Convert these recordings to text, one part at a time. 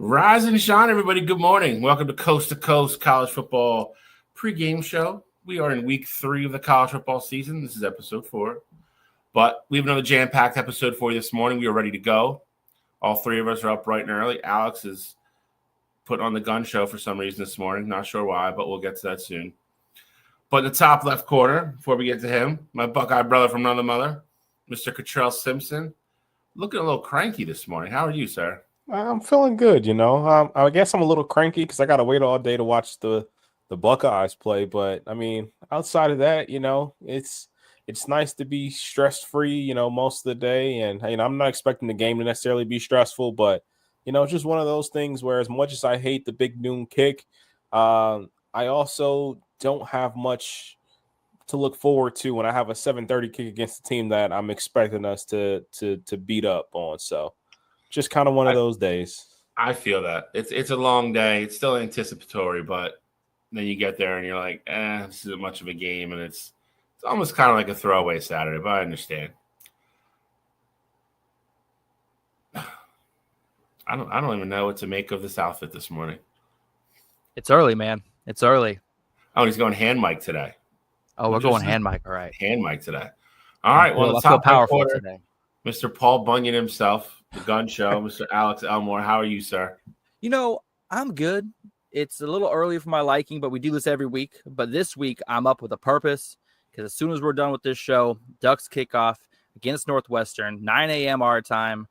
Rise and shine, everybody. Good morning. Welcome to Coast College Football pregame show. We are in week 3 of the college football season. This is episode 4. But we have another jam-packed episode for you this morning. We are ready to go. All 3 of us are up bright and early. Alex is putting on the gun show for some reason this morning. Not sure why, but we'll get to that soon. But in the top left corner, before we get to him, my Buckeye brother from another mother, Mr. Cottrell Simpson, looking a little cranky this morning. How are you, sir? I'm feeling good, I guess I'm a little cranky because I got to wait all day to watch the Buckeyes play. But, I mean, outside of that, it's nice to be stress-free, most of the day. And, I'm not expecting the game to necessarily be stressful. But, it's just one of those things where as much as I hate the big noon kick, I also don't have much to look forward to when I have a 7:30 kick against the team that I'm expecting us to beat up on. So, just kind of one of those days. I feel that. It's a long day. It's still anticipatory, but then you get there and you're like, this isn't much of a game, and it's almost kind of like a throwaway Saturday, but I understand. I don't even know what to make of this outfit this morning. It's early, man. It's early. Oh, he's going hand mic today. Oh, we're going hand mic. All right. Hand mic today. All right. Well, let's go powerful today. Mr. Paul Bunyan himself, the gun show, Mr. Alex Elmore. How are you, sir? I'm good. It's a little early for my liking, but we do this every week. But this week, I'm up with a purpose because as soon as we're done with this show, Ducks kickoff against Northwestern, 9 a.m. our time.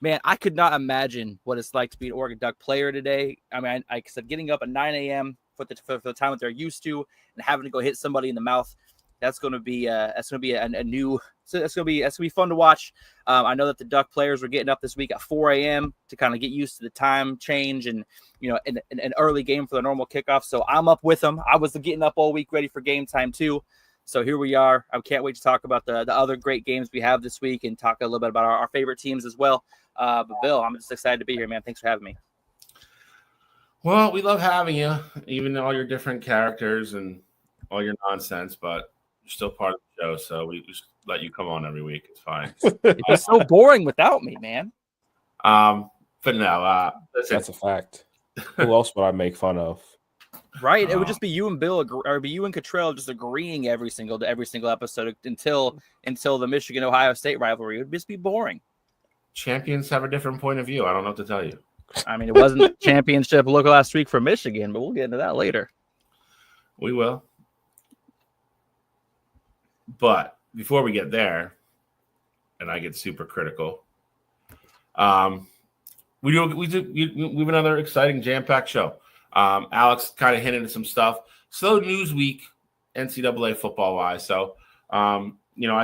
Man, I could not imagine what it's like to be an Oregon Duck player today. I mean, I said getting up at 9 a.m. for the time that they're used to and having to go hit somebody in the mouth. That's going to be a new. So that's going to be fun to watch. I know that the Duck players were getting up this week at 4 a.m. to kind of get used to the time change and an early game for the normal kickoff. So I'm up with them. I was getting up all week ready for game time too. So here we are. I can't wait to talk about the other great games we have this week and talk a little bit about our favorite teams as well. But Bill, I'm just excited to be here, man. Thanks for having me. Well, we love having you, even all your different characters and all your nonsense, but you're still part of the show, so we just let you come on every week. It's fine. It's so boring without me, man. But no, that's a fact. Who else would I make fun of? Right, it would just be you and Bill, or be you and Cottrell just agreeing every single episode until the Michigan-Ohio State rivalry. It would just be boring. Champions have a different point of view. I don't know what to tell you. I mean, it wasn't championship look last week for Michigan, but we'll get into that later. We will. But before we get there, and I get super critical, we have another exciting jam-packed show. Alex kind of hinted at some stuff. Slow news week, NCAA football-wise. So, I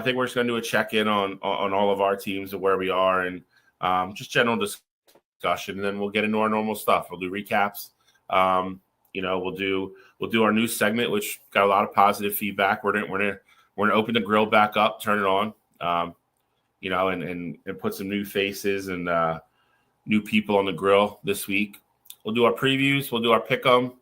think we're just going to do a check-in on all of our teams and where we are and just general discussion. And then we'll get into our normal stuff. We'll do recaps. We'll do our news segment, which got a lot of positive feedback. We're gonna open the grill back up, turn it on, and put some new faces and new people on the grill this week. We'll do our previews. We'll do our pick 'em.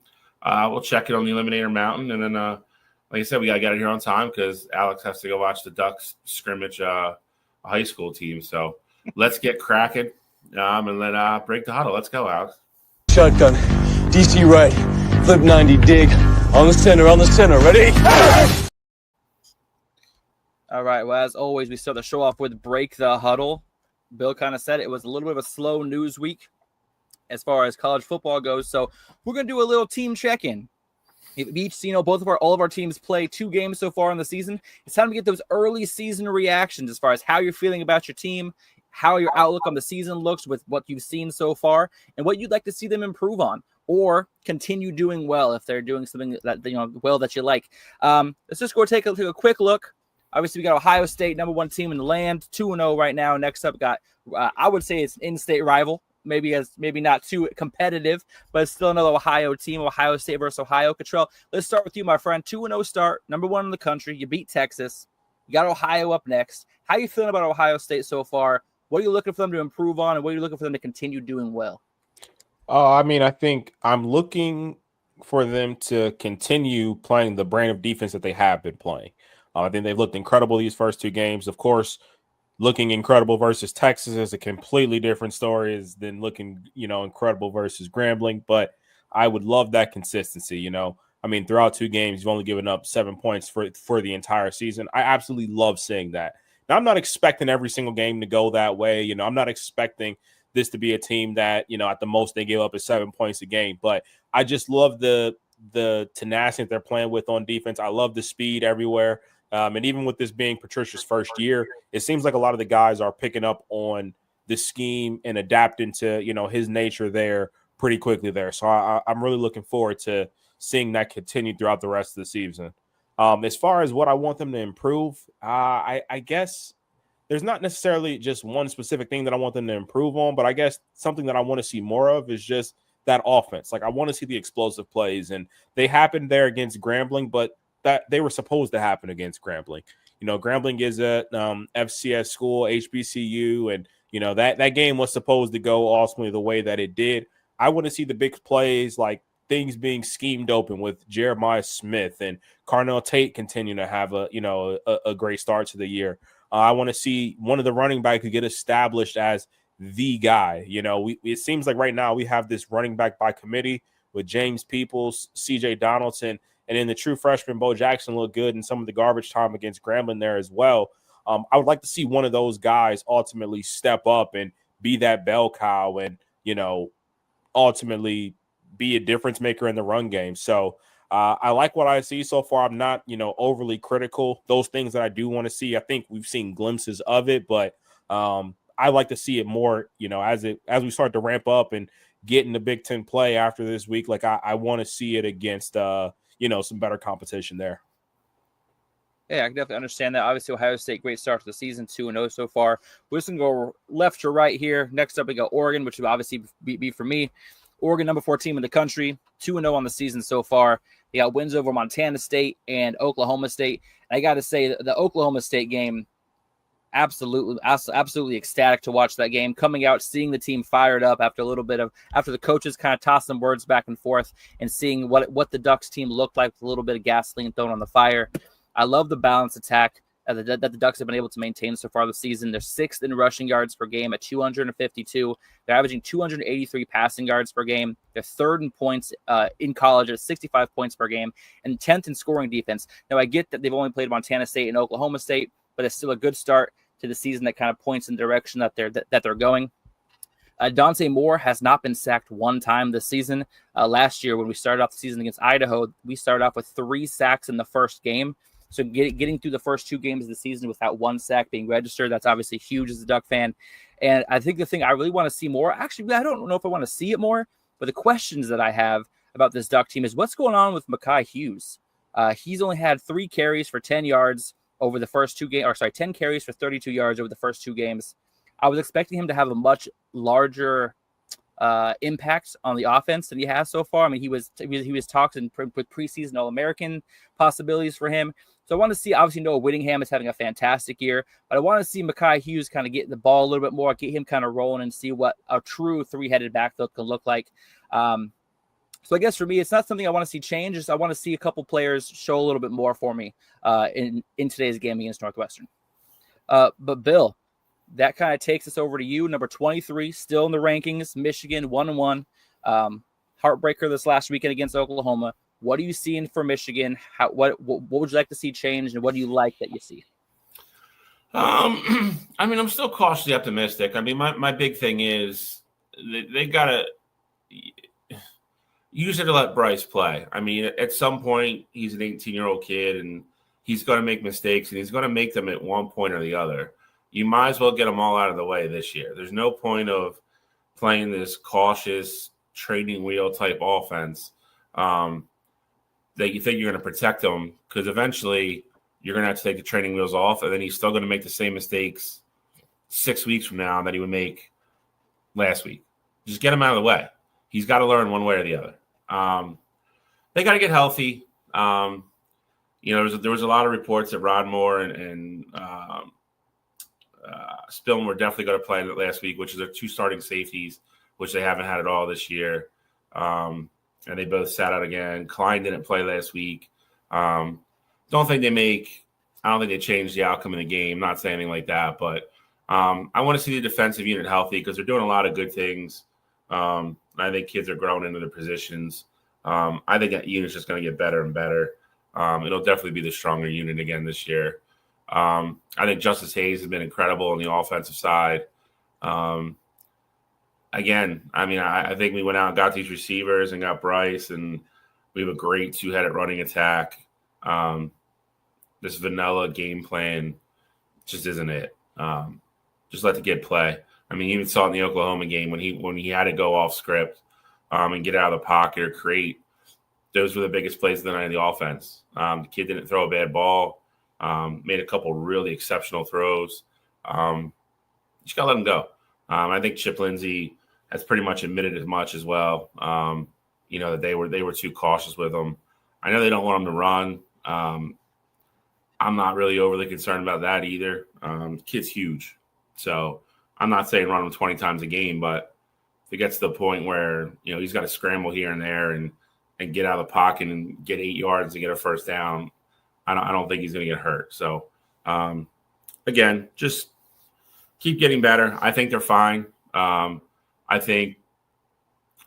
We'll check it on the Eliminator Mountain, and then, like I said, we gotta get it here on time because Alex has to go watch the Ducks scrimmage a high school team. So let's get cracking and let break the huddle. Let's go, Alex. Shotgun, DC right, flip 90, dig on the center. Ready? All right. Well, as always, we start the show off with Break the Huddle. Bill kind of said it was a little bit of a slow news week as far as college football goes. So we're going to do a little team check-in. Each, all of our teams play 2 games so far in the season. It's time to get those early season reactions as far as how you're feeling about your team, how your outlook on the season looks with what you've seen so far, and what you'd like to see them improve on or continue doing well if they're doing something that you like. Let's just go take a quick look. Obviously, we got Ohio State, number 1 team in the land, 2-0 right now. Next up, got I would say it's an in-state rival, maybe not too competitive, but it's still another Ohio team, Ohio State versus Ohio. Cottrell, let's start with you, my friend. 2-0 start, number 1 in the country. You beat Texas. You got Ohio up next. How are you feeling about Ohio State so far? What are you looking for them to improve on, and what are you looking for them to continue doing well? I think I'm looking for them to continue playing the brand of defense that they have been playing. I think they've looked incredible these first 2 games. Of course, looking incredible versus Texas is a completely different story than looking, incredible versus Grambling. But I would love that consistency, I mean, throughout 2 games, you've only given up 7 points for the entire season. I absolutely love seeing that. Now, I'm not expecting every single game to go that way. I'm not expecting this to be a team that, at the most they give up is 7 points a game. But I just love the tenacity that they're playing with on defense. I love the speed everywhere. And even with this being Patricia's first year, it seems like a lot of the guys are picking up on the scheme and adapting to, his nature there pretty quickly there. So I'm really looking forward to seeing that continue throughout the rest of the season. As far as what I want them to improve, I guess there's not necessarily just one specific thing that I want them to improve on, but I guess something that I want to see more of is just that offense. Like, I want to see the explosive plays, and they happened there against Grambling, but that they were supposed to happen against Grambling. Grambling is a FCS school, HBCU, and that game was supposed to go ultimately the way that it did. I want to see the big plays, like things being schemed open with Jeremiah Smith and Carnell Tate continue to have a great start to the year. I want to see one of the running backs get established as the guy. It seems like right now we have this running back by committee with James Peoples, CJ Donaldson, and then the true freshman Bo Jackson looked good in some of the garbage time against Grambling there as well. I would like to see one of those guys ultimately step up and be that bell cow and, ultimately be a difference maker in the run game. So I like what I see so far. I'm not, overly critical. Those things that I do want to see, I think we've seen glimpses of it, but I like to see it more, as we start to ramp up and get in the Big Ten play after this week. Like I want to see it against, some better competition there. Yeah, I can definitely understand that. Obviously, Ohio State, great start to the season, 2-0 so far. We're just going to go left to right here. Next up, we got Oregon, which would obviously be for me. Oregon, number 4 team in the country, 2-0 on the season so far. They got wins over Montana State and Oklahoma State. And I got to say, the Oklahoma State game, absolutely ecstatic to watch that game. Coming out, seeing the team fired up after the coaches kind of tossed some words back and forth, and seeing what the Ducks team looked like with a little bit of gasoline thrown on the fire. I love the balanced attack that the Ducks have been able to maintain so far this season. They're 6th in rushing yards per game at 252. They're averaging 283 passing yards per game. They're 3rd in points in college at 65 points per game, and 10th in scoring defense. Now, I get that they've only played Montana State and Oklahoma State, but it's still a good start to the season that kind of points in the direction that they're going. Dante Moore has not been sacked one time this season. Last year, when we started off the season against Idaho, we started off with 3 sacks in the first game. So getting through the first 2 games of the season without 1 sack being registered, that's obviously huge as a Duck fan. And I think the thing I really want to see more, actually, I don't know if I want to see it more, but the questions that I have about this Duck team is what's going on with Mekhi Hughes. He's only had 3 carries for 10 yards over the first 2 games, 10 carries for 32 yards over the first 2 games. I was expecting him to have a much larger impact on the offense than he has so far. I mean, he was talked in with preseason All-American possibilities for him. So I want to see, obviously, Noah Whittingham is having a fantastic year, but I want to see Mekhi Hughes kind of get the ball a little bit more, get him kind of rolling and see what a true 3-headed backfield can look like. So I guess for me, it's not something I want to see change. Just I want to see a couple players show a little bit more for me in today's game against Northwestern. But Bill, that kind of takes us over to you, number 23, still in the rankings, Michigan, 1-1. Heartbreaker this last weekend against Oklahoma. What are you seeing for Michigan? What would you like to see change, and what do you like that you see? I mean, I'm still cautiously optimistic. I mean, my big thing is they got to use it to let Bryce play. I mean, at some point, he's an 18-year-old kid, and he's going to make mistakes, and he's going to make them at one point or the other. You might as well get them all out of the way this year. There's no point of playing this cautious training wheel type offense that you think you're going to protect him, because eventually you're going to have to take the training wheels off, and then he's still going to make the same mistakes 6 weeks from now that he would make last week. Just get him out of the way. He's got to learn one way or the other. They got to get healthy. There was a lot of reports that Rod Moore and Spillman were definitely going to play last week, which is their 2 starting safeties, which they haven't had at all this year. And they both sat out again. Klein didn't play last week. I don't think they changed the outcome of the game. Not saying anything like that, but I want to see the defensive unit healthy because they're doing a lot of good things. I think kids are growing into their positions. I think that unit's just going to get better and better. It'll definitely be the stronger unit again this year. I think Justice Hayes has been incredible on the offensive side. Again, I mean, I think we went out and got these receivers and got Bryce, and we have a great two-headed running attack. This vanilla game plan just isn't it. Just let the kid play. I mean, you even saw it in the Oklahoma game when he had to go off script and get out of the pocket or create. Those were the biggest plays of the night of the offense. The kid didn't throw a bad ball. Made a couple really exceptional throws. Just got to let him go. I think Chip Lindsey has pretty much admitted as much as well. That they were too cautious with him. I know they don't want him to run. I'm not really overly concerned about that either. The kid's huge. So I'm not saying run him 20 times a game, but if it gets to the point where, he's got to scramble here and there and get out of the pocket and get 8 yards and get a first down, I don't think he's going to get hurt. So, again, just keep getting better. I think they're fine. I think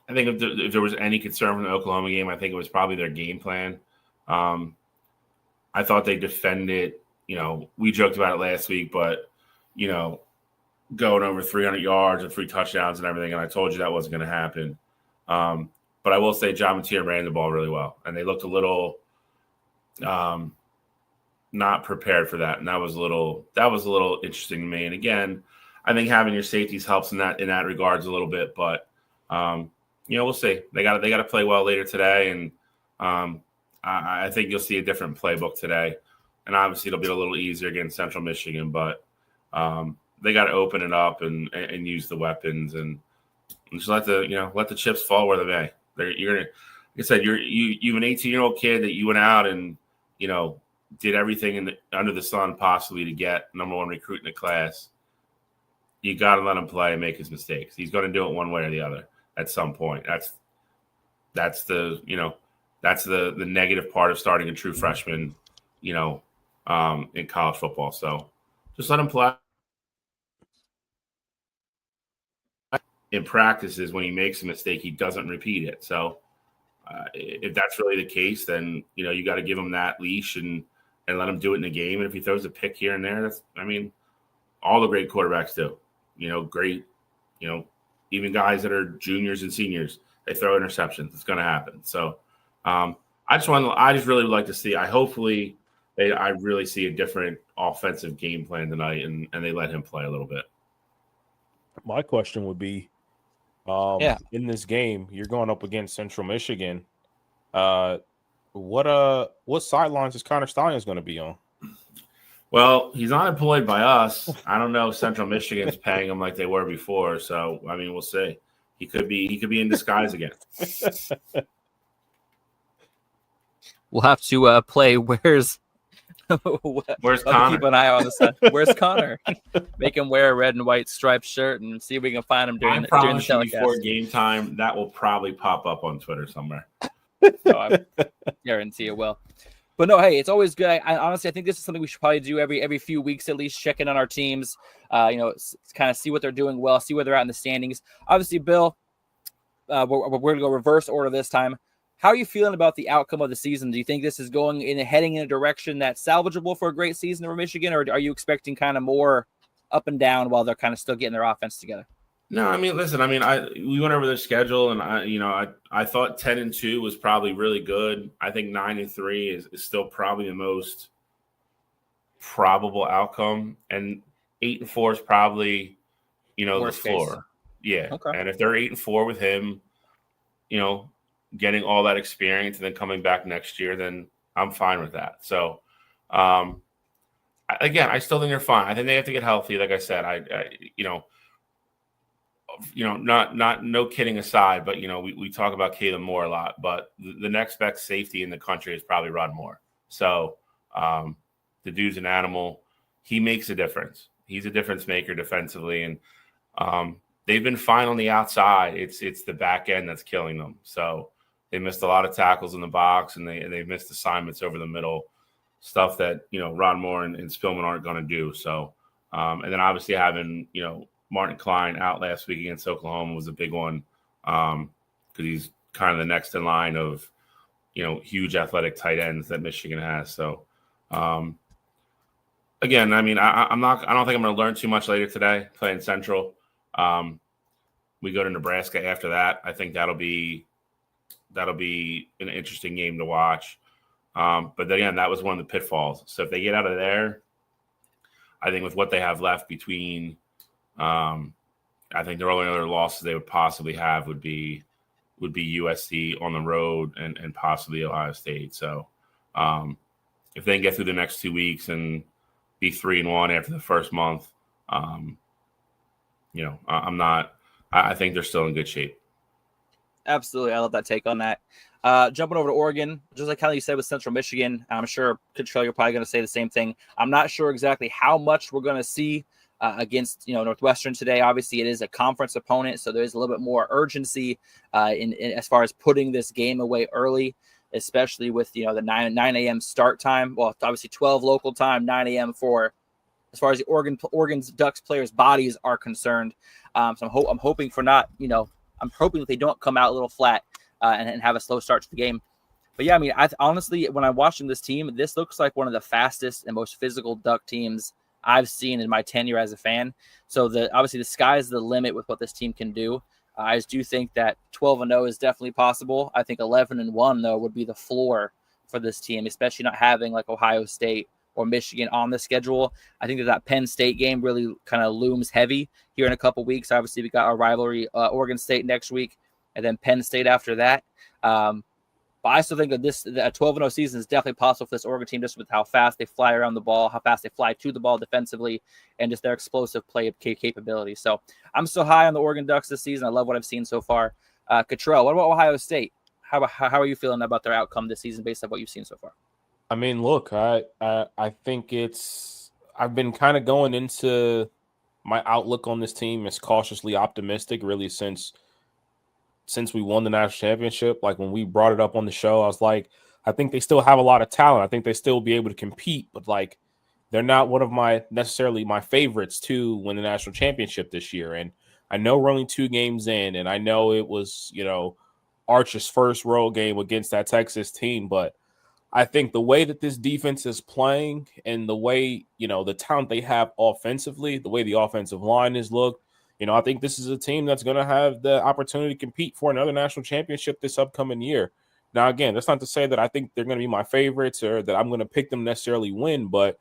if there was any concern from the Oklahoma game, I think it was probably their game plan. I thought they defended, we joked about it last week, but, going over 300 yards and 3 touchdowns and everything, and I told you that wasn't going to happen. But I will say John Mateer ran the ball really well, and they looked a little not prepared for that, and that was a little interesting to me. And again, I think having your safeties helps in that regards a little bit, but we'll see. They got to play well later today, and I think you'll see a different playbook today. And obviously, it'll be a little easier against Central Michigan, but they got to open it up and use the weapons and just let the chips fall where they may. You're gonna, like I said, you have an 18-year-old kid that you went out and did everything under the sun possibly to get number 1 recruit in the class. You got to let him play and make his mistakes. He's going to do it one way or the other at some point. That's the negative part of starting a true freshman, in college football. So just let him play. In practices, when he makes a mistake, he doesn't repeat it. So if that's really the case, then you got to give him that leash and let him do it in the game. And if he throws a pick here and there, all the great quarterbacks do. Great, even guys that are juniors and seniors, they throw interceptions. It's going to happen. So I just really would like to see. I really see a different offensive game plan tonight, and they let him play a little bit. My question would be, in this game, you're going up against Central Michigan. What sidelines is Connor Stalions going to be on? Well, he's not employed by us. I don't know if Central Michigan's paying him like they were before. So, we'll see. He could be in disguise again. We'll have to play Where's Connor? Keep an eye on the side. Where's Connor? Make him wear a red and white striped shirt and see if we can find him during the telecast. Before game time, that will probably pop up on Twitter somewhere. So I guarantee it will. But no, hey, it's always good. Honestly, I think this is something we should probably do every few weeks at least, check in on our teams, kind of see what they're doing well, see where they're at in the standings. Obviously, Bill, we're going to go reverse order this time. How are you feeling about the outcome of the season? Do you think this is heading in a direction that's salvageable for a great season for Michigan, or are you expecting kind of more up and down while they're kind of still getting their offense together? No, listen, we went over their schedule, and I thought 10-2 was probably really good. I think 9-3 is still probably the most probable outcome, and 8-4 is probably, Worst the floor. case. Yeah. Okay. And if they're 8-4 with him, getting all that experience and then coming back next year, then I'm fine with that. So, again, I still think they're fine. I think they have to get healthy. Like I said, not no kidding aside, but we talk about Caleb Moore a lot, but the next best safety in the country is probably Rod Moore. So the dude's an animal. He makes a difference. He's a difference maker defensively, and they've been fine on the outside. It's the back end that's killing them. So they missed a lot of tackles in the box, and they've missed assignments over the middle, stuff that Rod Moore and Spillman aren't going to do. So And then obviously having, Martin Klein out last week against Oklahoma was a big one because he's kind of the next in line of, huge athletic tight ends that Michigan has. So, again, I mean, I don't think I'm going to learn too much later today playing Central. We go to Nebraska after that. I think that'll be an interesting game to watch. But then again, that was one of the pitfalls. So if they get out of there, I think with what they have left between, I think the only other losses they would possibly have would be USC on the road and possibly Ohio State. So if they can get through the next 2 weeks and be 3-1 after the first month, I think they're still in good shape. Absolutely. I love that take on that. Jumping over to Oregon, just like how you said with Central Michigan, I'm sure, Contrell, you're probably going to say the same thing. I'm not sure exactly how much we're going to see against Northwestern today. Obviously, it is a conference opponent, so there's a little bit more urgency in as far as putting this game away early, especially with the 9 a.m. start time. Well, it's obviously 12 local time, 9 a.m. for as far as the Oregon's Ducks players' bodies are concerned. So I'm hoping for not, I'm hoping that they don't come out a little flat and have a slow start to the game. But yeah, I mean, honestly, when I'm watching this team, this looks like one of the fastest and most physical Duck teams I've seen in my tenure as a fan. So obviously the sky's the limit with what this team can do. I just do think that 12-0 is definitely possible. I think 11-1 though would be the floor for this team, especially not having like Ohio State or Michigan on the schedule. I think that Penn State game really kind of looms heavy here in a couple weeks. Obviously, we got our rivalry, Oregon State next week, and then Penn State after that. But I still think that a 12-0 season is definitely possible for this Oregon team, just with how fast they fly around the ball, how fast they fly to the ball defensively, and just their explosive play capability. So I'm still high on the Oregon Ducks this season. I love what I've seen so far. Cottrell, what about Ohio State? How are you feeling about their outcome this season based on what you've seen so far? I mean, look, I think I've been kind of going into my outlook on this team as cautiously optimistic, really, since we won the national championship. Like when we brought it up on the show, I was like, I think they still have a lot of talent. I think they still be able to compete, but like they're not one of necessarily my favorites to win the national championship this year. And I know we're only 2 games in, and I know it was, Archer's first road game against that Texas team, but I think the way that this defense is playing and the way, the talent they have offensively, the way the offensive line is looked, I think this is a team that's going to have the opportunity to compete for another national championship this upcoming year. Now, again, that's not to say that I think they're going to be my favorites or that I'm going to pick them necessarily win, but,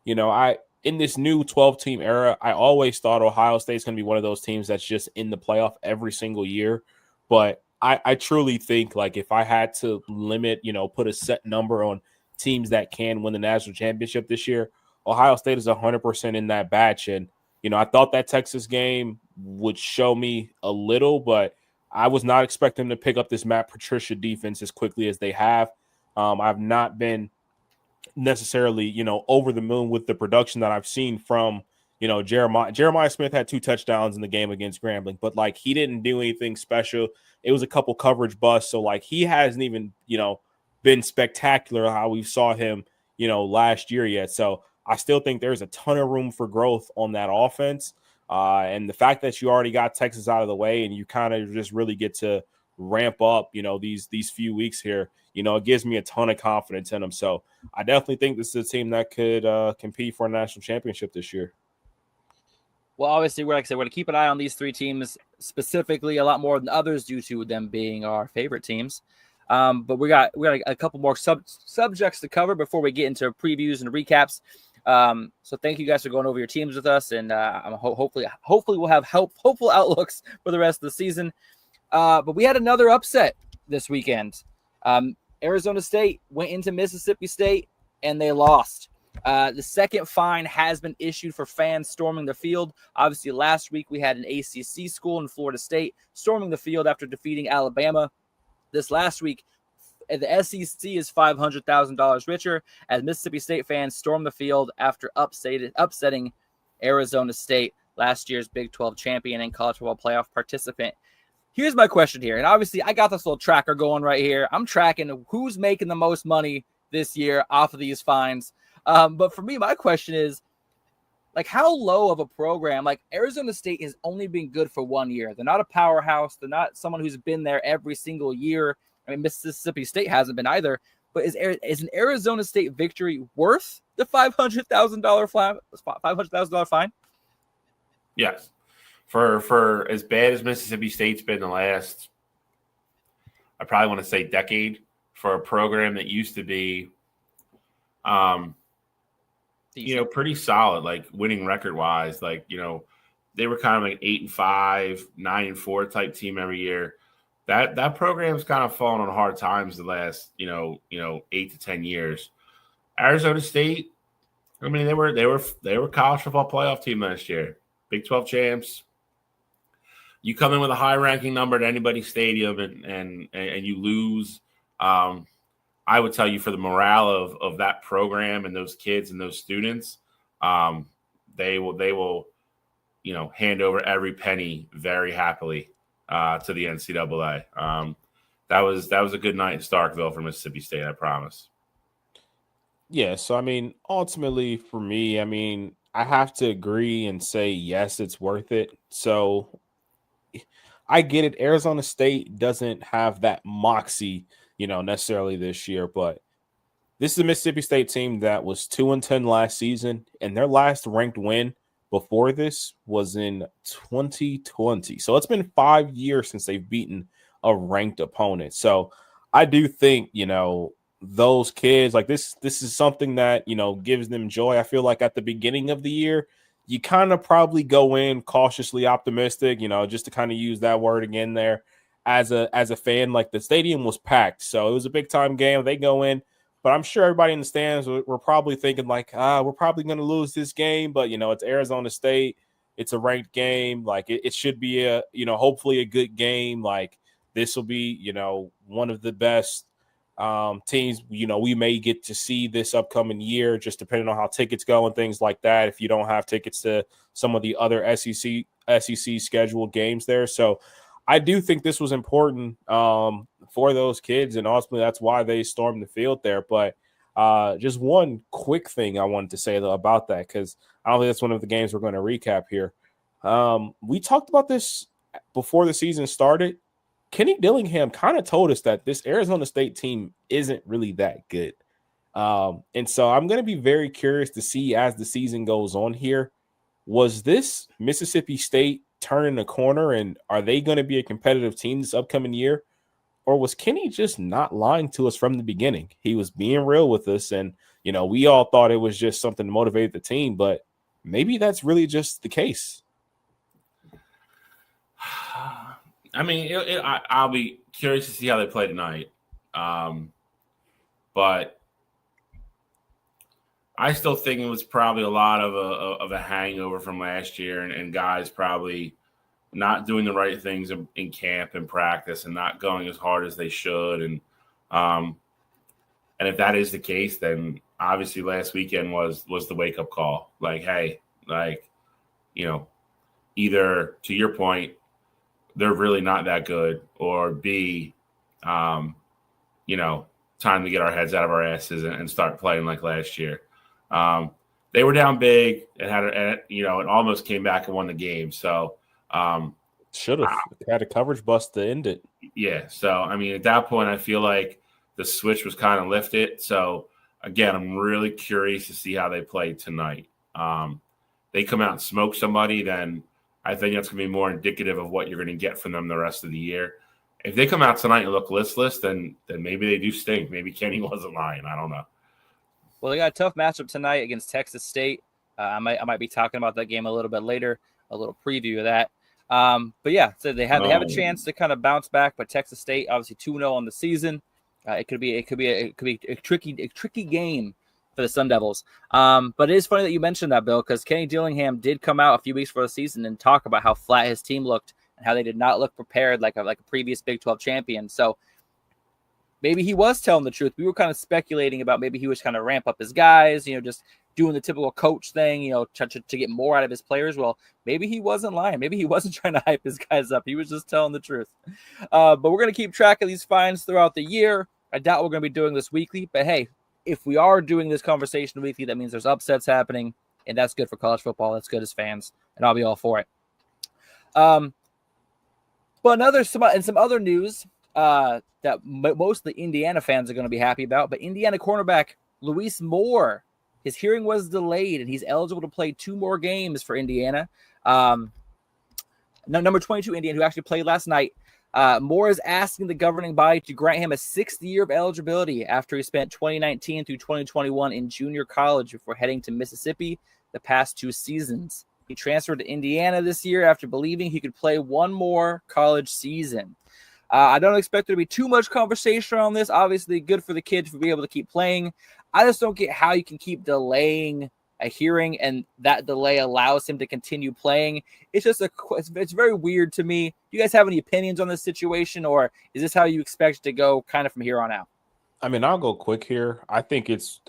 in this new 12-team era, I always thought Ohio State's going to be one of those teams that's just in the playoff every single year. But I truly think, like, if I had to limit, put a set number on teams that can win the national championship this year, Ohio State is 100% in that batch. And, I thought that Texas game would show me a little, but I was not expecting them to pick up this Matt Patricia defense as quickly as they have. I've not been necessarily, over the moon with the production that I've seen from, Jeremiah Smith had 2 touchdowns in the game against Grambling, but like he didn't do anything special. It was a couple coverage busts. So like he hasn't even, been spectacular how we saw him, last year yet. So I still think there's a ton of room for growth on that offense. And the fact that you already got Texas out of the way and you kind of just really get to ramp up, these few weeks here, it gives me a ton of confidence in them. So I definitely think this is a team that could compete for a national championship this year. Well, obviously, like I said, we're going to keep an eye on these 3 teams specifically a lot more than others due to them being our favorite teams. But we got a couple more subjects to cover before we get into previews and recaps. So thank you guys for going over your teams with us, and hopefully we'll have hopeful outlooks for the rest of the season. But we had another upset this weekend. Arizona State went into Mississippi State and they lost. The second fine has been issued for fans storming the field. Obviously, last week we had an ACC school in Florida State storming the field after defeating Alabama. This last week, the SEC is $500,000 richer as Mississippi State fans stormed the field after upsetting Arizona State, last year's Big 12 champion and college football playoff participant. Here's my question here, and obviously I got this little tracker going right here. I'm tracking who's making the most money this year off of these fines. But for me, my question is, like how low of a program, like Arizona State has only been good for 1 year. They're not a powerhouse. They're not someone who's been there every single year. I mean, Mississippi State hasn't been either. But is an Arizona State victory worth the $500,000 fine? $500,000 fine? Yes. For as bad as Mississippi State's been the last, I probably want to say decade, for a program that used to be, pretty solid, like winning record wise. Like, they were kind of like 8-5, 9-4 type team every year. That program's kind of fallen on hard times the last, 8 to 10 years. Arizona State, I mean, they were college football playoff team last year, Big 12 champs. You come in with a high ranking number at anybody's stadium and you lose. I would tell you, for the morale of that program and those kids and those students, they will hand over every penny very happily to the NCAA. That was a good night in Starkville for Mississippi State, I promise. Yeah, so I mean, ultimately for me, I mean, I have to agree and say yes, it's worth it. So I get it. Arizona State doesn't have that moxie, necessarily this year, but this is a Mississippi State team that was 2-10 last season, and their last ranked win before this was in 2020. So it's been 5 years since they've beaten a ranked opponent. So I do think, those kids, like this is something that, gives them joy. I feel like at the beginning of the year, you kind of probably go in cautiously optimistic, just to kind of use that word again there as a fan. Like, the stadium was packed, so it was a big time game. They go in, but I'm sure everybody in the stands were probably thinking like, we're probably going to lose this game, but it's Arizona State. It's a ranked game. Like, it should be hopefully a good game. Like, this will be, one of the best teams, we may get to see this upcoming year, just depending on how tickets go and things like that. If you don't have tickets to some of the other SEC scheduled games there. So I do think this was important for those kids, and ultimately that's why they stormed the field there. But just one quick thing I wanted to say though about that, because I don't think that's one of the games we're going to recap here. We talked about this before the season started. Kenny Dillingham kind of told us that this Arizona State team isn't really that good. And so I'm going to be very curious to see as the season goes on here, was this Mississippi State turning the corner, and are they going to be a competitive team this upcoming year? Or was Kenny just not lying to us from the beginning? He was being real with us, and, we all thought it was just something to motivate the team, but maybe that's really just the case. I mean, I'll be curious to see how they play tonight. But I still think it was probably a lot of a hangover from last year, and guys probably not doing the right things in camp and practice and not going as hard as they should. And if that is the case, then obviously last weekend was the wake-up call. Like, hey, either, to your point, they're really not that good, or B, time to get our heads out of our asses and start playing like last year. They were down big and it almost came back and won the game. So should have had a coverage bust to end it. Yeah. So, I mean, at that point, I feel like the switch was kind of lifted. So again, I'm really curious to see how they play tonight. They come out and smoke somebody, then I think that's going to be more indicative of what you're going to get from them the rest of the year. If they come out tonight and look listless, then maybe they do stink. Maybe Kenny wasn't lying. I don't know. Well, they got a tough matchup tonight against Texas State. I might be talking about that game a little bit later, a little preview of that. But yeah, so they have a chance to kind of bounce back. But Texas State, obviously 2-0 on the season. It could be a tricky game for the Sun Devils. But it is funny that you mentioned that, Bill, because Kenny Dillingham did come out a few weeks before the season and talk about how flat his team looked and how they did not look prepared like a previous Big 12 champion. So maybe he was telling the truth. We were kind of speculating about maybe he was kind of ramp up his guys, just doing the typical coach thing, to get more out of his players. Well, maybe he wasn't lying. Maybe he wasn't trying to hype his guys up. He was just telling the truth. But we're going to keep track of these fines throughout the year. I doubt we're going to be doing this weekly, but hey, if we are doing this conversation weekly, that means there's upsets happening. and that's good for college football. That's good as fans, and I'll be all for it. But some other news that most of the Indiana fans are going to be happy about. But Indiana cornerback Luis Moore, his hearing was delayed, and he's eligible to play 2 more games for Indiana. Number 22 Indiana, who actually played last night. Moore is asking the governing body to grant him a 6th year of eligibility after he spent 2019 through 2021 in junior college before heading to Mississippi the past 2 seasons. He transferred to Indiana this year after believing he could play 1 more college season. I don't expect there to be too much conversation on this. Obviously, good for the kid to be able to keep playing. I just don't get how you can keep delaying a hearing and that delay allows him to continue playing. It's just it's very weird to me. Do you guys have any opinions on this situation, or is this how you expect it to go kind of from here on out? I mean, I'll go quick here. I think it's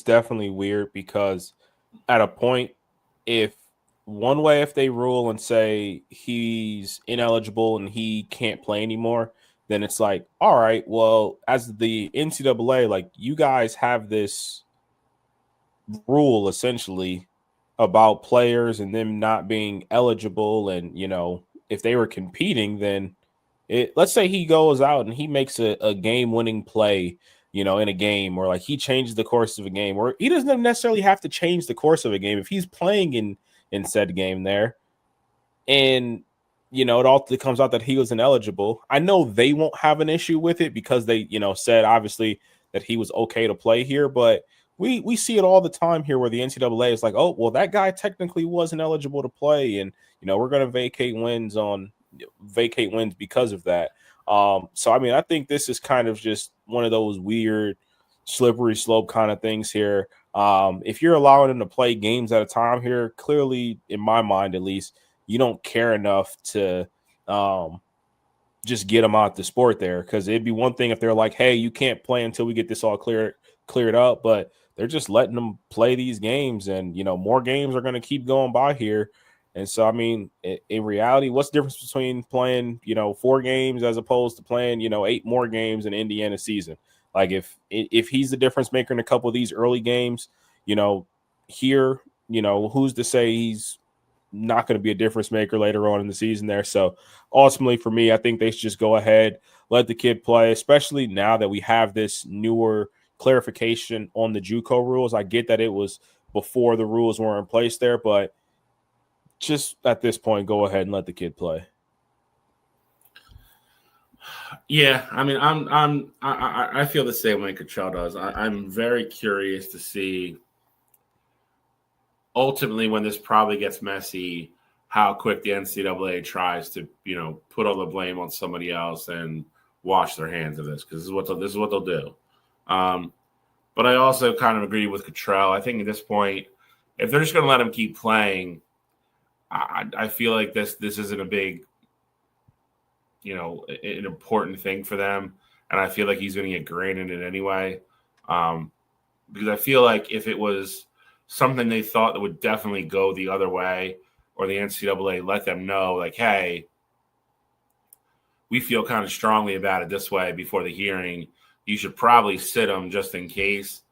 definitely weird because at a point, if they rule and say he's ineligible and he can't play anymore, then it's like, all right, well, as the NCAA, like you guys have this rule essentially about players and them not being eligible. And, you know, if they were competing, then let's say he goes out and he makes a game-winning play, you know, in a game, or like he changes the course of a game, or he doesn't necessarily have to change the course of a game. If he's playing in said game there, and you know, it all comes out that he was ineligible, I know they won't have an issue with it because they, you know, said obviously that he was okay to play here. But we see it all the time here where the NCAA is like, oh, well, that guy technically wasn't eligible to play, and you know, we're going to vacate wins because of that. So I mean, I think this is kind of just one of those weird slippery slope kind of things here. If you're allowing them to play games at a time here, clearly, in my mind at least, you don't care enough to just get them out the sport there. Because it'd be one thing if they're like, hey, you can't play until we get this all cleared up, but they're just letting them play these games, and you know, more games are going to keep going by here. And so, I mean, in reality, what's the difference between playing, you know, 4 games as opposed to playing, you know, 8 more games in Indiana season? Like if he's the difference maker in a couple of these early games, you know, here, you know, who's to say he's not going to be a difference maker later on in the season there? So ultimately for me, I think they should just go ahead, let the kid play, especially now that we have this newer clarification on the JUCO rules. I get that it was before the rules were in place there, but just at this point, go ahead and let the kid play. Yeah, I mean, I feel the same way Cottrell does. I'm very curious to see ultimately when this probably gets messy, how quick the NCAA tries to, you know, put all the blame on somebody else and wash their hands of this, because this is what they'll do. But I also kind of agree with Cottrell. I think at this point, if they're just going to let him keep playing, I feel like this isn't a big, you know, an important thing for them. And I feel like he's going to get granted it anyway. Because I feel like if it was something they thought that would definitely go the other way, or the NCAA let them know, like, hey, we feel kind of strongly about it this way before the hearing, you should probably sit him just in case.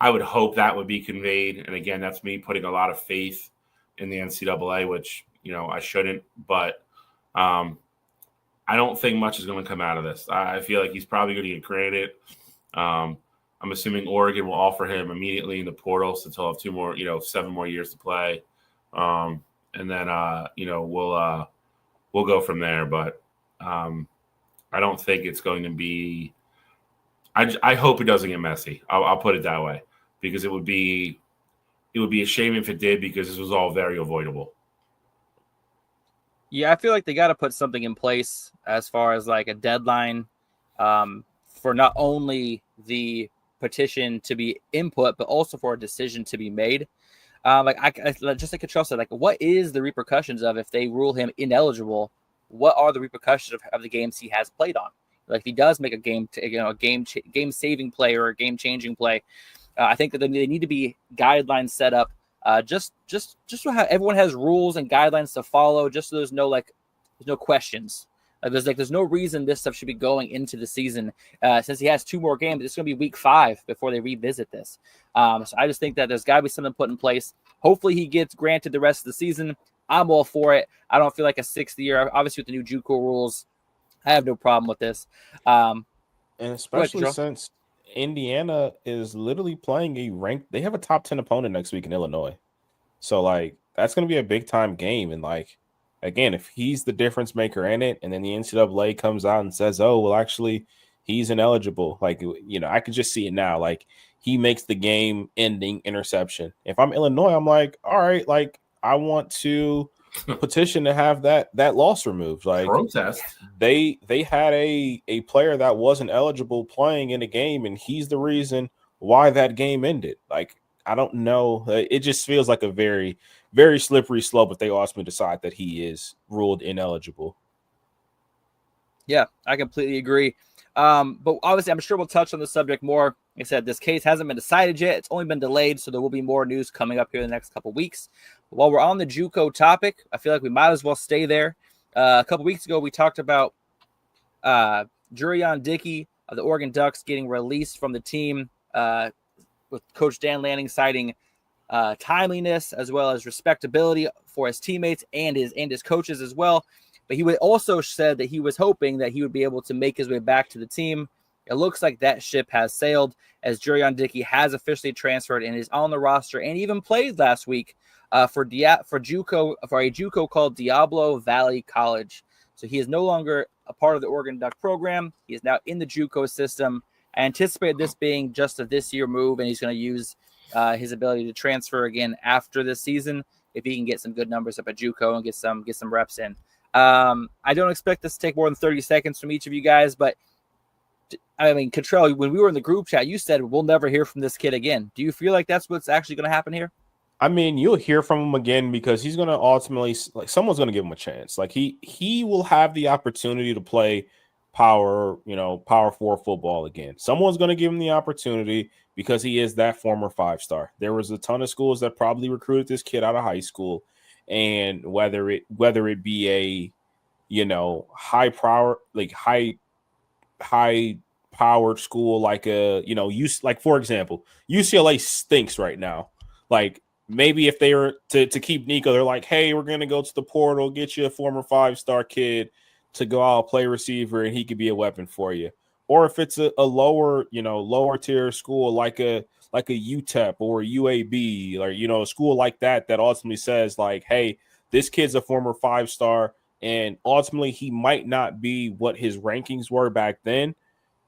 I would hope that would be conveyed. And again, that's me putting a lot of faith in the NCAA, which, you know, I shouldn't, but I don't think much is going to come out of this. I feel like he's probably going to get granted. I'm assuming Oregon will offer him immediately in the portal, since he'll have 2 more, you know, 7 more years to play. And then, you know, we'll go from there. But I don't think it's going to be, I hope it doesn't get messy. I'll put it that way, because it would be a shame if it did, because this was all very avoidable. Yeah, I feel like they got to put something in place as far as like a deadline for not only the petition to be input, but also for a decision to be made. Just like Cottrell said, like, what is the repercussions of if they rule him ineligible? What are the repercussions of the games he has played on? Like, if he does make a game saving play or a game changing play, I think that they need to be guidelines set up. Just so how everyone has rules and guidelines to follow, just so there's no questions. There's no reason this stuff should be going into the season. Since he has 2 more games, it's going to be week 5 before they revisit this. So I just think that there's got to be something put in place. hopefully he gets granted the rest of the season. I'm all for it. I don't feel like a 6th year. Obviously, with the new JUCO rules, I have no problem with this. And especially since Indiana is literally playing they have a top 10 opponent next week in Illinois. So, like, that's going to be a big-time game. And, like, again, if he's the difference maker in it, and then the NCAA comes out and says, oh, well, actually, he's ineligible. Like, I could just see it now. Like, he makes the game-ending interception. If I'm Illinois, I'm like, all right, like, I want to petition to have that loss removed. Like, protest. They had a player that wasn't eligible playing in a game, and he's the reason why that game ended. Like, I don't know. It just feels like a very, very slippery slope if they ultimately decide that he is ruled ineligible. Yeah, I completely agree. But obviously, I'm sure we'll touch on the subject more. Like I said, this case hasn't been decided yet. It's only been delayed, so there will be more news coming up here in the next couple weeks. But while we're on the JUCO topic, I feel like we might as well stay there. A couple weeks ago, we talked about Jurion Dickey of the Oregon Ducks getting released from the team with Coach Dan Lanning citing timeliness as well as respectability for his teammates and his coaches as well. But he would also said that he was hoping that he would be able to make his way back to the team. It looks like that ship has sailed, as Jurion Dickey has officially transferred and is on the roster and even played last week for a JUCO called Diablo Valley College. So he is no longer a part of the Oregon Duck program. He is now in the JUCO system. I anticipate this being just a this year move, and he's going to use his ability to transfer again after this season if he can get some good numbers up at JUCO and get some reps in. I don't expect this to take more than 30 seconds from each of you guys, but I mean, Cottrell, when we were in the group chat, you said we'll never hear from this kid again. Do you feel like that's what's actually going to happen here? I mean, you'll hear from him again because he's going to ultimately, like, someone's going to give him a chance. Like, he will have the opportunity to play power 4 football again. Someone's going to give him the opportunity because he is that former 5-star. There was a ton of schools that probably recruited this kid out of high school, and whether it be a high powered school like for example, UCLA stinks right now. Like, maybe if they were to keep Nico, they're like, hey, we're going to go to the portal, get you a former 5-star kid to go out, play receiver, and he could be a weapon for you. Or if it's a lower tier school like a UTEP or UAB, or, a school like that ultimately says, like, hey, this kid's a former 5-star, and ultimately he might not be what his rankings were back then.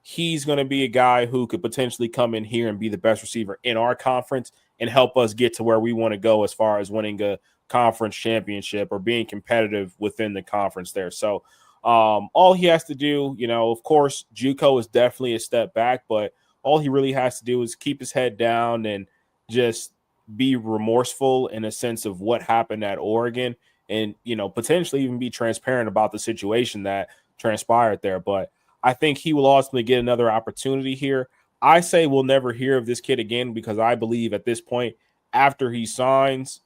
He's going to be a guy who could potentially come in here and be the best receiver in our conference and help us get to where we want to go as far as winning a conference championship or being competitive within the conference there. So all he has to do, of course, JUCO is definitely a step back, but all he really has to do is keep his head down and just be remorseful in a sense of what happened at Oregon and, potentially even be transparent about the situation that transpired there. But I think he will ultimately get another opportunity here. I say we'll never hear of this kid again because I believe at this point, after he signs,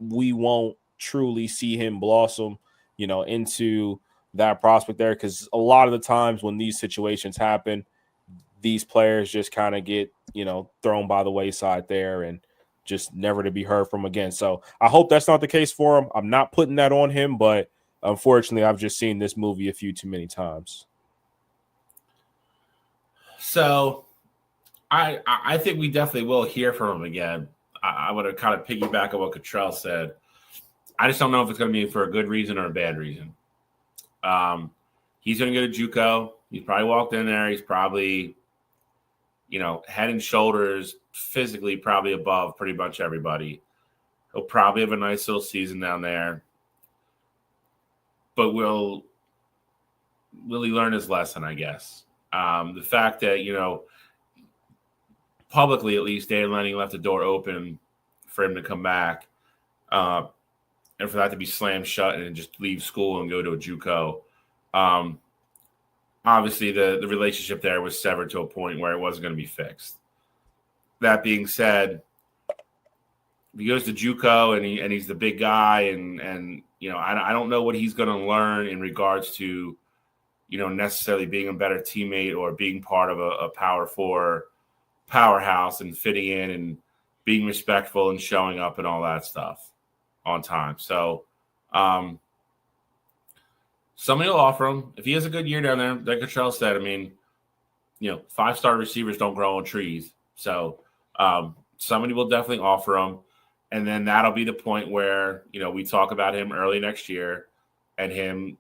we won't truly see him blossom, into that prospect there, because a lot of the times when these situations happen, these players just kind of get, thrown by the wayside there and just never to be heard from again. So I hope that's not the case for him. I'm not putting that on him, but unfortunately, I've just seen this movie a few too many times. So I think we definitely will hear from him again. I would have kind of piggyback on what Cottrell said. I just don't know if it's going to be for a good reason or a bad reason. He's going to go to JUCO. He's probably walked in there. He's probably, head and shoulders physically probably above pretty much everybody. He'll probably have a nice little season down there. But will he learn his lesson, I guess? The fact that, publicly at least, Dan Lanning left the door open for him to come back. And for that to be slammed shut and just leave school and go to a JUCO. Obviously, the relationship there was severed to a point where it wasn't going to be fixed. That being said, if he goes to JUCO and he's the big guy and I don't know what he's going to learn in regards to, necessarily being a better teammate or being part of a Power 4 powerhouse and fitting in and being respectful and showing up and all that stuff on time. So somebody will offer him. If he has a good year down there, like Cottrell said, I mean, 5-star receivers don't grow on trees. So somebody will definitely offer him. And then that'll be the point where, we talk about him early next year and him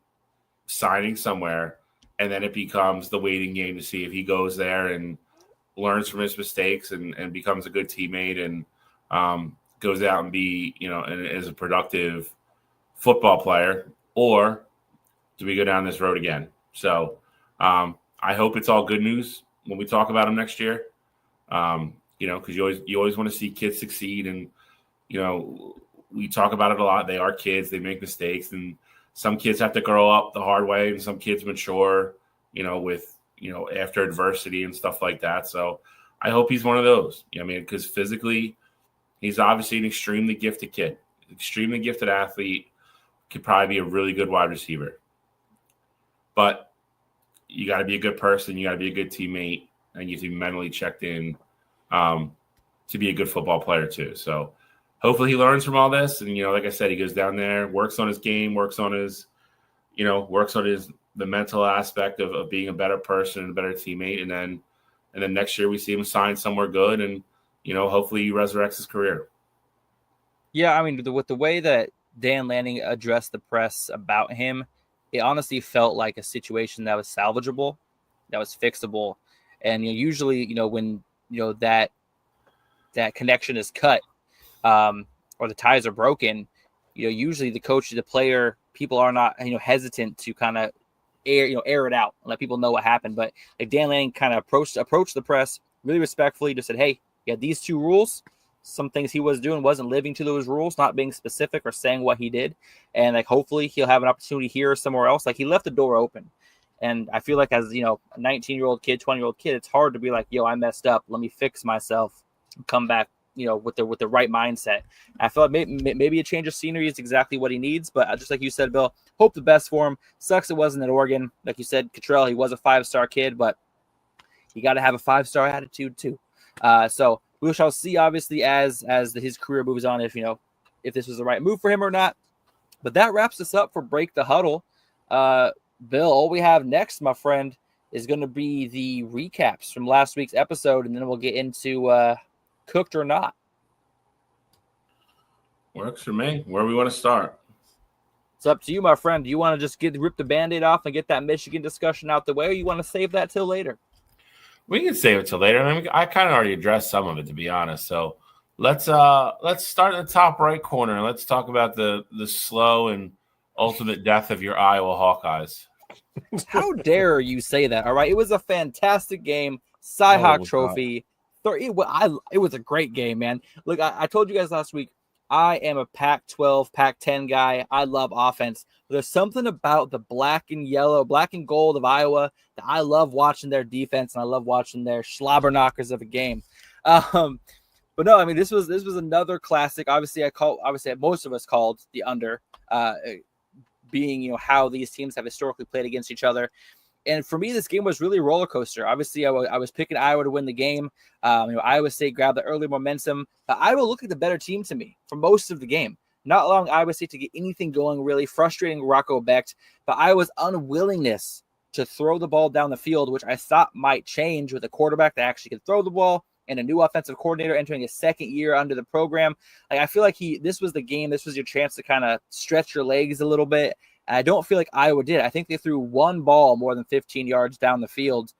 signing somewhere. And then it becomes the waiting game to see if he goes there and learns from his mistakes and becomes a good teammate and goes out and be, and is a productive football player, or do we go down this road again? So I hope it's all good news when we talk about him next year. Because you always want to see kids succeed, and we talk about it a lot. They are kids; they make mistakes, and some kids have to grow up the hard way, and some kids mature, with after adversity and stuff like that. So I hope he's one of those. Because physically, he's obviously an extremely gifted kid, extremely gifted athlete. Could probably be a really good wide receiver, but you got to be a good person. You got to be a good teammate, and you have to be mentally checked in to be a good football player too. So hopefully he learns from all this. And, like I said, he goes down there, works on his game, works on the mental aspect of being a better person and a better teammate. And then next year we see him sign somewhere good, and, hopefully he resurrects his career. Yeah. I mean, with the way that Dan Lanning addressed the press about him, it honestly felt like a situation that was salvageable, that was fixable. And usually, when that connection is cut, or the ties are broken, usually the coach, the player, people are not hesitant to kind of air it out and let people know what happened. But like Dan Lanning kind of approached the press really respectfully, just said, hey, you had these 2 rules. Some things he was doing wasn't living to those rules, not being specific or saying what he did. And like, hopefully he'll have an opportunity here or somewhere else. Like, he left the door open. And I feel like as, a 19-year-old kid, 20-year-old kid, it's hard to be like, yo, I messed up. Let me fix myself, come back, with the right mindset. I feel like maybe a change of scenery is exactly what he needs. But just like you said, Bill, hope the best for him. Sucks it wasn't at Oregon. Like you said, Cottrell, he was a 5-star kid, but you got to have a 5-star attitude too. So we shall see, obviously, as his career moves on, if this was the right move for him or not. But that wraps us up for Break the Huddle. Bill, all we have next, my friend, is going to be the recaps from last week's episode, and then we'll get into Cooked or Not. Works for me. Where we want to start? It's up to you, my friend. Do you want to just rip the Band-Aid off and get that Michigan discussion out the way, or you want to save that till later? We can save it till later. I kind of already addressed some of it, to be honest. So let's start in the top right corner. Let's talk about the slow and ultimate death of your Iowa Hawkeyes. How dare you say that? All right, it was a fantastic game. Cy-Hawk Trophy. It was a great game, man. Look, I told you guys last week, I am a Pac-12, Pac-10 guy. I love offense. But there's something about the black and gold of Iowa that I love watching their defense, and I love watching their slobber knockers of a game. But no, this was another classic. Obviously, most of us called the under, being how these teams have historically played against each other. And for me, this game was really a roller coaster. Obviously, I was picking Iowa to win the game. Iowa State grabbed the early momentum. Iowa looked like the better team to me for most of the game. Not allowing Iowa State to get anything going, really frustrating Rocco Becht. But Iowa's unwillingness to throw the ball down the field, which I thought might change with a quarterback that actually could throw the ball and a new offensive coordinator entering his second year under the program. I feel like this was the game. This was your chance to kind of stretch your legs a little bit. And I don't feel like Iowa did. I think they threw one ball more than 15 yards down the field,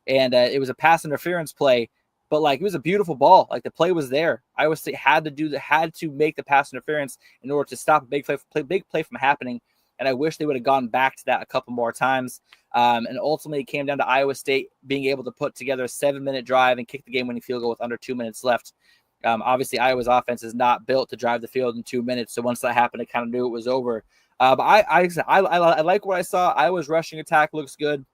and it was a pass interference play. But it was a beautiful ball. The play was there. Iowa State had to make the pass interference in order to stop a big play from happening. And I wish they would have gone back to that a couple more times. And ultimately, it came down to Iowa State being able to put together a 7-minute drive and kick the game-winning field goal with under 2 minutes left. Obviously, Iowa's offense is not built to drive the field in 2 minutes. So once that happened, I kind of knew it was over. But I like what I saw. Iowa's rushing attack looks good.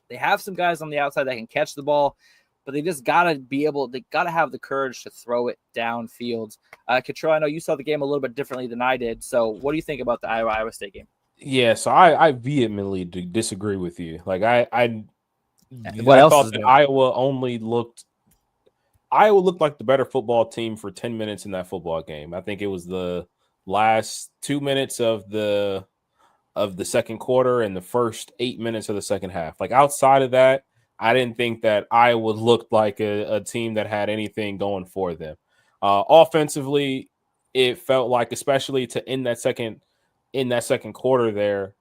They have some guys on the outside that can catch the ball, but they just got to have the courage to throw it downfield. Cottrell, I know you saw the game a little bit differently than I did. So what do you think about the Iowa State game? Yeah, so I vehemently disagree with you. I thought that Iowa only looked Iowa looked like the better football team for 10 minutes in that football game. I think it was the last 2 minutes of the second quarter and the first 8 minutes of the second half. Like outside of that, I didn't think that Iowa looked like a team that had anything going for them. Offensively, it felt like, especially to end that second quarter there,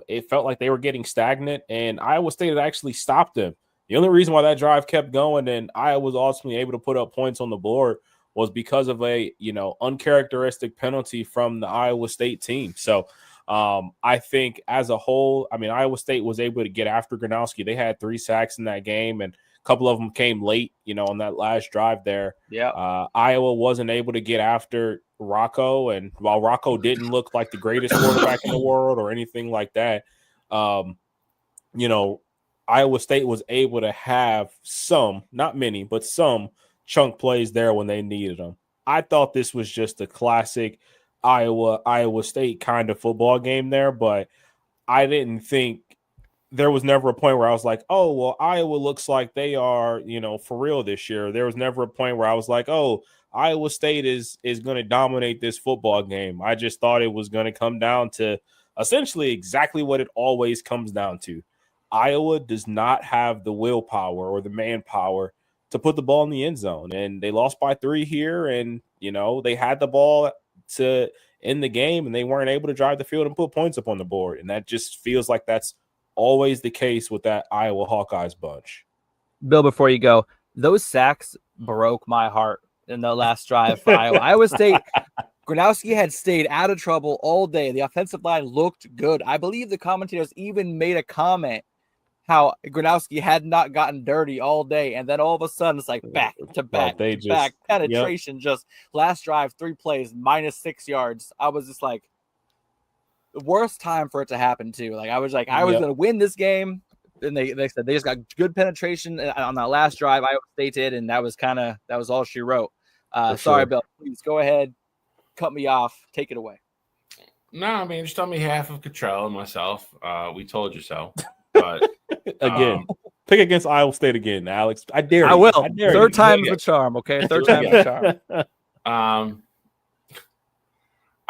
it felt like they were getting stagnant, and Iowa State had actually stopped them. The only reason why that drive kept going and Iowa was ultimately able to put up points on the board was because of a uncharacteristic penalty from the Iowa State team. So I think as a whole, I mean, Iowa State was able to get after Gronowski. They had 3 sacks in that game, and a couple of them came late, on that last drive there. Yeah. Iowa wasn't able to get after Rocco, and while Rocco didn't look like the greatest quarterback in the world or anything like that, Iowa State was able to have some, not many, but some chunk plays there when they needed them. I thought this was just a classic Iowa State kind of football game there, but I didn't think there was never a point where I was like, oh, well, Iowa looks like they are, for real this year. There was never a point where I was like, oh, Iowa State is going to dominate this football game. I just thought it was going to come down to essentially exactly what it always comes down to. Iowa does not have the willpower or the manpower to put the ball in the end zone, and they lost by 3 here, and they had the ball to end the game, and they weren't able to drive the field and put points up on the board, and that just feels like that's always the case with that Iowa Hawkeyes bunch. Bill, before you go, those sacks broke my heart in the last drive for Iowa. Iowa State, Gronowski had stayed out of trouble all day. The offensive line looked good. I believe the commentators even made a comment how Gronowski had not gotten dirty all day, and then all of a sudden it's like back to back back penetration. Just last drive, 3 plays, -6 yards. I was just like, the worst time for it to happen too. Like I was going to win this game, and they said they just got good penetration on that last drive. Iowa State did, and that was all she wrote. Sorry, Bill. Please go ahead, cut me off, take it away. No, I mean, just on behalf of Cottrell and myself, we told you so. But again, pick against Iowa State again, Alex. I dare you. I will. Third time's the charm, okay? Third time's the charm.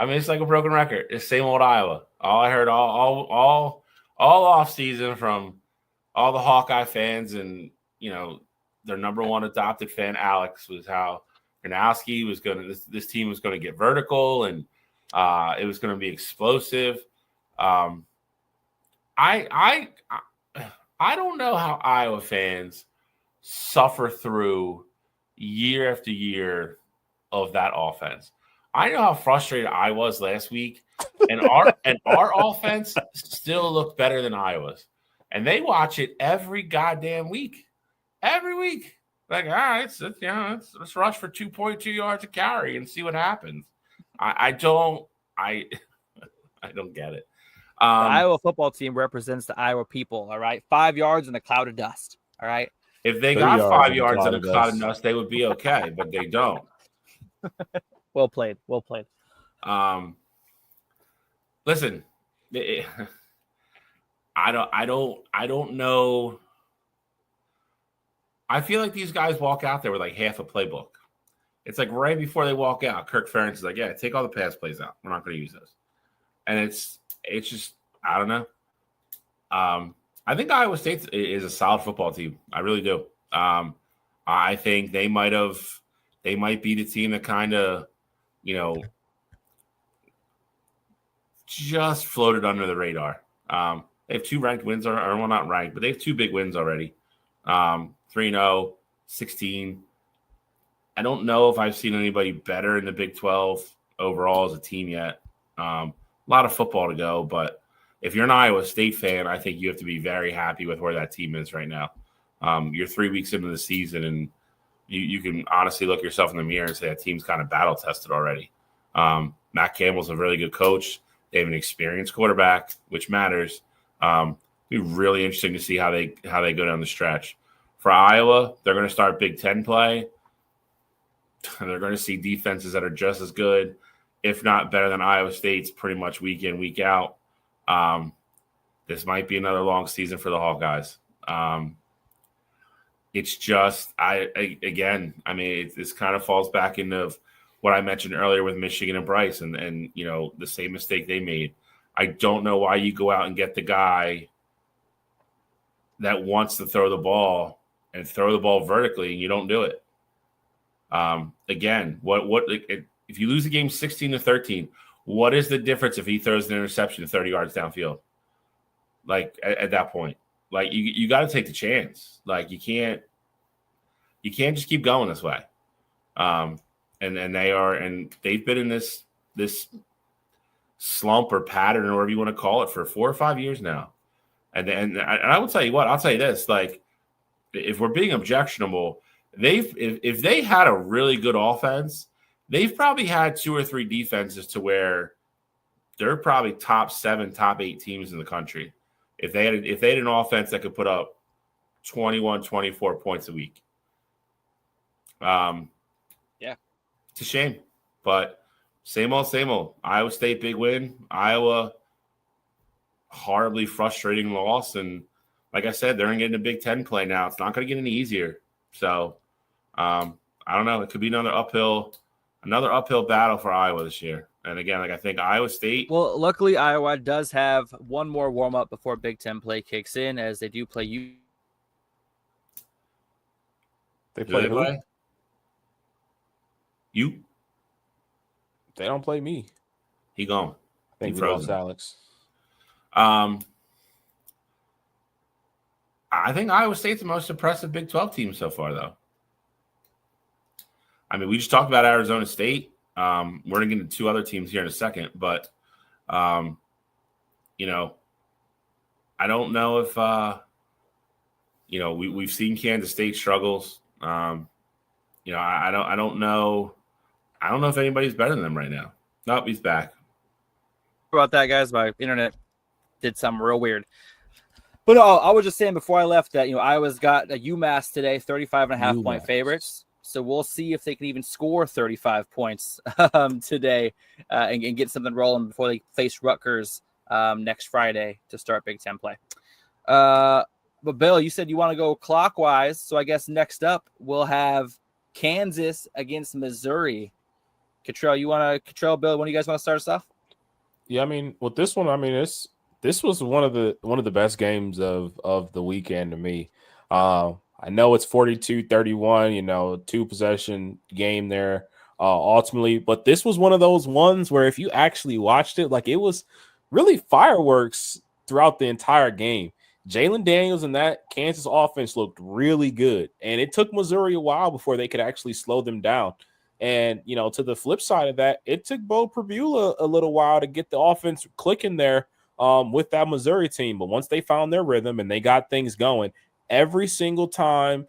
I mean, it's like a broken record. It's same old Iowa. All I heard all off season from all the Hawkeye fans and their number one adopted fan, Alex, was how Gronowski was this team was going to get vertical and it was going to be explosive. I don't know how Iowa fans suffer through year after year of that offense. I know how frustrated I was last week, and our offense still looked better than Iowa's. And they watch it every goddamn week. Every week. Like, all right, let's rush for 2.2 yards a carry and see what happens. I don't get it. The Iowa football team represents the Iowa people, all right? 5 yards in a cloud of dust, all right? If they got 5 yards in a cloud of dust, they would be okay, but they don't. Well played. Listen, I don't know. I feel like these guys walk out there with like half a playbook. It's like right before they walk out, Kirk Ferentz is like, yeah, take all the pass plays out. We're not going to use those. And it's just, I don't know. I think Iowa State is a solid football team. I really do. I think they might be the team that kind of, just floated under the radar. They have 2 ranked wins, or well, not ranked, but they have 2 big wins already. 3-0, 16. I don't know if I've seen anybody better in the Big 12 overall as a team yet. A lot of football to go, but if you're an Iowa State fan, I think you have to be very happy with where that team is right now. You're 3 weeks into the season, and you can honestly look yourself in the mirror and say that team's kind of battle-tested already. Matt Campbell's a really good coach. They have an experienced quarterback, which matters. It'll be really interesting to see how they go down the stretch. For Iowa, they're going to start Big Ten play. They're going to see defenses that are just as good, if not better than Iowa State's pretty much week in, week out. This might be another long season for the Hawkeyes. it's just this kind of falls back into what I mentioned earlier with Michigan and Bryce, and the same mistake they made. I don't know why you go out and get the guy that wants to throw the ball and throw the ball vertically, and you don't do it. Again, if you lose the game 16-13, what is the difference if he throws an interception 30 yards downfield? Like at that point, like you got to take the chance. Like you can't just keep going this way. And they've been in this slump or pattern or whatever you want to call it for 4 or 5 years now. And I will tell you what, I'll tell you this, like if we're being objectionable, if they had a really good offense, they've probably had 2 or 3 defenses to where they're probably top 7, top 8 teams in the country. If they had an offense that could put up 21, 24 points a week. Yeah. It's a shame, but same old. Iowa State, big win. Iowa, horribly frustrating loss. And like I said, they're getting a Big Ten play now. It's not going to get any easier. So I don't know. It could be another uphill battle for Iowa this year. And again, like I think Iowa State. Well, luckily Iowa does have one more warm up before Big Ten play kicks in, as they do play you. They play you. They don't play me. He gone. I think he we frozen. lost Alex. I think Iowa State's the most impressive Big 12 team so far, though. I mean, we just talked about Arizona State. We're going to get into 2 other teams here in a second, but, I don't know if, we've seen Kansas State struggles. I don't know. I don't know if anybody's better than them right now. Nope, he's back. About that, guys, my internet did something real weird. But no, I was just saying before I left that, Iowa's got a UMass today, 35.5 point favorites. So we'll see if they can even score 35 points today and get something rolling before they face Rutgers next Friday to start Big Ten play. But Bill, you said you want to go clockwise. So I guess next up we'll have Kansas against Missouri. Bill, when do you guys want to start us off? Yeah, I mean, with this one, this was one of the best games of the weekend to me. I know it's 42-31, 2-possession game there ultimately, but this was one of those ones where if you actually watched it, like it was really fireworks throughout the entire game. Jalen Daniels and that Kansas offense looked really good, and it took Missouri a while before they could actually slow them down. And, to the flip side of that, it took Bo Pribula a little while to get the offense clicking there with that Missouri team. But once they found their rhythm and they got things going, every single time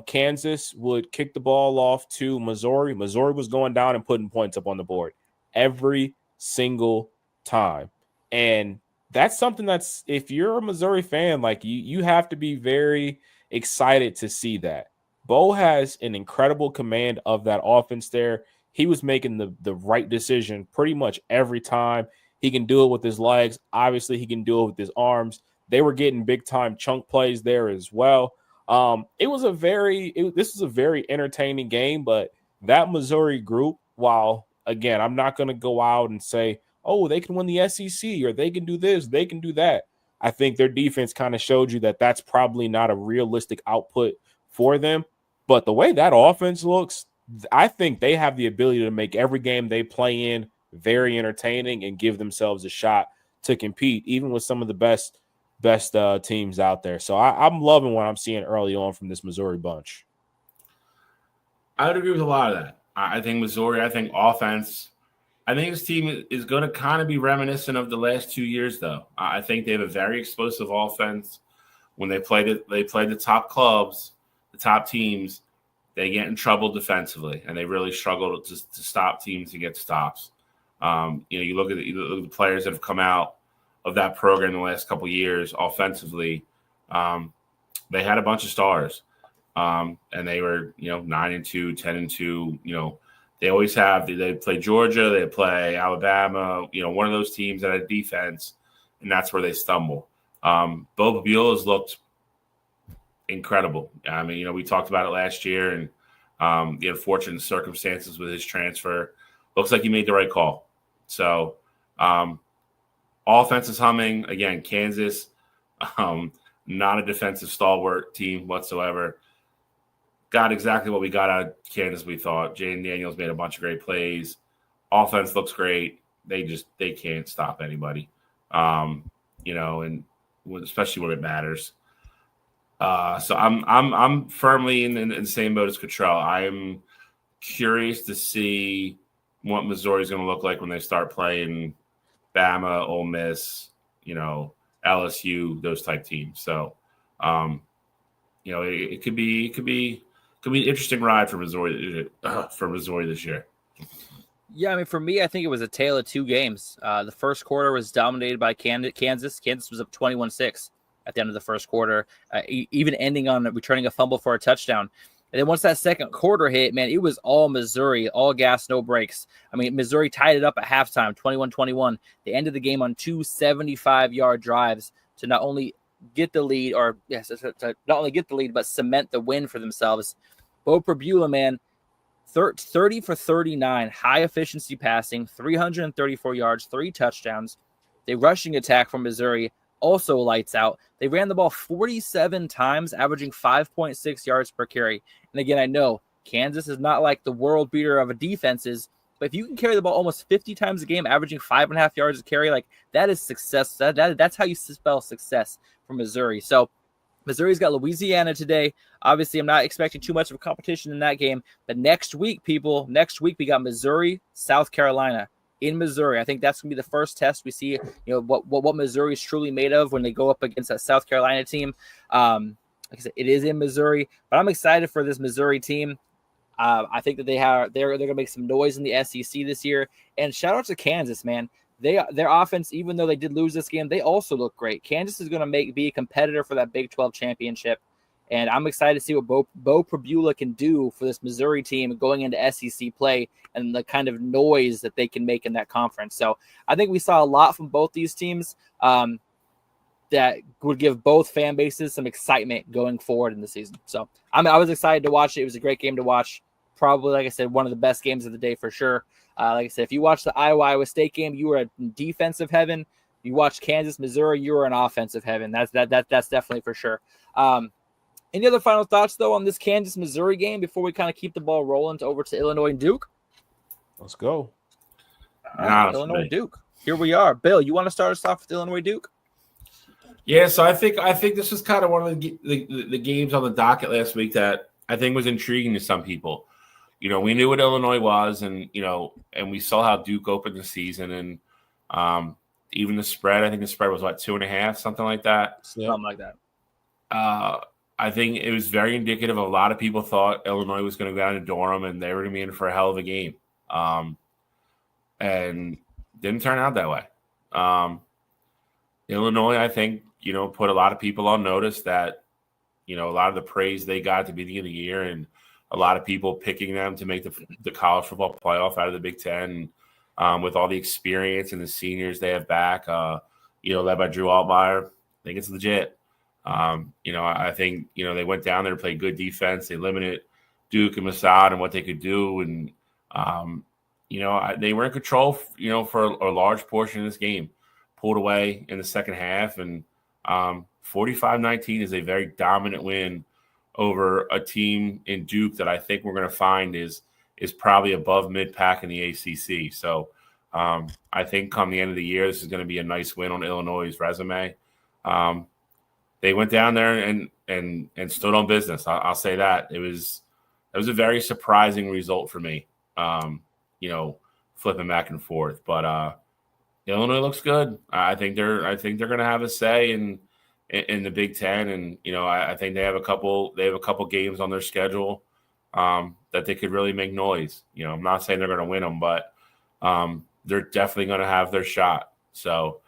Kansas would kick the ball off to Missouri was going down and putting points up on the board every single time. And that's something that's, if you're a Missouri fan, like you have to be very excited to see that. Bo has an incredible command of that offense there. He was making the right decision pretty much every time. He can do it with his legs. Obviously, he can do it with his arms. They were getting big-time chunk plays there as well. This was a very entertaining game, but that Missouri group, while, again, I'm not going to go out and say, oh, they can win the SEC or they can do this, they can do that. I think their defense kind of showed you that that's probably not a realistic output for them. But the way that offense looks, I think they have the ability to make every game they play in very entertaining and give themselves a shot to compete, even with some of the best teams out there. So I'm loving what I'm seeing early on from this Missouri bunch. I would agree with a lot of that. I think Missouri, offense, I think this team is going to kind of be reminiscent of the last 2 years, though. I think they have a very explosive offense. When they play the top clubs, the top teams, they get in trouble defensively, and they really struggle to stop teams to get stops. You look at the players that have come out of that program in the last couple of years offensively. They had a bunch of stars, and they were 9-2, 10-2. They always have. They play Georgia, they play Alabama. One of those teams that had defense, and that's where they stumble. Bo Pribula's looked incredible. I mean, we talked about it last year, and the unfortunate circumstances with his transfer. Looks like he made the right call. So offense is humming. Again, Kansas, not a defensive stalwart team whatsoever. Got exactly what we got out of Kansas, we thought. Jaden Daniels made a bunch of great plays. Offense looks great. They can't stop anybody. And especially when it matters. So I'm firmly in the same boat as Cottrell. I'm curious to see what Missouri's going to look like when they start playing Bama, Ole Miss, LSU, those type teams. So, it could be an interesting ride for Missouri this year. Yeah, I mean, for me, I think it was a tale of two games. The first quarter was dominated by Kansas. Kansas was up 21-6 at the end of the first quarter, even ending on returning a fumble for a touchdown. And then once that second quarter hit, man, it was all Missouri, all gas, no brakes. I mean, Missouri tied it up at halftime, 21-21. They ended the game on 2 75-yard drives to not only get the lead, but cement the win for themselves. Bo Prabula, man, 30 for 39, high efficiency passing, 334 yards, 3 touchdowns. The rushing attack from Missouri also lights out. They ran the ball 47 times, averaging 5.6 yards per carry. And again, I know Kansas is not like the world beater of a defenses, but if you can carry the ball almost 50 times a game, averaging 5.5 yards a carry, like that is success. That's how you spell success for Missouri. So Missouri's got Louisiana today. Obviously, I'm not expecting too much of a competition in that game. But next week, we got Missouri, South Carolina in Missouri. I think that's going to be the first test we see, what Missouri is truly made of when they go up against that South Carolina team. Like I said, it is in Missouri, but I'm excited for this Missouri team. I think that they're going to make some noise in the SEC this year. And shout out to Kansas, man. Their offense, even though they did lose this game, they also look great. Kansas is going to be a competitor for that Big 12 championship. And I'm excited to see what Bo Prabula can do for this Missouri team going into SEC play and the kind of noise that they can make in that conference. So I think we saw a lot from both these teams that would give both fan bases some excitement going forward in the season. So I was excited to watch it. It was a great game to watch. Probably, like I said, one of the best games of the day for sure. Like I said, if you watch the Iowa State game, you were in defensive heaven. You watch Kansas, Missouri, you were in offensive heaven. That's definitely for sure. Any other final thoughts, though, on this Kansas-Missouri game before we kind of keep the ball rolling over to Illinois and Duke? Let's go. All right, Illinois and Duke. Here we are. Bill, you want to start us off with Illinois Duke? Yeah, so I think this was kind of one of the games on the docket last week that I think was intriguing to some people. We knew what Illinois was, and we saw how Duke opened the season, and even the spread. I think the spread was 2.5, something like that. Something like that. I think it was very indicative of a lot of people thought Illinois was going to go down to Durham and they were going to be in for a hell of a game. And didn't turn out that way. Illinois, I think, put a lot of people on notice that, a lot of the praise they got at the beginning of the year and a lot of people picking them to make the college football playoff out of the Big Ten with all the experience and the seniors they have back, led by Drew Altmaier. I think it's legit. I think, they went down there to play good defense. They limited Duke and Masad and what they could do. And, they were in control, for a large portion of this game, pulled away in the second half. And 45-19 is a very dominant win over a team in Duke that I think we're going to find is probably above mid-pack in the ACC. So I think come the end of the year, this is going to be a nice win on Illinois' resume. They went down there and stood on business. I'll say that. It was a very surprising result for me, flipping back and forth. But Illinois looks good. I think they're going to have a say in the Big Ten, and I think they have a couple games on their schedule that they could really make noise. I'm not saying they're going to win them, but they're definitely going to have their shot. So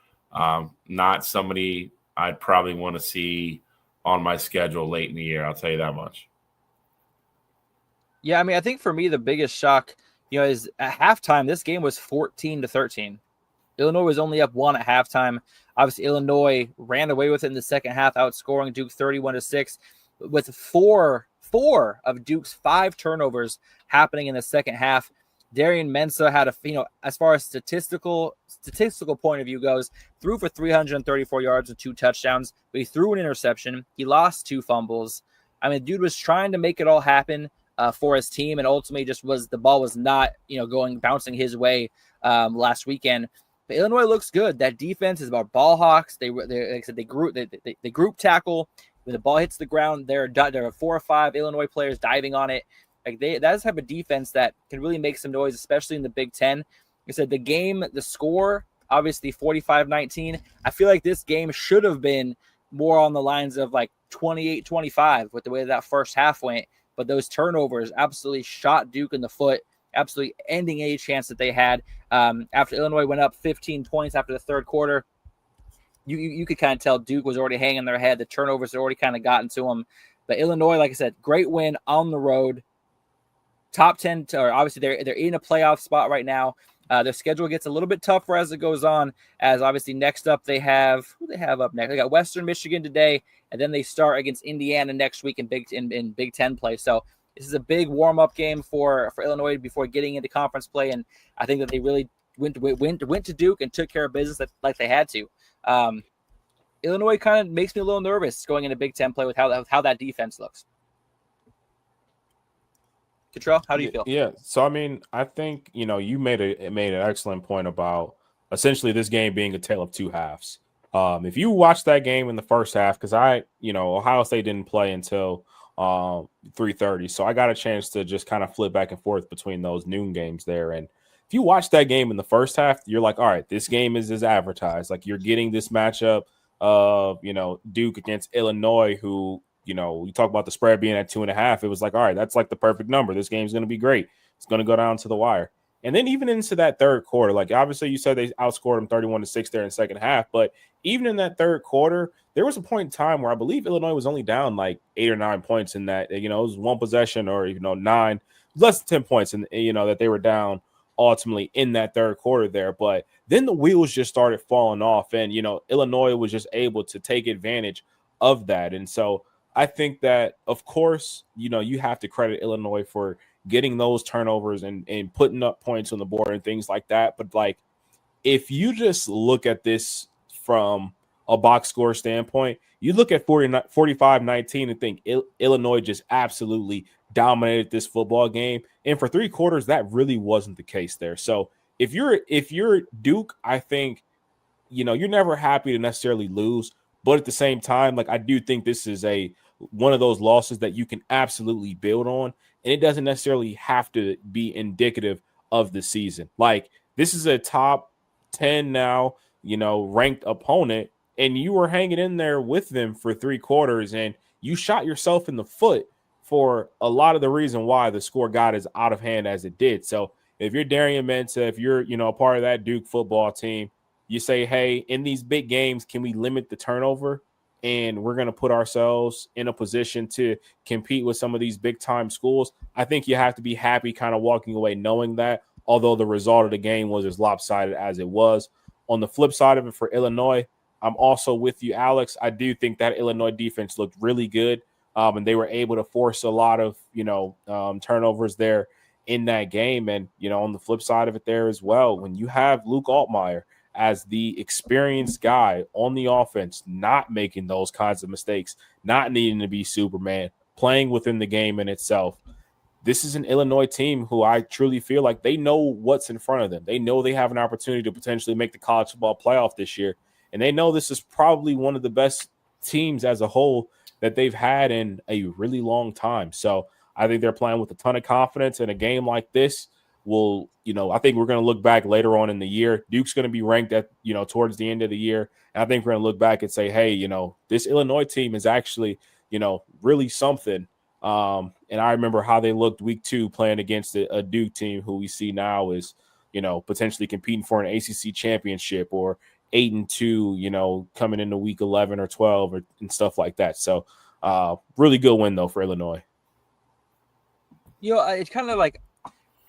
not somebody I'd probably want to see on my schedule late in the year. I'll tell you that much. Yeah, I mean, I think for me, the biggest shock, is at halftime, this game was 14-13. Illinois was only up 1 at halftime. Obviously, Illinois ran away with it in the second half, outscoring Duke 31-6. with four of Duke's 5 turnovers happening in the second half. Darian Mensah had as far as statistical point of view goes, threw for 334 yards and 2 touchdowns, but he threw an interception. He lost 2 fumbles. I mean, dude was trying to make it all happen for his team, and ultimately the ball was not, bouncing his way last weekend. But Illinois looks good. That defense is about ball hawks. They like I said, they group tackle. When the ball hits the ground, there are 4 or 5 Illinois players diving on it. Like that's the type of defense that can really make some noise, especially in the Big Ten. Like I said, the score, obviously 45-19. I feel like this game should have been more on the lines of like 28-25 with the way that first half went. But those turnovers absolutely shot Duke in the foot, absolutely ending any chance that they had. After Illinois went up 15 points after the third quarter, you could kind of tell Duke was already hanging their head. The turnovers had already kind of gotten to them. But Illinois, like I said, great win on the road. Top 10, or obviously they're in a playoff spot right now. Their schedule gets a little bit tougher as it goes on, as obviously next up they have up next. They got Western Michigan today, and then they start against Indiana next week in Big Ten play. So this is a big warm-up game for Illinois before getting into conference play, and I think that they really went to Duke and took care of business like they had to. Illinois kind of makes me a little nervous going into Big Ten play with how that defense looks. Cottrell, how do you feel? Yeah, so I mean, I think you made an excellent point about essentially this game being a tale of 2 halves. If you watch that game in the first half, because Ohio State didn't play until 3:30, so I got a chance to just kind of flip back and forth between those noon games there. And if you watch that game in the first half, you're like, all right, this game is as advertised. Like you're getting this matchup of Duke against Illinois, who we talk about the spread being at 2.5. It was like, all right, that's like the perfect number. This game's going to be great. It's going to go down to the wire. And then even into that third quarter, like obviously you said they outscored them 31-6 there in the second half, but even in that third quarter, there was a point in time where I believe Illinois was only down like 8 or 9 points in that, it was one possession or 9, less than 10 points, and that they were down ultimately in that third quarter there. But then the wheels just started falling off, and Illinois was just able to take advantage of that. And so I think that, of course, you have to credit Illinois for getting those turnovers and putting up points on the board and things like that. But like, if you just look at this from a box score standpoint, you look at 45-19 and think Illinois just absolutely dominated this football game. And for 3 quarters, that really wasn't the case there. So if you're Duke, I think, you're never happy to necessarily lose. But at the same time, like, I do think this is one of those losses that you can absolutely build on, and it doesn't necessarily have to be indicative of the season. Like, this is a top 10 now, ranked opponent, and you were hanging in there with them for 3 quarters, and you shot yourself in the foot for a lot of the reason why the score got as out of hand as it did. So if you're Darian Mensah, if you're, a part of that Duke football team, you say, hey, in these big games, can we limit the turnover? And we're going to put ourselves in a position to compete with some of these big-time schools. I think you have to be happy kind of walking away knowing that, although the result of the game was as lopsided as it was. On the flip side of it for Illinois, I'm also with you, Alex. I do think that Illinois defense looked really good, and they were able to force a lot of, turnovers there in that game. And, on the flip side of it there as well, when you have Luke Altmaier as the experienced guy on the offense, not making those kinds of mistakes, not needing to be Superman, playing within the game in itself. This is an Illinois team who I truly feel like they know what's in front of them. They know they have an opportunity to potentially make the college football playoff this year. And they know this is probably one of the best teams as a whole that they've had in a really long time. So I think they're playing with a ton of confidence in a game like this. I think we're going to look back later on in the year. Duke's going to be ranked at, towards the end of the year. And I think we're going to look back and say, hey, this Illinois team is actually, really something. And I remember how they looked week 2 playing against a Duke team who we see now is, potentially competing for an ACC championship, or 8-2, coming into week 11 or 12 and stuff like that. So really good win, though, for Illinois. It's kind of like,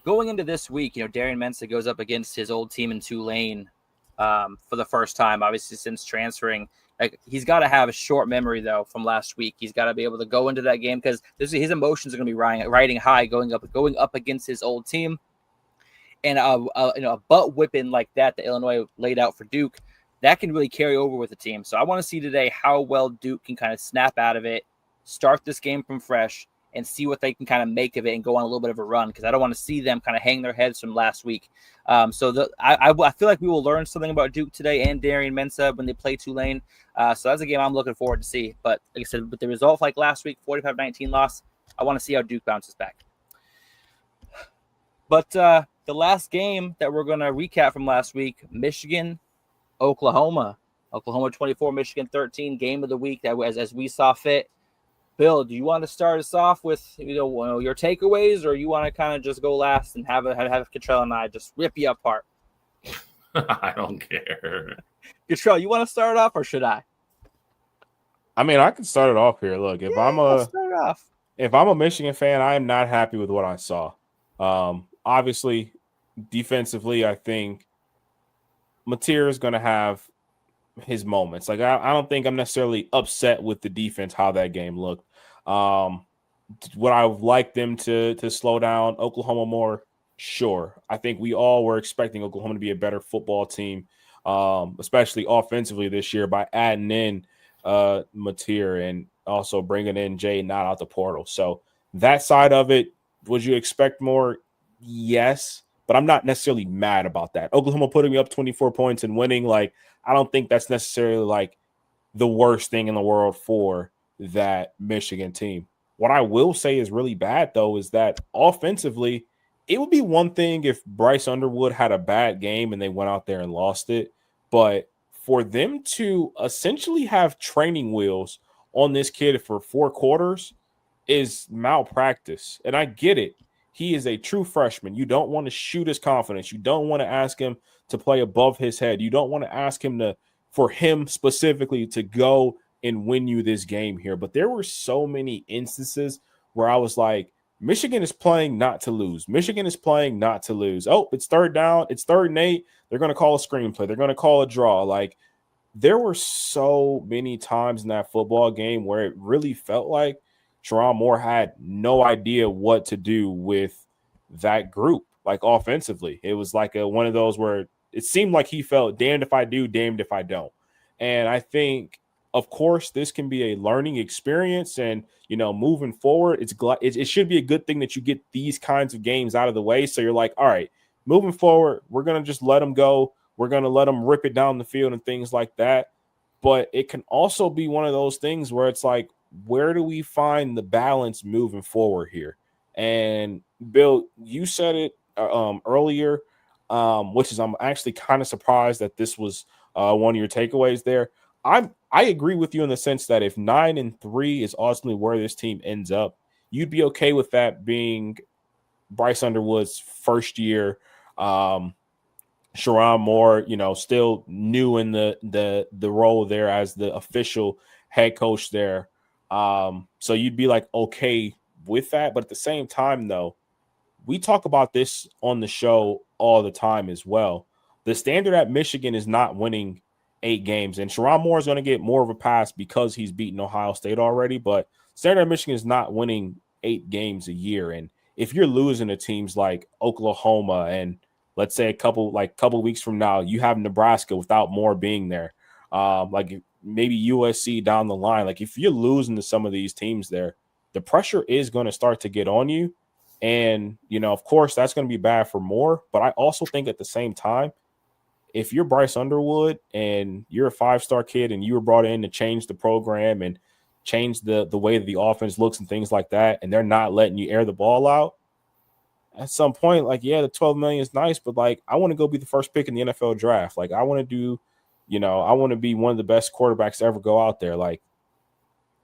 going into this week, Darian Mensah goes up against his old team in Tulane for the first time, obviously since transferring Like, he's got to have a short memory though from last week. He's got to be able to go into that game because his emotions are going to be riding high going up against his old team, and a butt whipping like that Illinois laid out for Duke, that can really carry over with the team. So I want to see today how well Duke can kind of snap out of it, start this game from fresh, and see what they can kind of make of it and go on a little bit of a run, because I don't want to see them kind of hang their heads from last week. I feel like we will learn something about Duke today and Darian Mensah when they play Tulane. So that's a game I'm looking forward to see. But like I said, with the result like last week, 45-19 loss, I want to see how Duke bounces back. But the last game that we're going to recap from last week, Michigan, Oklahoma. Oklahoma 24, Michigan 13, game of the week that was as we saw fit. Bill, do you want to start us off with your takeaways, or you want to kind of just go last and have Cottrell and I just rip you apart? I don't care. Cottrell, you want to start off, or should I? I mean, I can start it off here. Look, if I'm a Michigan fan, I am not happy with what I saw. Obviously, defensively, I think Mateer is going to have his moments. Like, I don't think I'm necessarily upset with the defense, how that game looked. Would I like them to slow down Oklahoma more? Sure. I think we all were expecting Oklahoma to be a better football team, especially offensively this year, by adding in Mateer and also bringing in Jay not out the portal. So that side of it, would you expect more? Yes, but I'm not necessarily mad about that. Oklahoma putting me up 24 points and winning, like, I don't think that's necessarily like the worst thing in the world for that Michigan team. What I will say is really bad, though, is that offensively, it would be one thing if Bryce Underwood had a bad game and they went out there and lost it. But for them to essentially have training wheels on this kid for 4 quarters is malpractice. And I get it. He is a true freshman. You don't want to shoot his confidence. You don't want to ask him to play above his head. You don't want to ask him for him specifically to go and win you this game here. But there were so many instances where I was like, Michigan is playing not to lose. Michigan is playing not to lose. Oh, it's third down. It's 3rd and 8. They're going to call a screenplay. They're going to call a draw. Like, there were so many times in that football game where it really felt like Sherrone Moore had no idea what to do with that group, like offensively. It was like one of those where it seemed like he felt damned if I do, damned if I don't. And I think, of course, this can be a learning experience, and moving forward, it should be a good thing that you get these kinds of games out of the way. So you're like, all right, moving forward, we're gonna just let them go. We're gonna let them rip it down the field and things like that. But it can also be one of those things where it's like, where do we find the balance moving forward here? And Bill, you said it earlier, which is I'm actually kind of surprised that this was one of your takeaways there. I agree with you in the sense that if 9-3 is ultimately where this team ends up, you'd be okay with that being Bryce Underwood's first year. Sherrone Moore, still new in the role there as the official head coach there. So you'd be like, okay with that. But at the same time, though, we talk about this on the show all the time as well. The standard at Michigan is not winning 8 games, and Sherrone Moore is going to get more of a pass because he's beaten Ohio State already. But standard at Michigan is not winning 8 games a year. And if you're losing to teams like Oklahoma, and let's say a couple weeks from now, you have Nebraska without Moore being there, like maybe USC down the line. Like, if you're losing to some of these teams there, the pressure is going to start to get on you. And, of course, that's going to be bad for Moore. But I also think at the same time, if you're Bryce Underwood and you're a 5-star kid and you were brought in to change the program and change the way that the offense looks and things like that, and they're not letting you air the ball out, at some point, like, yeah, the $12 million is nice, but like, I want to go be the first pick in the NFL draft. Like, I want to do, I want to be one of the best quarterbacks to ever go out there. Like,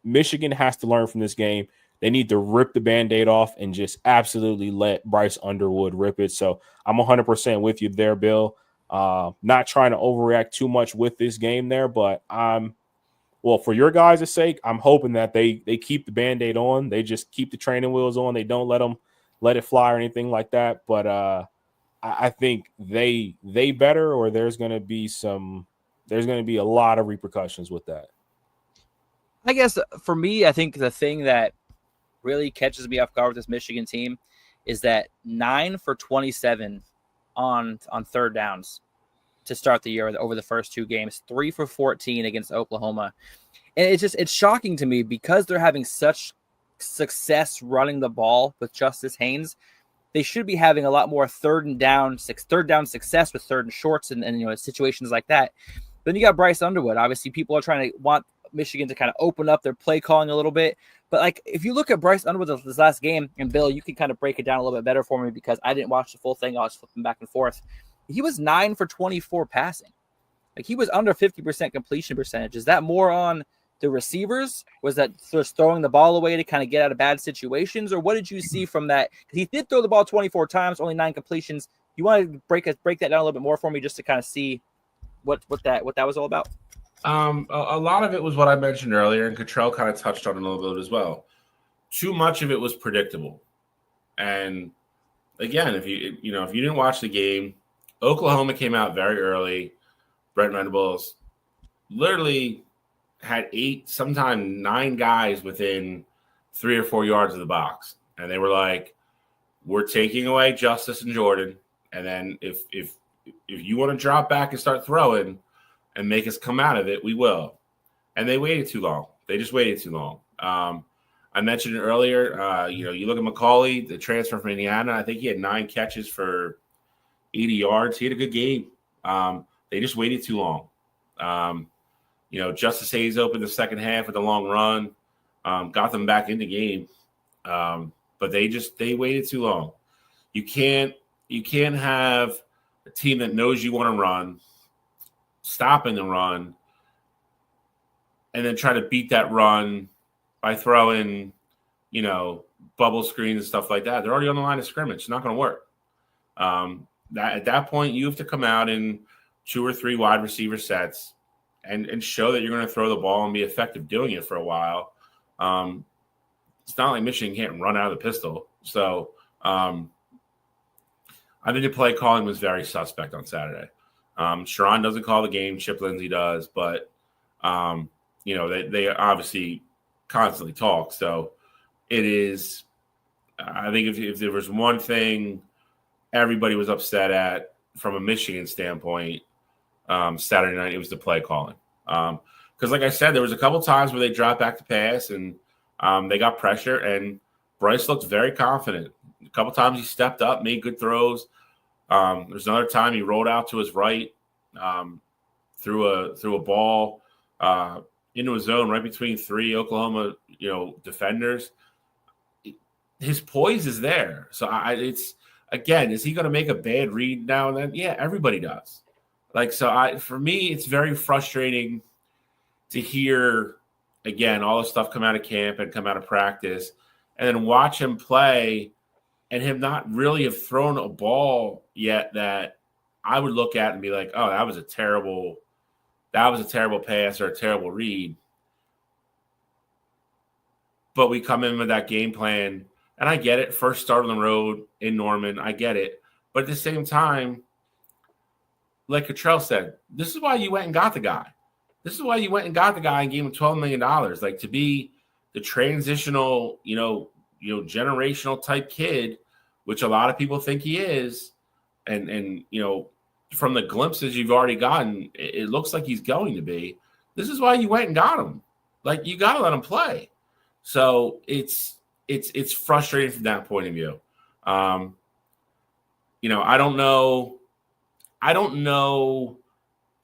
Michigan has to learn from this game. They need to rip the Band-Aid off and just absolutely let Bryce Underwood rip it. So I'm 100% with you there, Bill. Not trying to overreact too much with this game there, but for your guys' sake, I'm hoping that they keep the Band-Aid on. They just keep the training wheels on. They don't let it fly or anything like that. But I think they better, or there's going to be some there's going to be a lot of repercussions with that. I guess for me, I think the thing that really catches me off guard with this Michigan team is that 9 for 27 on third downs to start the year over the first 2 games, 3 for 14 against Oklahoma. And it's shocking to me because they're having such success running the ball with Justice Haynes. They should be having a lot more third down success with third and shorts and situations like that. Then you got Bryce Underwood. Obviously, people are trying to want Michigan to kind of open up their play calling a little bit. But like if you look at Bryce Underwood this last game, and Bill, you can kind of break it down a little bit better for me because I didn't watch the full thing. I was flipping back and forth. He was 9 for 24 passing. Like he was under 50% completion percentage. Is that more on the receivers? Was that just throwing the ball away to kind of get out of bad situations? Or what did you see from that? Because he did throw the ball 24 times, only 9 completions. You want to break that down a little bit more for me just to kind of see what that was all about? A lot of it was what I mentioned earlier, and Cottrell kind of touched on it a little bit as well. Too much of it was predictable. And again, if you didn't watch the game, Oklahoma came out very early. Brent Venables literally had 8, sometimes 9 guys within 3 or 4 yards of the box. And they were like, we're taking away Justice and Jordan. And then if you want to drop back and start throwing and make us come out of it, we will. And they waited too long. They just waited too long. I mentioned it earlier. You look at McCauley, the transfer from Indiana. I think he had 9 catches for 80 yards. He had a good game. They just waited too long. Justice Hayes opened the second half with a long run, got them back in the game. But they waited too long. You can't have a team that knows you want to run, stopping the run, and then try to beat that run by throwing, bubble screens and stuff like that. They're already on the line of scrimmage. It's not going to work. At that point, you have to come out in 2 or 3 wide receiver sets and show that you're going to throw the ball and be effective doing it for a while. It's not like Michigan can't run out of the pistol. So I think the play calling was very suspect on Saturday. Sharon doesn't call the game. Chip Lindsey does. But, they obviously constantly talk. So it is – I think if there was one thing everybody was upset at from a Michigan standpoint Saturday night, it was the play calling. Because like I said, there was a couple times where they dropped back to pass and they got pressure, and Bryce looked very confident. A couple times he stepped up, made good throws. There's another time he rolled out to his right, threw a ball into a zone right between 3 Oklahoma, defenders. His poise is there. So is he going to make a bad read now and then? Yeah, everybody does. For me, it's very frustrating to hear, again, all the stuff come out of camp and come out of practice, and then watch him play and him not really have thrown a ball yet that I would look at and be like, oh, that was a terrible pass or a terrible read. But we come in with that game plan, and I get it. First start on the road in Norman, I get it. But at the same time, like Cottrell said, this is why you went and got the guy. This is why you went and got the guy and gave him $12 million. Like, to be the transitional, generational type kid, which a lot of people think he is, and from the glimpses you've already gotten, it looks like he's going to be. This is why you went and got him. Like, you got to let him play. So it's frustrating from that point of view. I don't know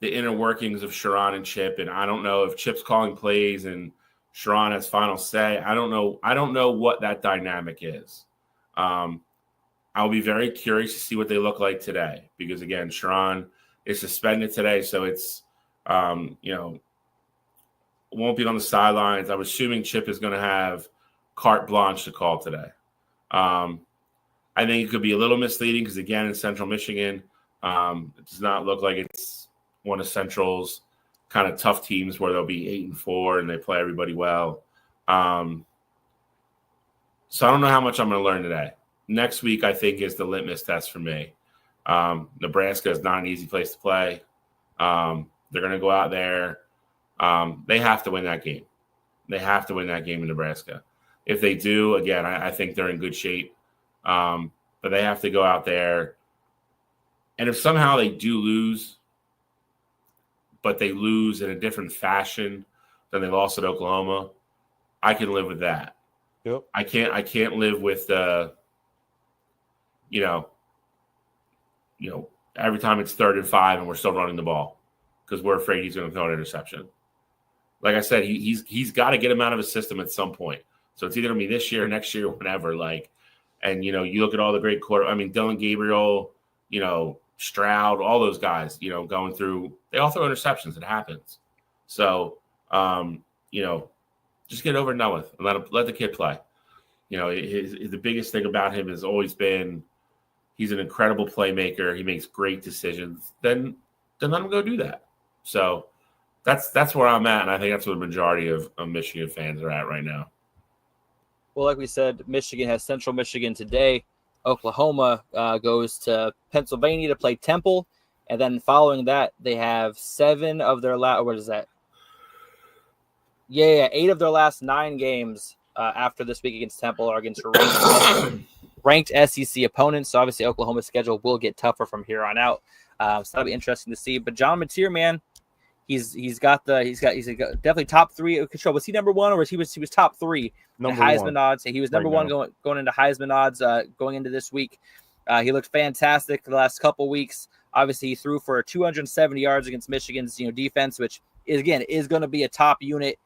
the inner workings of Sharon and Chip, and I don't know if Chip's calling plays and Sharon has final say. I don't know what that dynamic is. I'll be very curious to see what they look like today, because again, Sharon is suspended today, so it's won't be on the sidelines. I'm assuming Chip is going to have carte blanche to call today. I think it could be a little misleading because, again, in Central Michigan, it does not look like it's one of Central's kind of tough teams where they'll be 8-4 and they play everybody well. So I don't know how much I'm going to learn today. Next week, I think, is the litmus test for me. Nebraska is not an easy place to play. They're going to go out there. They have to win that game. They have to win that game in Nebraska. If they do, again, I think they're in good shape. But they have to go out there. And if somehow they do lose, but they lose in a different fashion than they lost at Oklahoma, I can live with that. Yep. I can't live with every time it's 3rd and 5 and we're still running the ball because we're afraid he's going to throw an interception. Like I said, he's got to get him out of his system at some point. So it's either going to be this year, next year, whenever. You look at all the great Dylan Gabriel, Stroud, all those guys, going through. They all throw interceptions. It happens. So, just get over and done with and let the kid play. The biggest thing about him has always been he's an incredible playmaker. He makes great decisions. Then let him go do that. So that's where I'm at, and I think that's where the majority of Michigan fans are at right now. Well, like we said, Michigan has Central Michigan today. Oklahoma goes to Pennsylvania to play Temple, and then following that, they have 7 of their last. What is that? Yeah, 8 of their last 9 games after this week against Temple are against ranked SEC opponents. So obviously, Oklahoma's schedule will get tougher from here on out. So that'll be interesting to see. But John Mateer, man, he's definitely top 3 control. Was he number 1 or he was top 3? Number Heisman 1. odds. He was number right 1 going into Heisman odds going into this week. He looked fantastic the last couple weeks. Obviously, he threw for 270 yards against Michigan's defense, which is going to be a top unit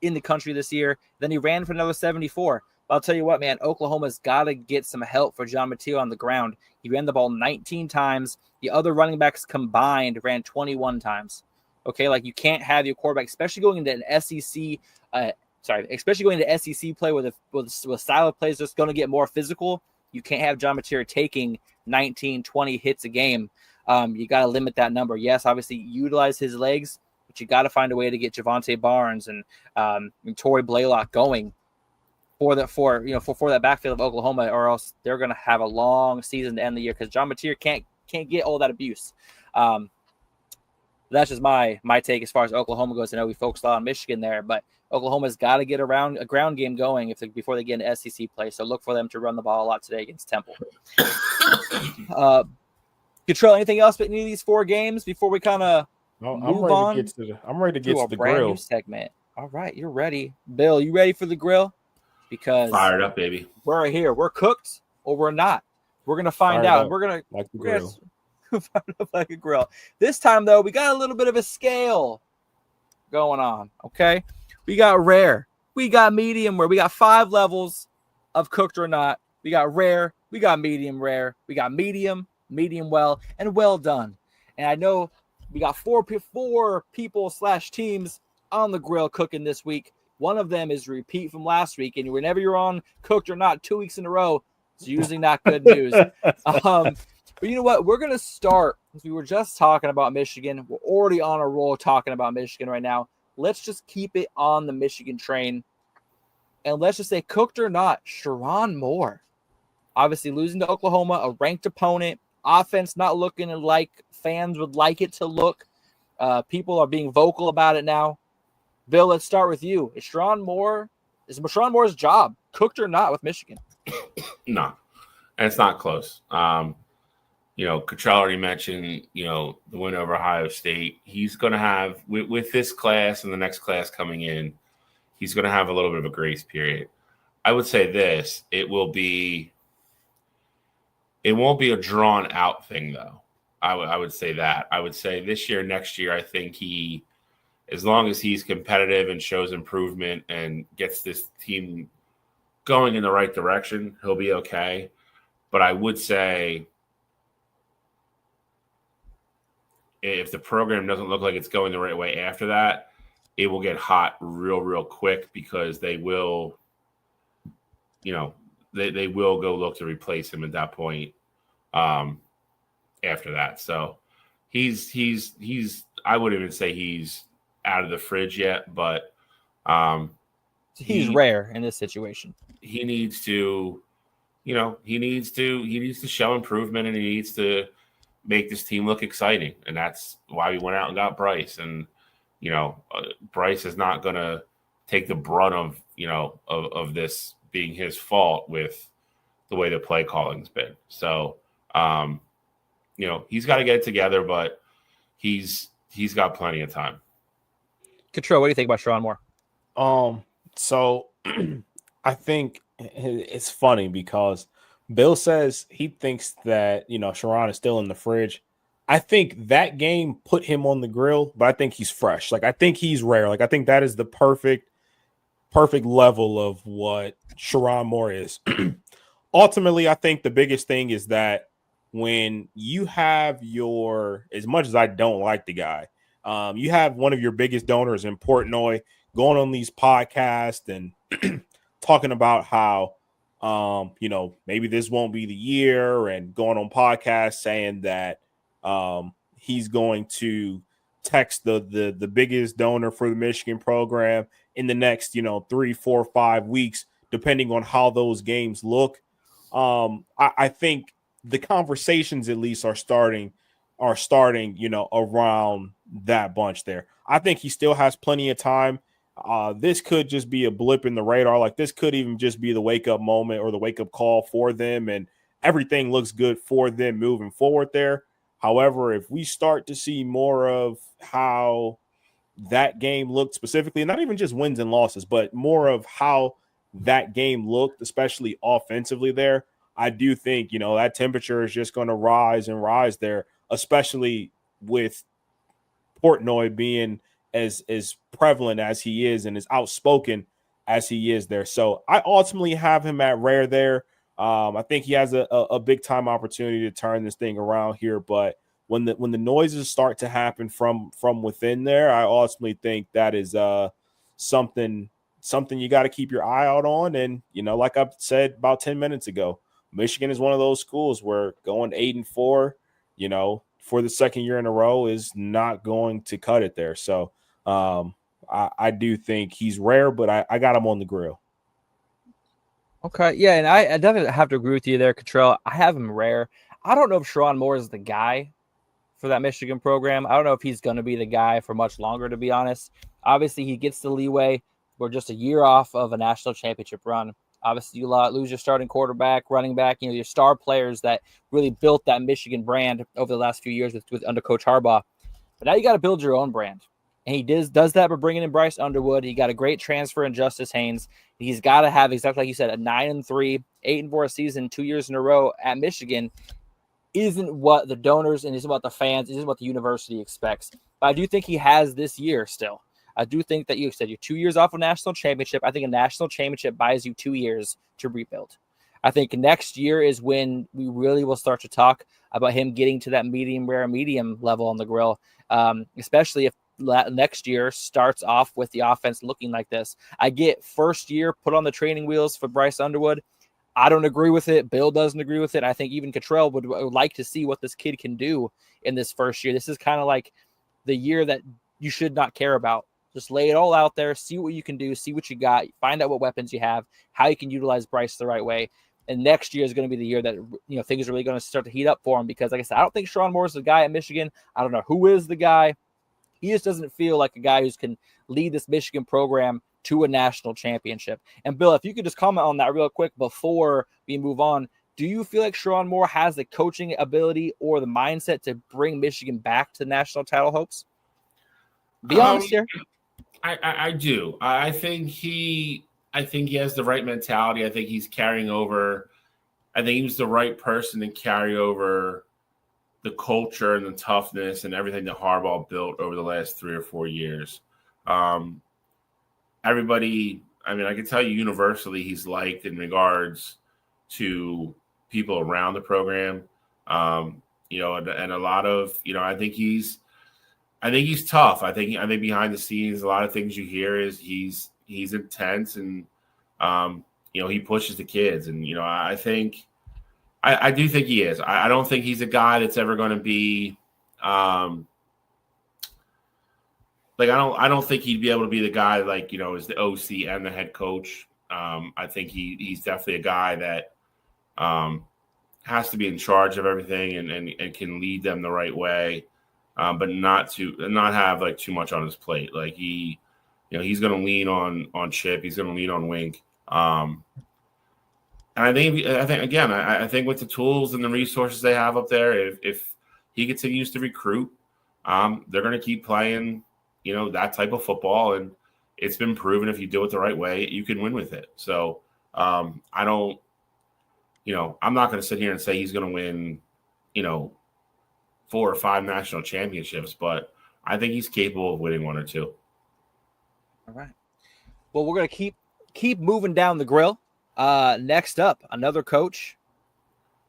in the country this year. Then he ran for another 74. But I'll tell you what, man, Oklahoma's got to get some help for John Mateer on the ground. He ran the ball 19 times. The other running backs combined ran 21 times. Okay, you can't have your quarterback, especially going into an SEC. Especially going into SEC play with style of plays that's going to get more physical. You can't have John Mateer taking 19, 20 hits a game. You got to limit that number. Yes, obviously utilize his legs, but you got to find a way to get Javonte Barnes and Torrey Blaylock going for that backfield of Oklahoma, or else they're going to have a long season to end the year because John Mateer can't get all that abuse. That's just my take as far as Oklahoma goes. I know we focused a lot on Michigan there, but Oklahoma's got to get around a ground game going before they get into SEC play. So look for them to run the ball a lot today against Temple. Control, anything else but any of these 4 games before we kind of move on? I'm ready to get to the brand grill new segment. All right, you're ready. Bill, you ready for the grill? Because fired up, baby. We're here. We're cooked or we're not. We're going to find out. We're going to fired up like a grill. This time, though, we got a little bit of a scale going on, okay? We got rare. We got medium rare. We got 5 levels of cooked or not. We got rare. We got medium rare. We got medium well, and well done. And I know we got 4 people / teams on the grill cooking this week. One of them is repeat from last week. And whenever you're on cooked or not 2 weeks in a row, it's usually not good news. But you know what? We're going to start, because we were just talking about Michigan. We're already on a roll talking about Michigan right now. Let's just keep it on the Michigan train. And let's just say, cooked or not, Sherrone Moore. Obviously losing to Oklahoma, a ranked opponent. Offense not looking like fans would like it to look. People are being vocal about it now. Bill, let's start with you. Is Sherrone Moore's job cooked or not with Michigan? No, and it's not close. Cottrell already mentioned, the win over Ohio State. He's going to have, with this class and the next class coming in, he's going to have a little bit of a grace period. I would say this, it won't be a drawn out thing, though. I would say that. I would say this year, next year, I think as long as he's competitive and shows improvement and gets this team going in the right direction, he'll be okay. But I would say, if the program doesn't look like it's going the right way after that, it will get hot real quick, because they will, they will go look to replace him at that point after that. So he's I wouldn't even say he's out of the fridge yet, but he's rare in this situation. He needs to, he needs to show improvement, and he needs to make this team look exciting. And that's why we went out and got Bryce. And, Bryce is not going to take the brunt of, of this being his fault with the way the play calling's been. So, he's got to get it together, but he's got plenty of time. Control, what do you think about Sherrone Moore? So I think it's funny because Bill says he thinks that, Sherrone is still in the fridge. I think that game put him on the grill, but I think he's fresh. Like, I think he's rare. Like, I think that is the perfect level of what Sherrone Moore is. Ultimately, I think the biggest thing is that when you have as much as I don't like the guy, you have one of your biggest donors in Portnoy going on these podcasts and talking about how, maybe this won't be the year, and going on podcasts saying that he's going to text the biggest donor for the Michigan program in the next, 3, 4, 5 weeks, depending on how those games look. I think the conversations at least are starting, around that bunch there. I think he still has plenty of time. This could just be a blip in the radar. Like, this could even just be the wake-up moment or the wake-up call for them, and everything looks good for them moving forward there. However, if we start to see more of how that game looked specifically, not even just wins and losses, but more of how that game looked, especially offensively there, I do think, that temperature is just going to rise and rise there, especially with Portnoy being as prevalent as he is and as outspoken as he is there. So I ultimately have him at rare there. I think he has a big time opportunity to turn this thing around here, but when the noises start to happen from within there, I ultimately think that is something you got to keep your eye out on. And like I said about 10 minutes ago, Michigan is one of those schools where going 8-4, for the second year in a row is not going to cut it there. So I do think he's rare, but I got him on the grill. Okay, yeah, and I definitely have to agree with you there, Cottrell. I have him rare. I don't know if Sherrone Moore is the guy for that Michigan program. I don't know if he's going to be the guy for much longer, to be honest. Obviously, he gets the leeway. We're just a year off of a national championship run. Obviously, you lose your starting quarterback, running back, your star players that really built that Michigan brand over the last few years with under Coach Harbaugh. But now you got to build your own brand. And he does that by bringing in Bryce Underwood. He got a great transfer in Justice Haynes. He's got to have, exactly like you said, a 9-3, 8-4 season, 2 years in a row at Michigan isn't what the donors and isn't what the fans, isn't what the university expects. But I do think he has this year still. I do think that you said you're 2 years off a national championship. I think a national championship buys you 2 years to rebuild. I think next year is when we really will start to talk about him getting to that medium level on the grill, especially if next year starts off with the offense looking like this. I get first year put on the training wheels for Bryce Underwood. I don't agree with it. Bill doesn't agree with it. I think even Cottrell would like to see what this kid can do in this first year. This is kind of like the year that you should not care about. Just lay it all out there, see what you can do, see what you got, find out what weapons you have, how you can utilize Bryce the right way. And next year is going to be the year that things are really going to start to heat up for him, because, like I said, I don't think Sherrone Moore is the guy at Michigan. I don't know who is the guy. He just doesn't feel like a guy who can lead this Michigan program to a national championship. And Bill, if you could just comment on that real quick before we move on, do you feel like Sherrone Moore has the coaching ability or the mindset to bring Michigan back to national title hopes? Be honest here. I do. I think he has the right mentality. I think he's carrying over. I think he was the right person to carry over the culture and the toughness and everything that Harbaugh built over the last 3 or 4 years. Everybody, I can tell you universally, he's liked in regards to people around the program. And a lot of, I think he's tough. I think behind the scenes, a lot of things you hear is he's intense and, he pushes the kids. And, I do think he is. I don't think he's a guy that's ever going to be I don't think he'd be able to be the guy is the OC and the head coach. I think he's definitely a guy that has to be in charge of everything and can lead them the right way, but not have like too much on his plate. Like he's going to lean on Chip. He's going to lean on Wink. And I think again, I think with the tools and the resources they have up there, if he continues to recruit, they're going to keep playing, that type of football. And it's been proven if you do it the right way, you can win with it. So I'm not going to sit here and say he's going to win, 4 or 5 national championships, but I think he's capable of winning 1 or 2. All right. Well, we're going to keep moving down the grill. Next up, another coach.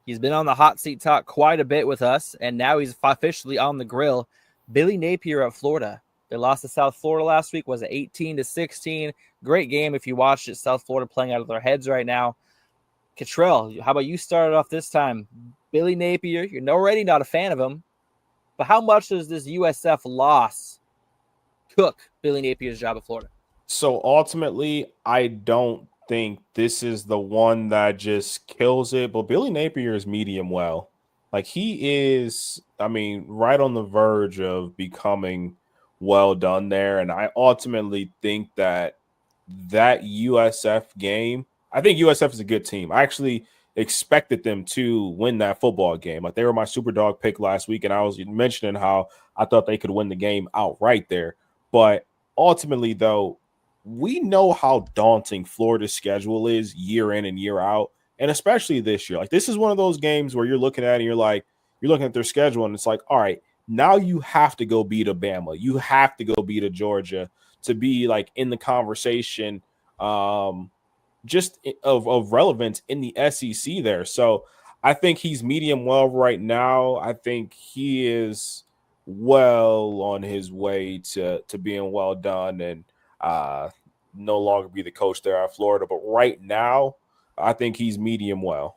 He's been on the hot seat talk quite a bit with us, and now he's officially on the grill. Billy Napier of Florida. They lost to South Florida last week. Was it 18-16? Great game if you watched it. South Florida playing out of their heads right now. Cottrell, how about you start it off this time? Billy Napier, you're already not a fan of him, but how much does this USF loss cook Billy Napier's job at Florida? So ultimately, I don't think this is the one that just kills it, but Billy Napier is medium well. Like he is, right on the verge of becoming well done there. And I ultimately think that USF game, I think USF is a good team. I actually expected them to win that football game. Like they were my super dog pick last week, and I was mentioning how I thought they could win the game outright there. But ultimately, though, we know how daunting Florida's schedule is year in and year out, and especially this year. Like this is one of those games where you're looking at it and you're looking at their schedule, and it's like, all right, now you have to go beat a Bama. You have to go beat a Georgia to be like in the conversation just of relevance in the SEC there. So I think he's medium well right now. I think he is well on his way to being well done and no longer be the coach there at Florida. But right now, I think he's medium well.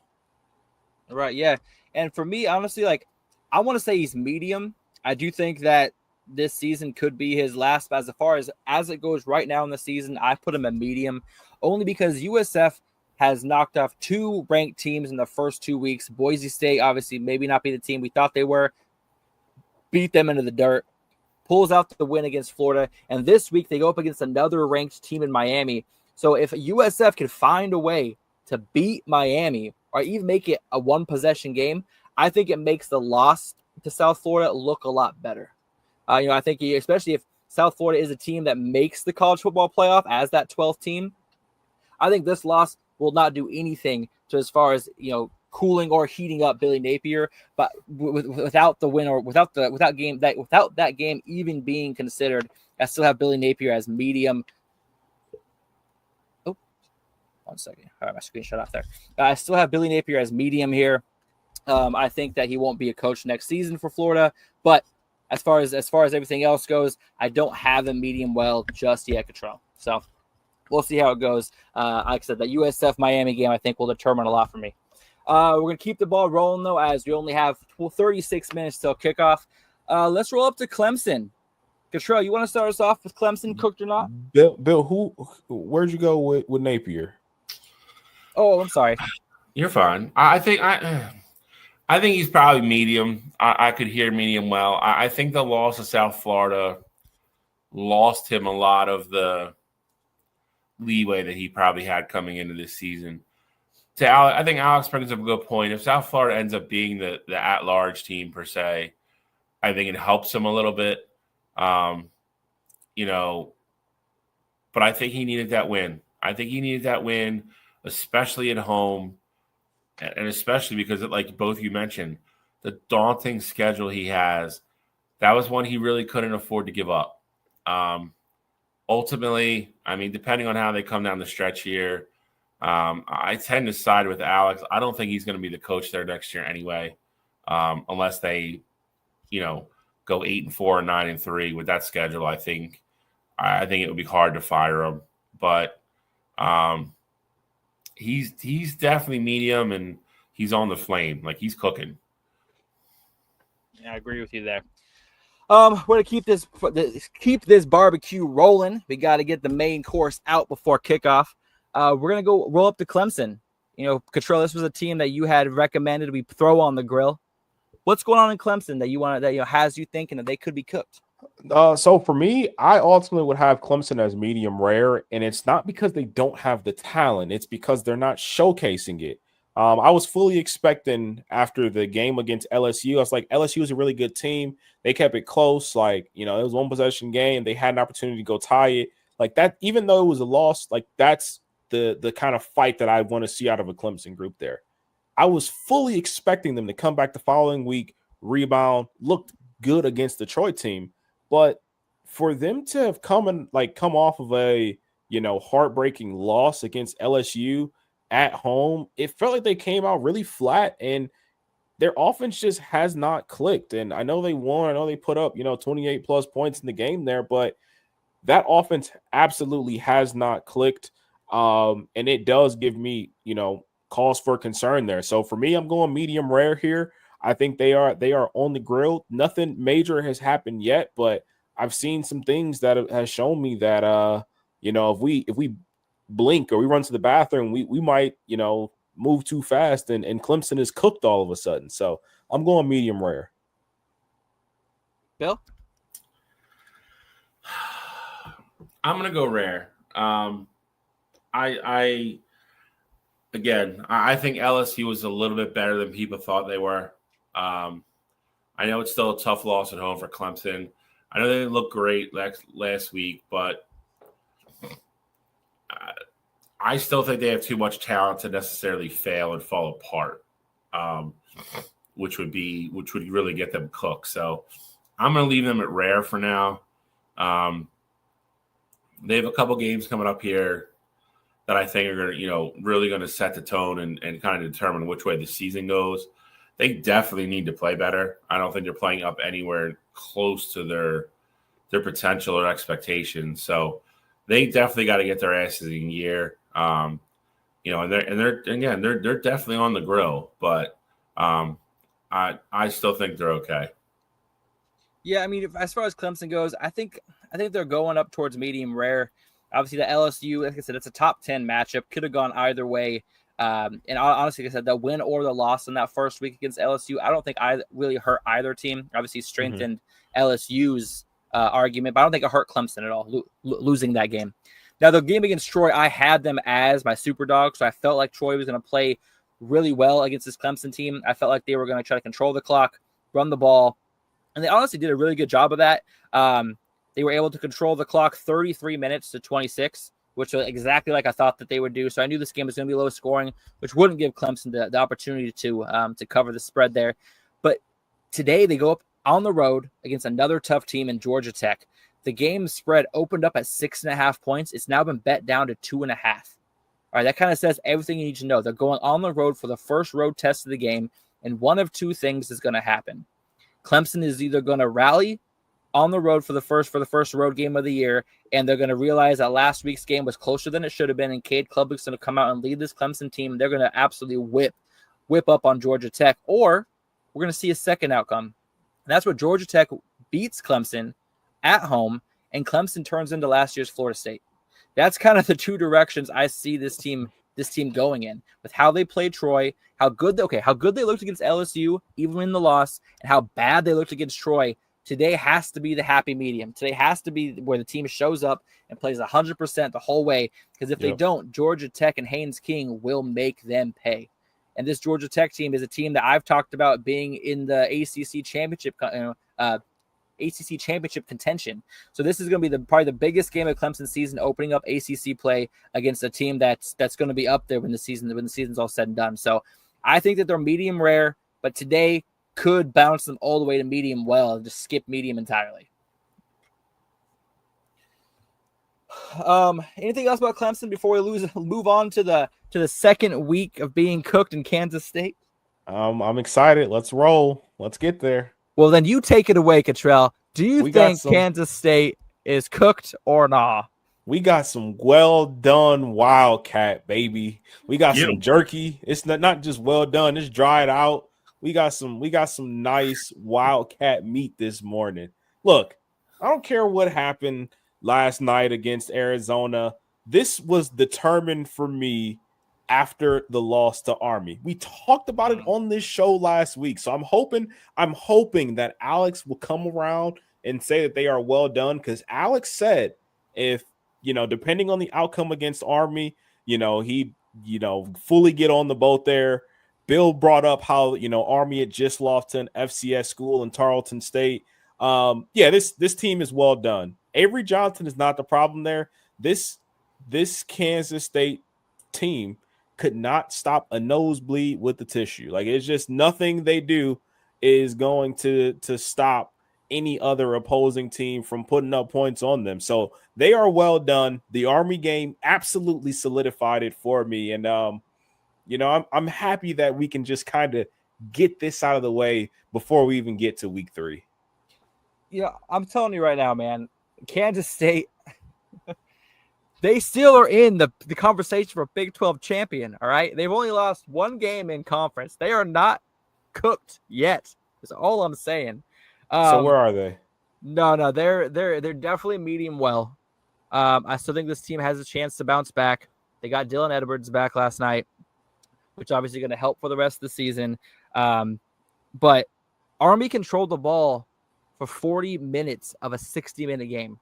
Right, yeah. And for me, honestly, like I want to say he's medium. I do think that this season could be his last. But as far as it goes right now in the season, I put him at medium only because USF has knocked off 2 ranked teams in the first 2 weeks. Boise State, obviously, maybe not be the team we thought they were. Beat them into the dirt. Pulls out the win against Florida. And this week, they go up against another ranked team in Miami. So if USF can find a way to beat Miami or even make it a 1-possession game, I think it makes the loss to South Florida look a lot better. I think especially if South Florida is a team that makes the college football playoff as that 12th team, I think this loss will not do anything to as far as, cooling or heating up Billy Napier, but without the win or without that game even being considered, I still have Billy Napier as medium. Oh, 1 second. All right, my screen shut off there. I still have Billy Napier as medium here. I think that he won't be a coach next season for Florida, but as far as everything else goes, I don't have him medium well just yet, Cottrell. So we'll see how it goes. Like I said, that USF Miami game I think will determine a lot for me. We're going to keep the ball rolling, though, as we only have 36 minutes till kickoff. Let's roll up to Clemson. Cottrell, you want to start us off with Clemson, cooked or not? Bill, where'd you go with Napier? Oh, I'm sorry. You're fine. I think he's probably medium. I could hear medium well. I think the loss of South Florida lost him a lot of the leeway that he probably had coming into this season. I think Alex brings up a good point. If South Florida ends up being the at-large team per se, I think it helps him a little bit. But I think he needed that win. Especially at home, and especially because, like both you mentioned, the daunting schedule he has, that was one he really couldn't afford to give up. Ultimately, depending on how they come down the stretch here, I tend to side with Alex. I don't think he's going to be the coach there next year anyway, unless they, go 8-4 or 9-3 with that schedule. I think it would be hard to fire him, but he's definitely medium and he's on the flame, like he's cooking. Yeah, I agree with you there. We're going to keep this barbecue rolling. We got to get the main course out before kickoff. We're going to go roll up to Clemson. Cottrell, this was a team that you had recommended we throw on the grill. What's going on in Clemson that has you thinking that they could be cooked? So for me, I ultimately would have Clemson as medium rare, and it's not because they don't have the talent; it's because they're not showcasing it. I was fully expecting after the game against LSU. I was like, LSU is a really good team. They kept it close. Like, it was one possession game. They had an opportunity to go tie it. Like that, even though it was a loss, like that's the kind of fight that I want to see out of a Clemson group there. I was fully expecting them to come back the following week, rebound, looked good against the Detroit team. But for them to have come off of a, heartbreaking loss against LSU at home, it felt like they came out really flat and their offense just has not clicked. And I know they won. I know they put up, 28 plus points in the game there, but that offense absolutely has not clicked. And it does give me, cause for concern there. So for me, I'm going medium rare here. I think they are on the grill. Nothing major has happened yet, but I've seen some things that has shown me that if we blink or we run to the bathroom, we might move too fast and Clemson is cooked all of a sudden. So I'm going medium rare. Bill, I'm gonna go rare. I think LSU was a little bit better than people thought they were. I know it's still a tough loss at home for Clemson. I know they didn't look great last week, but I still think they have too much talent to necessarily fail and fall apart, which would really get them cooked. So I'm going to leave them at rare for now. They have a couple games coming up here that I think are going to, really going to set the tone and kind of determine which way the season goes. They definitely need to play better. I don't think they're playing up anywhere close to their potential or expectations. So they definitely got to get their asses in gear. And they're definitely on the grill, but I still think they're okay. Yeah, I mean, as far as Clemson goes, I think they're going up towards medium rare. Obviously, the LSU, like I said, it's a top 10 matchup. Could have gone either way. And honestly, like I said, the win or the loss in that first week against LSU, I don't think I really hurt either team. Obviously, strengthened LSU's argument, but I don't think it hurt Clemson at all, losing that game. Now, the game against Troy, I had them as my super dog, so I felt like Troy was going to play really well against this Clemson team. I felt like they were going to try to control the clock, run the ball, and they honestly did a really good job of that. They were able to control the clock 33 minutes to 26, which was exactly like I thought that they would do. So I knew this game was going to be low scoring, which wouldn't give Clemson the opportunity to cover the spread there. But today they go up on the road against another tough team in Georgia Tech. The game spread opened up at 6.5 points. It's now been bet down to 2.5. All right, that kind of says everything you need to know. They're going on the road for the first road test of the game, and one of two things is going to happen. Clemson is either going to rally on the road for the first road game of the year, and they're going to realize that last week's game was closer than it should have been, and Cade Klubnik's going to come out and lead this Clemson team. They're going to absolutely whip up on Georgia Tech, or we're going to see a second outcome. And that's what Georgia Tech beats Clemson at home, and Clemson turns into last year's Florida State. That's kind of the two directions I see this team going in, with how they played Troy, how good they looked against LSU, even in the loss, and how bad they looked against Troy. Today has to be the happy medium. Today has to be where the team shows up and plays 100% the whole way, because if they don't, Georgia Tech and Haynes King will make them pay. And this Georgia Tech team is a team that I've talked about being in the ACC championship contention. So this is going to be probably the biggest game of Clemson season, opening up ACC play against a team that's going to be up there when the season's all said and done. So I think that they're medium rare, but today could bounce them all the way to medium well and just skip medium entirely. Anything else about Clemson before we move on to the second week of being cooked in Kansas State? I'm excited. Let's roll. Let's get there. Well, then you take it away, Cottrell. Do you think Kansas State is cooked or not? We got some well done Wildcat, baby. We got some jerky. It's not just well done. It's dried out. We got some nice Wildcat meat this morning. Look, I don't care what happened last night against Arizona. This was determined for me after the loss to Army. We talked about it on this show last week. So I'm hoping that Alex will come around and say that they are well done, because Alex said if, depending on the outcome against Army, he, fully get on the boat there. Bill brought up how, Army had just lost to an FCS school in Tarleton State. This team is well done. Avery Johnson is not the problem there. This Kansas State team could not stop a nosebleed with the tissue. Like, it's just nothing they do is going to stop any other opposing team from putting up points on them. So they are well done. The Army game absolutely solidified it for me. And, I'm happy that we can just kind of get this out of the way before we even get to week 3. I'm telling you right now, man, Kansas State, they still are in the conversation for Big 12 champion, all right? They've only lost one game in conference. They are not cooked yet. That's all I'm saying. So where are they? No, they're definitely medium well. I still think this team has a chance to bounce back. They got Dylan Edwards back last night, which obviously going to help for the rest of the season. But Army controlled the ball for 40 minutes of a 60-minute game,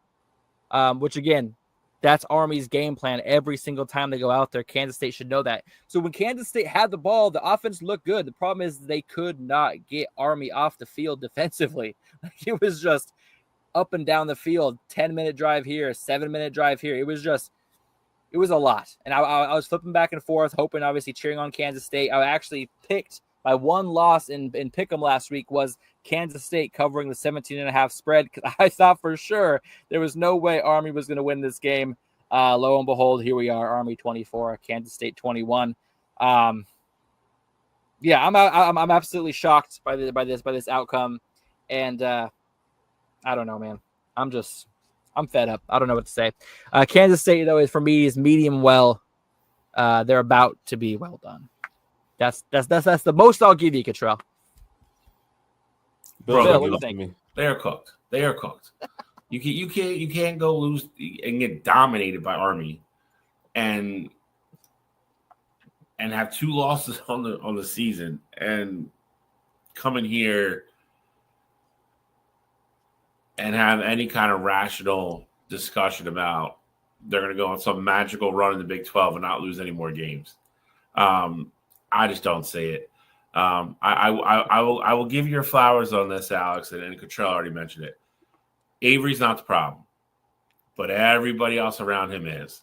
which, again, that's Army's game plan every single time they go out there. Kansas State should know that. So when Kansas State had the ball, the offense looked good. The problem is they could not get Army off the field defensively. It was just up and down the field, 10-minute drive here, 7-minute drive here. It was a lot. And I was flipping back and forth, hoping, obviously, cheering on Kansas State. I actually picked my one loss in Pick'em last week was Kansas State covering the 17.5 spread, because I thought for sure there was no way Army was going to win this game. Lo and behold, here we are, Army 24, Kansas State 21. I'm absolutely shocked by this outcome, and I don't know, man. I'm fed up. I don't know what to say. Kansas State, though, for me is medium well. They're about to be well done. That's the most I'll give you, Cottrell. Bill, what do you think? They are cooked. They are cooked. You can't go lose and get dominated by Army, and have 2 losses on the season, and come in here and have any kind of rational discussion about they're going to go on some magical run in the Big 12 and not lose any more games. I just don't see it. I will give you your flowers on this, Alex, and Cottrell already mentioned it. Avery's not the problem, but everybody else around him is.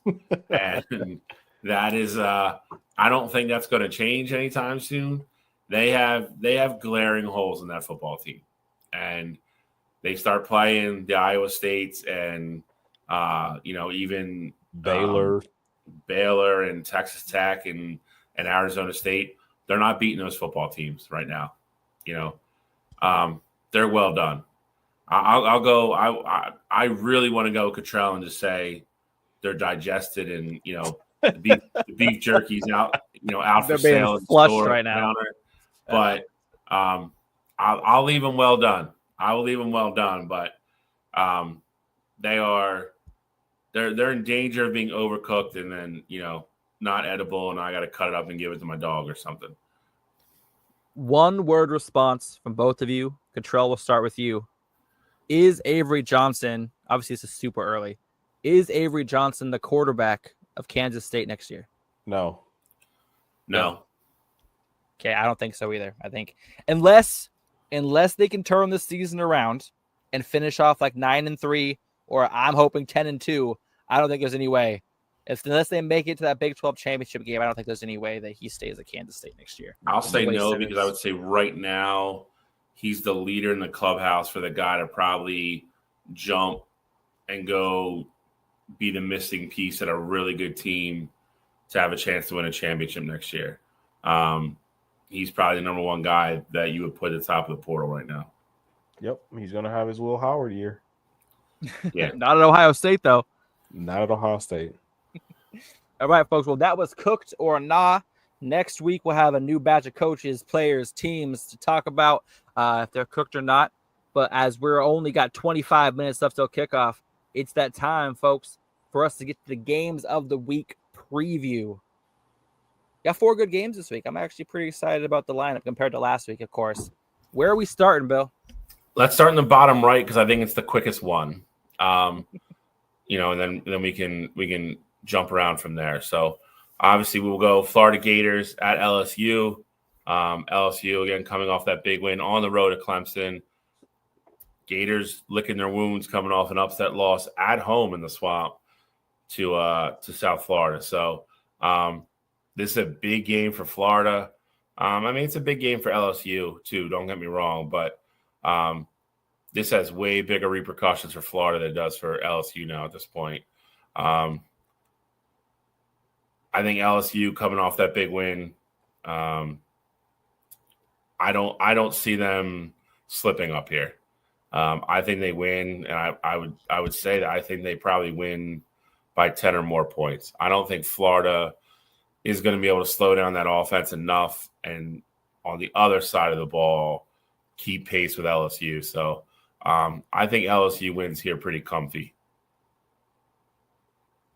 And that is I don't think that's going to change anytime soon. They have glaring holes in that football team. And they start playing the Iowa States and even Baylor and Texas Tech and Arizona State. They're not beating those football teams right now. They're well done. I'll go. I really want to go Cottrell and just say they're digested, and the beef jerky's out for sale and flushed right now. But I'll leave them well done. I will leave them well done, but they're in danger of being overcooked and then not edible, and I got to cut it up and give it to my dog or something. One word response from both of you. Cottrell, we'll start with you. Is Avery Johnson, obviously this is super early, is Avery Johnson the quarterback of Kansas State next year? No. Okay, I don't think so either. I think unless they can turn this season around and finish off like 9-3, or I'm hoping 10-2, I don't think there's any way. Unless they make it to that Big 12 championship game, I don't think there's any way that he stays at Kansas State next year. I'll say no, because I would say right now he's the leader in the clubhouse for the guy to probably jump and go be the missing piece at a really good team to have a chance to win a championship next year. He's probably the number one guy that you would put at the top of the portal right now. Yep, he's going to have his Will Howard year. Yeah. Not at Ohio State, though. Not at Ohio State. All right, folks. Well, that was Cooked or Nah. Next week, we'll have a new batch of coaches, players, teams to talk about if they're cooked or not. But as we're only got 25 minutes left till kickoff, it's that time, folks, for us to get to the games of the week preview. Got 4 good games this week. I'm actually pretty excited about the lineup compared to last week, of course. Where are we starting, Bill? Let's start in the bottom right because I think it's the quickest one. And then we can jump around from there. So obviously we'll go Florida Gators at LSU. LSU again coming off that big win on the road at Clemson. Gators licking their wounds coming off an upset loss at home in the Swamp to South Florida. So this is a big game for Florida. It's a big game for LSU too. Don't get me wrong, but this has way bigger repercussions for Florida than it does for LSU now at this point. I think LSU coming off that big win. I don't see them slipping up here. I think they win, and I would say that I think they probably win by 10 or more points. I don't think Florida is going to be able to slow down that offense enough, and on the other side of the ball, keep pace with LSU. So I think LSU wins here pretty comfy.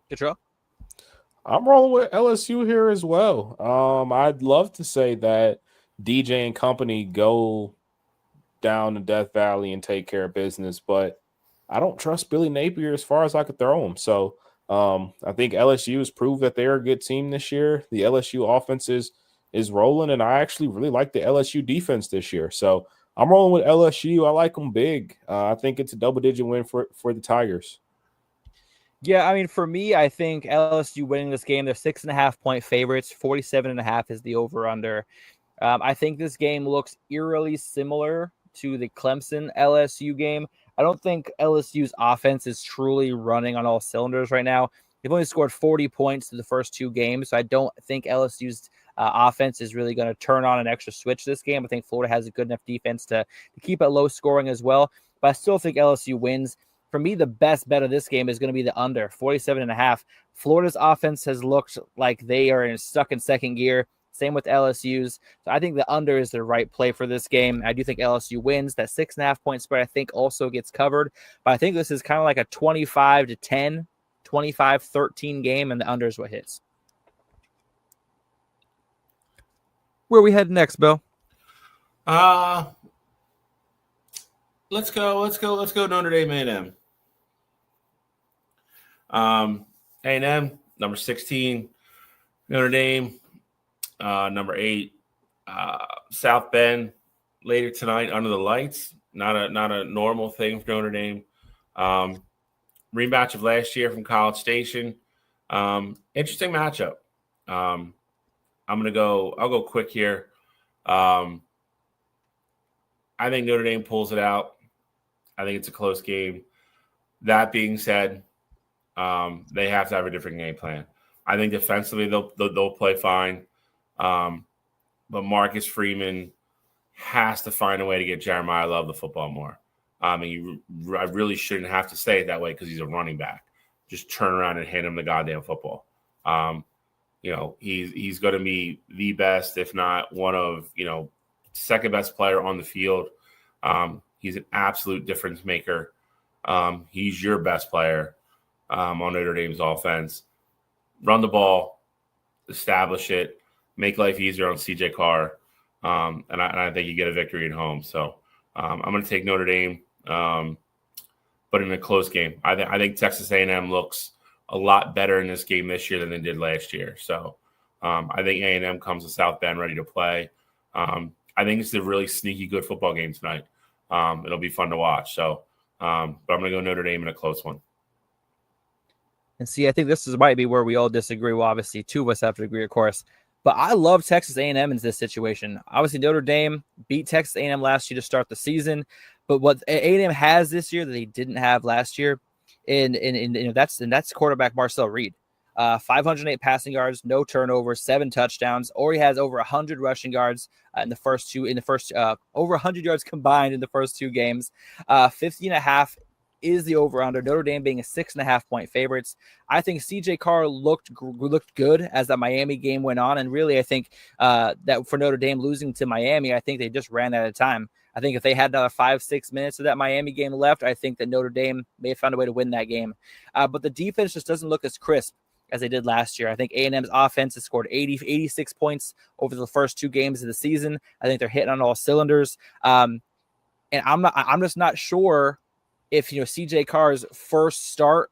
Control. I'm rolling with LSU here as well. I'd love to say that DJ and company go down to Death Valley and take care of business, but I don't trust Billy Napier as far as I could throw him. So I think LSU has proved that they're a good team this year. The LSU offense is rolling, and I actually really like the LSU defense this year. So I'm rolling with LSU. I like them big. I think it's a double-digit win for the Tigers. Yeah, for me, I think LSU winning this game, they're 6.5-point favorites. 47.5 is the over-under. I think this game looks eerily similar to the Clemson LSU game. I don't think LSU's offense is truly running on all cylinders right now. They've only scored 40 points in the first 2 games, so I don't think LSU's offense is really going to turn on an extra switch this game. I think Florida has a good enough defense to keep it low scoring as well, but I still think LSU wins. For me, the best bet of this game is going to be the under, 47.5. Florida's offense has looked like they are stuck in second gear. Same with LSU's. So I think the under is the right play for this game. I do think LSU wins. That 6.5-point spread, I think, also gets covered. But I think this is kind of like a 25-10, 25-13 game, and the under is what hits. Where we head next, Bill? Let's go Notre Dame A&M. A&M, number 16. Notre Dame, number 8. South Bend later tonight under the lights. Not a normal thing for Notre Dame. Rematch of last year from College Station. Interesting matchup. I'll go quick here. I think Notre Dame pulls it out. I think it's a close game. That being said, they have to have a different game plan. I think defensively they'll play fine, but Marcus Freeman has to find a way to get Jeremiah Love the football more. I really shouldn't have to say it that way because he's a running back. Just turn around and hand him the goddamn football. He's going to be the best, if not one of second best player on the field. He's an absolute difference maker. He's your best player on Notre Dame's offense. Run the ball, establish it, make life easier on CJ Carr, and I think you get a victory at home. So I'm going to take Notre Dame, but in a close game. I think Texas A&M looks a lot better in this game this year than they did last year. So I think A&M comes to South Bend ready to play. I think it's a really sneaky good football game tonight. It'll be fun to watch. So, but I'm going to go Notre Dame in a close one. And see, I think might be where we all disagree. Well, obviously, 2 of us have to agree, of course. But I love Texas A&M in this situation. Obviously, Notre Dame beat Texas A&M last year to start the season. But what A&M has this year that they didn't have last year, and that's quarterback Marcel Reed. 508 passing yards, no turnovers, 7 touchdowns, or he has over 100 rushing yards over 100 yards combined in the first 2 games. 50.5 is the over-under. Notre Dame being a 6.5-point favorites. I think CJ Carr looked good as that Miami game went on, and really I think that for Notre Dame losing to Miami, I think they just ran out of time. I think if they had another 5-6 minutes of that Miami game left, I think that Notre Dame may have found a way to win that game. But the defense just doesn't look as crisp as they did last year. I think A&M's offense has scored 86 points over the first 2 games of the season. I think they're hitting on all cylinders. And I'm just not sure if, CJ Carr's first start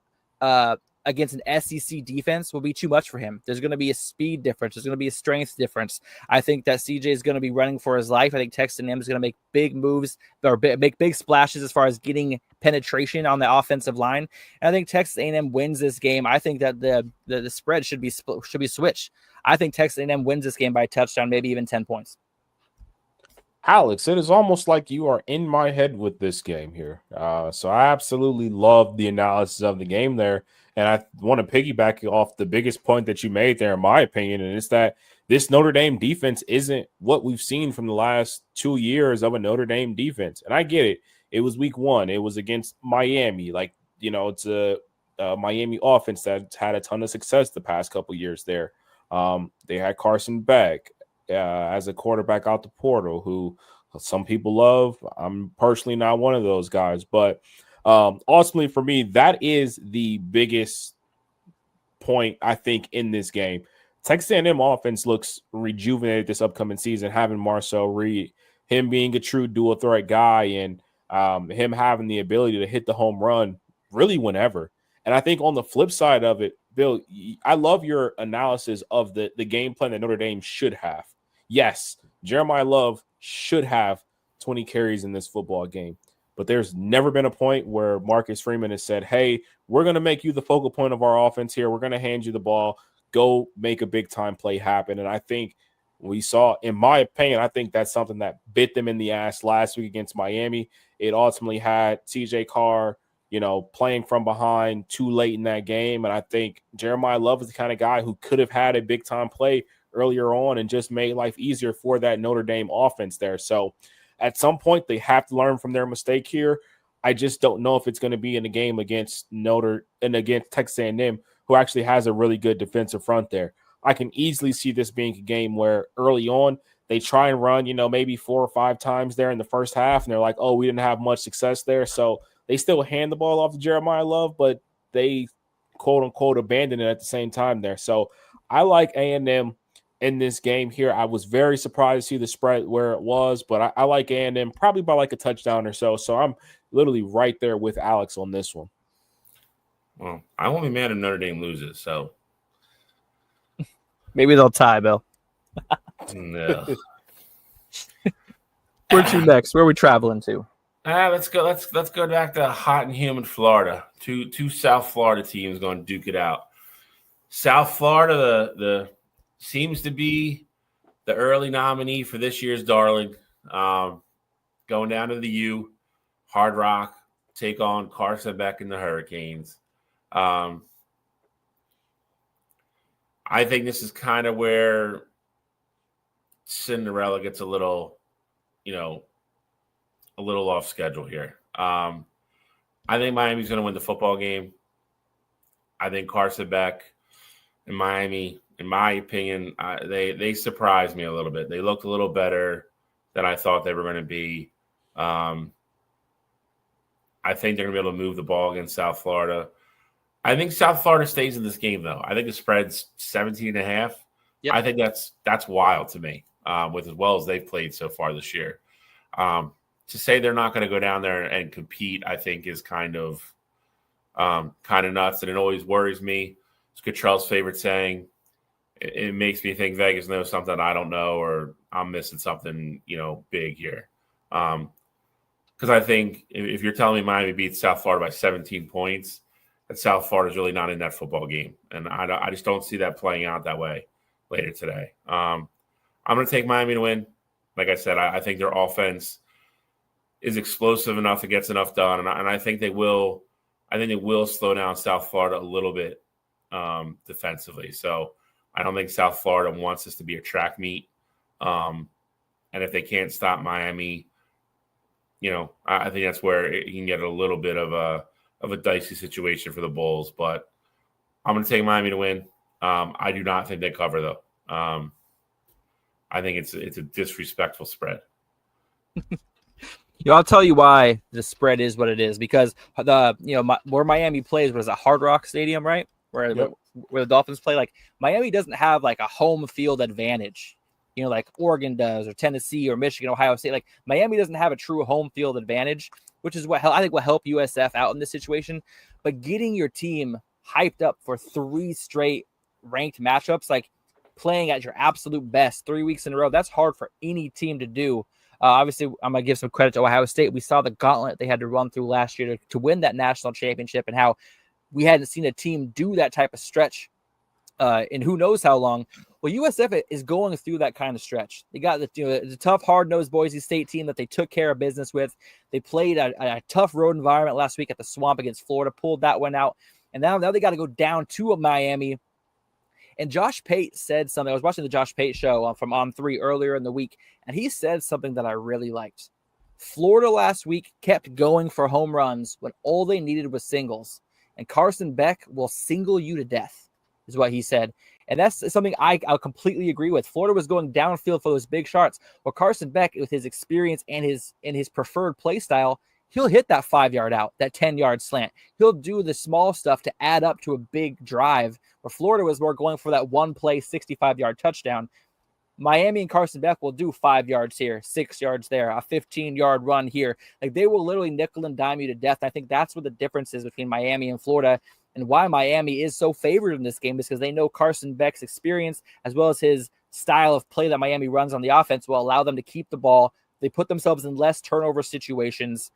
against an SEC defense will be too much for him. There's going to be a speed difference. There's going to be a strength difference. I think that CJ is going to be running for his life. I think Texas A&M is going to make big moves or make big splashes as far as getting penetration on the offensive line. And I think Texas A&M wins this game. I think that the spread should be switched. I think Texas A&M wins this game by a touchdown, maybe even 10 points. Alex, it is almost like you are in my head with this game here. So I absolutely love the analysis of the game there. And I want to piggyback off the biggest point that you made there, in my opinion, and it's that this Notre Dame defense isn't what we've seen from the last 2 years of a Notre Dame defense. And I get it. It was week 1. It was against Miami. It's a Miami offense that's had a ton of success the past couple years there. They had Carson Beck as a quarterback out the portal, who some people love. I'm personally not one of those guys, but ultimately for me, that is the biggest point I think in this game. Texas A&M offense looks rejuvenated this upcoming season, having Marcel Reed, him being a true dual threat guy, and him having the ability to hit the home run really whenever. And I think on the flip side of it, Bill, I love your analysis of the game plan that Notre Dame should have. Yes, Jeremiah Love should have 20 carries in this football game, but there's never been a point where Marcus Freeman has said, hey, we're going to make you the focal point of our offense here. We're going to hand you the ball. Go make a big-time play happen. And I think we saw, in my opinion, I think that's something that bit them in the ass last week against Miami. It ultimately had CJ Carr, playing from behind too late in that game. And I think Jeremiah Love is the kind of guy who could have had a big-time play earlier on and just made life easier for that Notre Dame offense there. So at some point, they have to learn from their mistake here. I just don't know if it's going to be in a game against Texas A&M, who actually has a really good defensive front there. I can easily see this being a game where early on they try and run, maybe 4 or 5 times there in the first half, and they're like, oh, we didn't have much success there. So they still hand the ball off to Jeremiah Love, but they quote-unquote abandon it at the same time there. So I like A&M in this game here. I was very surprised to see the spread where it was, but I like A&M probably by like a touchdown or so. So I'm literally right there with Alex on this one. Well, I won't be mad if Notre Dame loses, so maybe they'll tie, Bill. No. Where to next? Where are we traveling to? Let's go back to hot and humid Florida. Two South Florida teams going to duke it out. South Florida, the seems to be the early nominee for this year's darling. Going down to the U, Hard Rock, take on Carson Beck and the Hurricanes. I think this is kind of where Cinderella gets a little off schedule here. I think Miami's going to win the football game. I think Carson Beck and Miami, in my opinion, they surprised me a little bit. They looked a little better than I thought they were going to be. I think they're going to be able to move the ball against South Florida. I think South Florida stays in this game, though. I think the spread's 17.5. Yep. I think that's wild to me, with as well as they've played so far this year. To say they're not going to go down there and compete, I think is kind of nuts, and it always worries me. It's Cottrell's favorite saying. It makes me think Vegas knows something I don't know, or I'm missing something, big here. Because I think if you're telling me Miami beats South Florida by 17 points, that South Florida's really not in that football game, and I just don't see that playing out that way later today. I'm going to take Miami to win. Like I said, I think their offense is explosive enough, it gets enough done, and I think they will. I think they will slow down South Florida a little bit defensively. So I don't think South Florida wants this to be a track meet. And if they can't stop Miami, I think that's where you can get a little bit of a dicey situation for the Bulls. But I'm going to take Miami to win. I do not think they cover, though. I think it's a disrespectful spread. I'll tell you why the spread is what it is, because where Miami plays was a Hard Rock Stadium, right? Where where the Dolphins play. Like Miami doesn't have like a home field advantage, like Oregon does, or Tennessee, or Michigan, Ohio State. Like Miami doesn't have a true home field advantage, which is what I think will help USF out in this situation. But getting your team hyped up for 3 straight ranked matchups, like playing at your absolute best 3 weeks in a row, that's hard for any team to do. Obviously, I'm going to give some credit to Ohio State. We saw the gauntlet they had to run through last year to win that national championship, and how we hadn't seen a team do that type of stretch in who knows how long. Well, USF is going through that kind of stretch. They got the tough, hard-nosed Boise State team that they took care of business with. They played a tough road environment last week at the Swamp against Florida, pulled that one out, and now they got to go down to Miami. And Josh Pate said something. I was watching the Josh Pate show from On3 earlier in the week, and he said something that I really liked. Florida last week kept going for home runs when all they needed was singles. And Carson Beck will single you to death, is what he said. And that's something I'll completely agree with. Florida was going downfield for those big shots. Well, Carson Beck, with his experience and his preferred play style, he'll hit that 5-yard out, that 10-yard slant. He'll do the small stuff to add up to a big drive, where Florida was more going for that one-play 65-yard touchdown. Miami and Carson Beck will do 5 yards here, 6 yards there, a 15-yard run here. Like, they will literally nickel and dime you to death. I think that's what the difference is between Miami and Florida, and why Miami is so favored in this game is because they know Carson Beck's experience, as well as his style of play that Miami runs on the offense, will allow them to keep the ball. They put themselves in less turnover situations.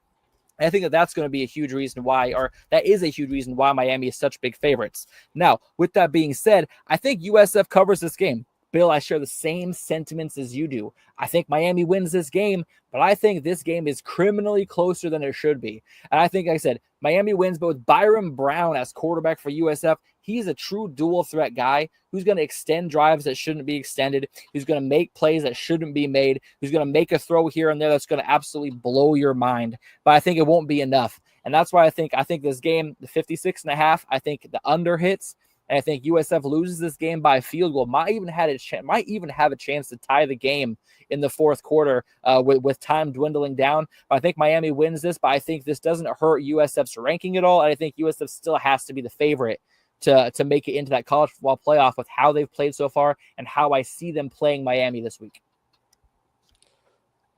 I think that's going to be a huge reason why, or that is a huge reason why Miami is such big favorites. Now, with that being said, I think USF covers this game. Bill, I share the same sentiments as you do. I think Miami wins this game, but I think this game is criminally closer than it should be. And I think, like I said, Miami wins, but with Byron Brown as quarterback for USF, he's a true dual threat guy who's going to extend drives that shouldn't be extended, who's going to make plays that shouldn't be made, who's going to make a throw here and there that's going to absolutely blow your mind. But I think it won't be enough. And that's why I think this game, the 56.5, I think the under hits. And I think USF loses this game by field goal. Might even have a chance to tie the game in the fourth quarter with time dwindling down. But I think Miami wins this, but I think this doesn't hurt USF's ranking at all. And I think USF still has to be the favorite to make it into that college football playoff with how they've played so far and how I see them playing Miami this week.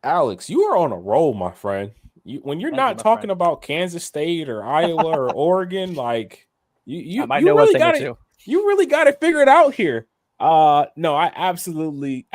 Alex, you are on a roll, my friend. When you're not talking about Kansas State or Iowa or Oregon, like you really got it. You really got it figured out here. No, I absolutely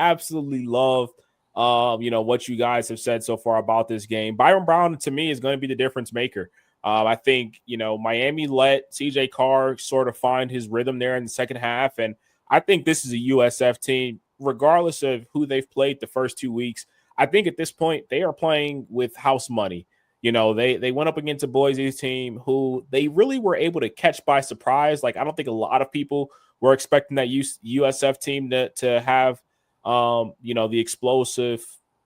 love what you guys have said so far about this game. Byron Brown to me is going to be the difference maker. I think Miami let CJ Carr sort of find his rhythm there in the second half, and I think this is a USF team, regardless of who they've played the first 2 weeks. I think at this point they are playing with house money. They went up against a Boise's team who they really were able to catch by surprise. Like, I don't think a lot of people were expecting that USF team to have, the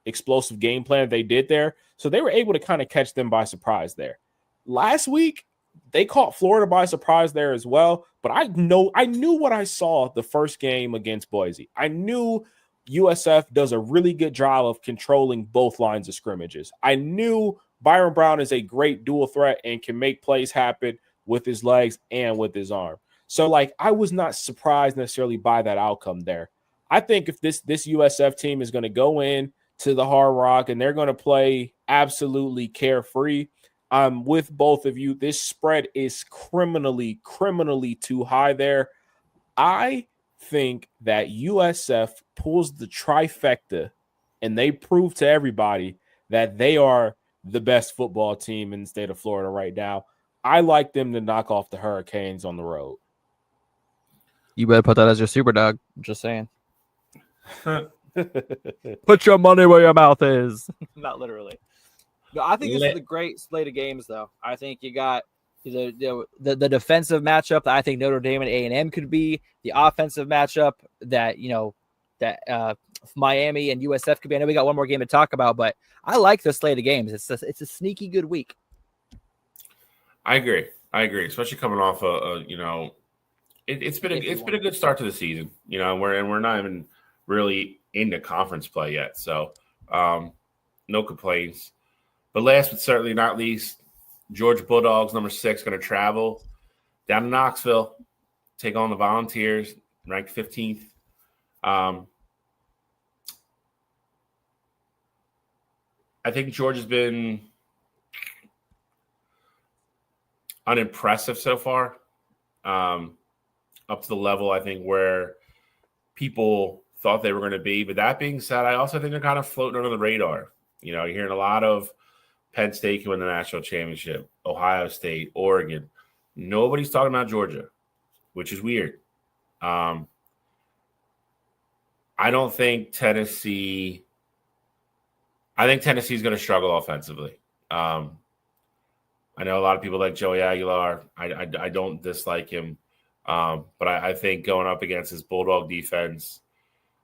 explosive game plan they did there. So they were able to kind of catch them by surprise there. Last week, they caught Florida by surprise there as well. But I knew what I saw the first game against Boise. I knew USF does a really good job of controlling both lines of scrimmages. I knew Byron Brown is a great dual threat and can make plays happen with his legs and with his arm. So, I was not surprised necessarily by that outcome there. I think if this USF team is going to go in to the Hard Rock and they're going to play absolutely carefree, I'm with both of you. This spread is criminally too high there. I think that USF pulls the trifecta and they prove to everybody that they are the best football team in the state of Florida right now. I like them to knock off the Hurricanes on the road. You better put that as your super dog. I'm just saying. Put your money where your mouth is. Not literally. No, I think this is a great slate of games, though. I think you got the defensive matchup that I think Notre Dame and A&M could be, the offensive matchup that Miami and USF could be. I know we got one more game to talk about, but I like this slate of games. It's a sneaky good week. I agree, especially coming off it's been a good start to the season. We're not even really into conference play yet, so no complaints. But last but certainly not least, Georgia Bulldogs, number 6, going to travel down to Knoxville. take on the Volunteers, ranked 15th. I think Georgia's been unimpressive so far, up to the level, I think, where people thought they were going to be. But that being said, I also think they're kind of floating under the radar. You're hearing a lot of Penn State can win the national championship, Ohio State, Oregon. Nobody's talking about Georgia, which is weird. I don't think Tennessee – I think Tennessee's going to struggle offensively. I know a lot of people like Joey Aguilar. I don't dislike him. But I think going up against his Bulldog defense,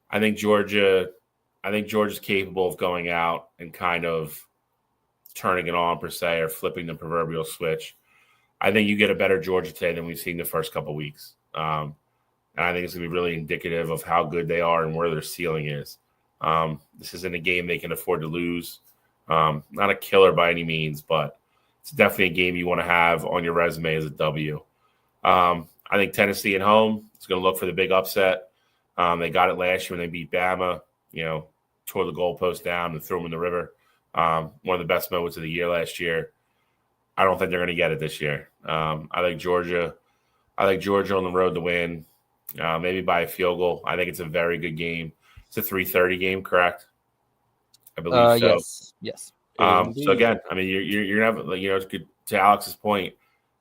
I think Georgia's capable of going out and kind of turning it on per se, or flipping the proverbial switch. I think you get a better Georgia today than we've seen the first couple weeks. And I think it's going to be really indicative of how good they are and where their ceiling is. This isn't a game they can afford to lose. Not a killer by any means, but it's definitely a game you want to have on your resume as a W. I think Tennessee at home is going to look for the big upset. They got it last year when they beat Bama, tore the goalpost down and threw them in the river. One of the best moments of the year last year. I don't think they're going to get it this year. I think Georgia on the road to win, maybe by a field goal. I think it's a very good game. It's a 3:30 game, correct? I believe so. Yes. So again, I mean, you're never, it's good. To Alex's point,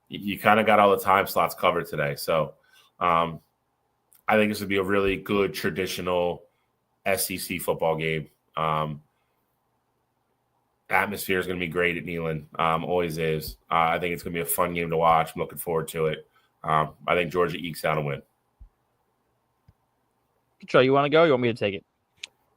you kind of got all the time slots covered today. So I think this would be a really good traditional SEC football game. Atmosphere is going to be great at Neyland. Always is. I think it's going to be a fun game to watch. I'm looking forward to it. I think Georgia ekes out a win. Trey, you want to go? You want me to take it?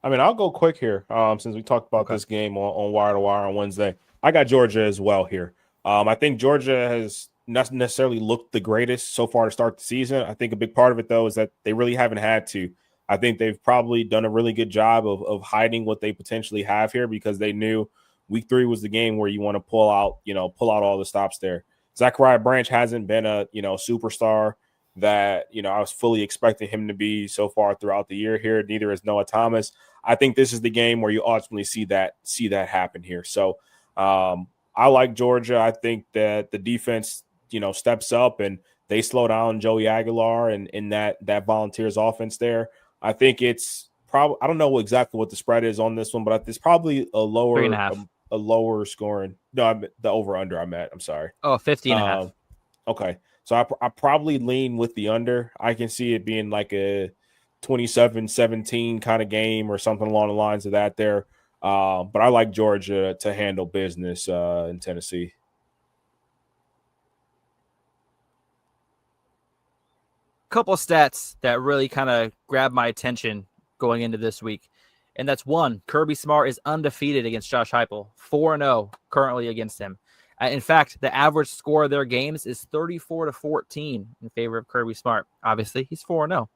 I mean, I'll go quick here since we talked about this game on Wire to Wire on Wednesday. I got Georgia as well here. I think Georgia has not necessarily looked the greatest so far to start the season. I think a big part of it, though, is that they really haven't had to. I think they've probably done a really good job of hiding what they potentially have here, because they knew week 3 was the game where you want to pull out all the stops there. Zachariah Branch hasn't been a, superstar that, I was fully expecting him to be so far throughout the year here. Neither is Noah Thomas. I think this is the game where you ultimately see that happen here. So I like Georgia. I think that the defense, steps up and they slow down Joey Aguilar and in that Volunteers offense there. I think it's probably, I don't know exactly what the spread is on this one, but it's probably a lower 3.5. A lower scoring. No, the over under I'm sorry. Oh, 50.5. Okay. So I probably lean with the under. I can see it being like a 27-17 kind of game or something along the lines of that there. But I like Georgia to handle business in Tennessee. Couple of stats that really kind of grabbed my attention going into this week. And that's one, Kirby Smart is undefeated against Josh Heupel, 4-0 currently against him. In fact, the average score of their games is 34-14 in favor of Kirby Smart. Obviously, he's 4-0.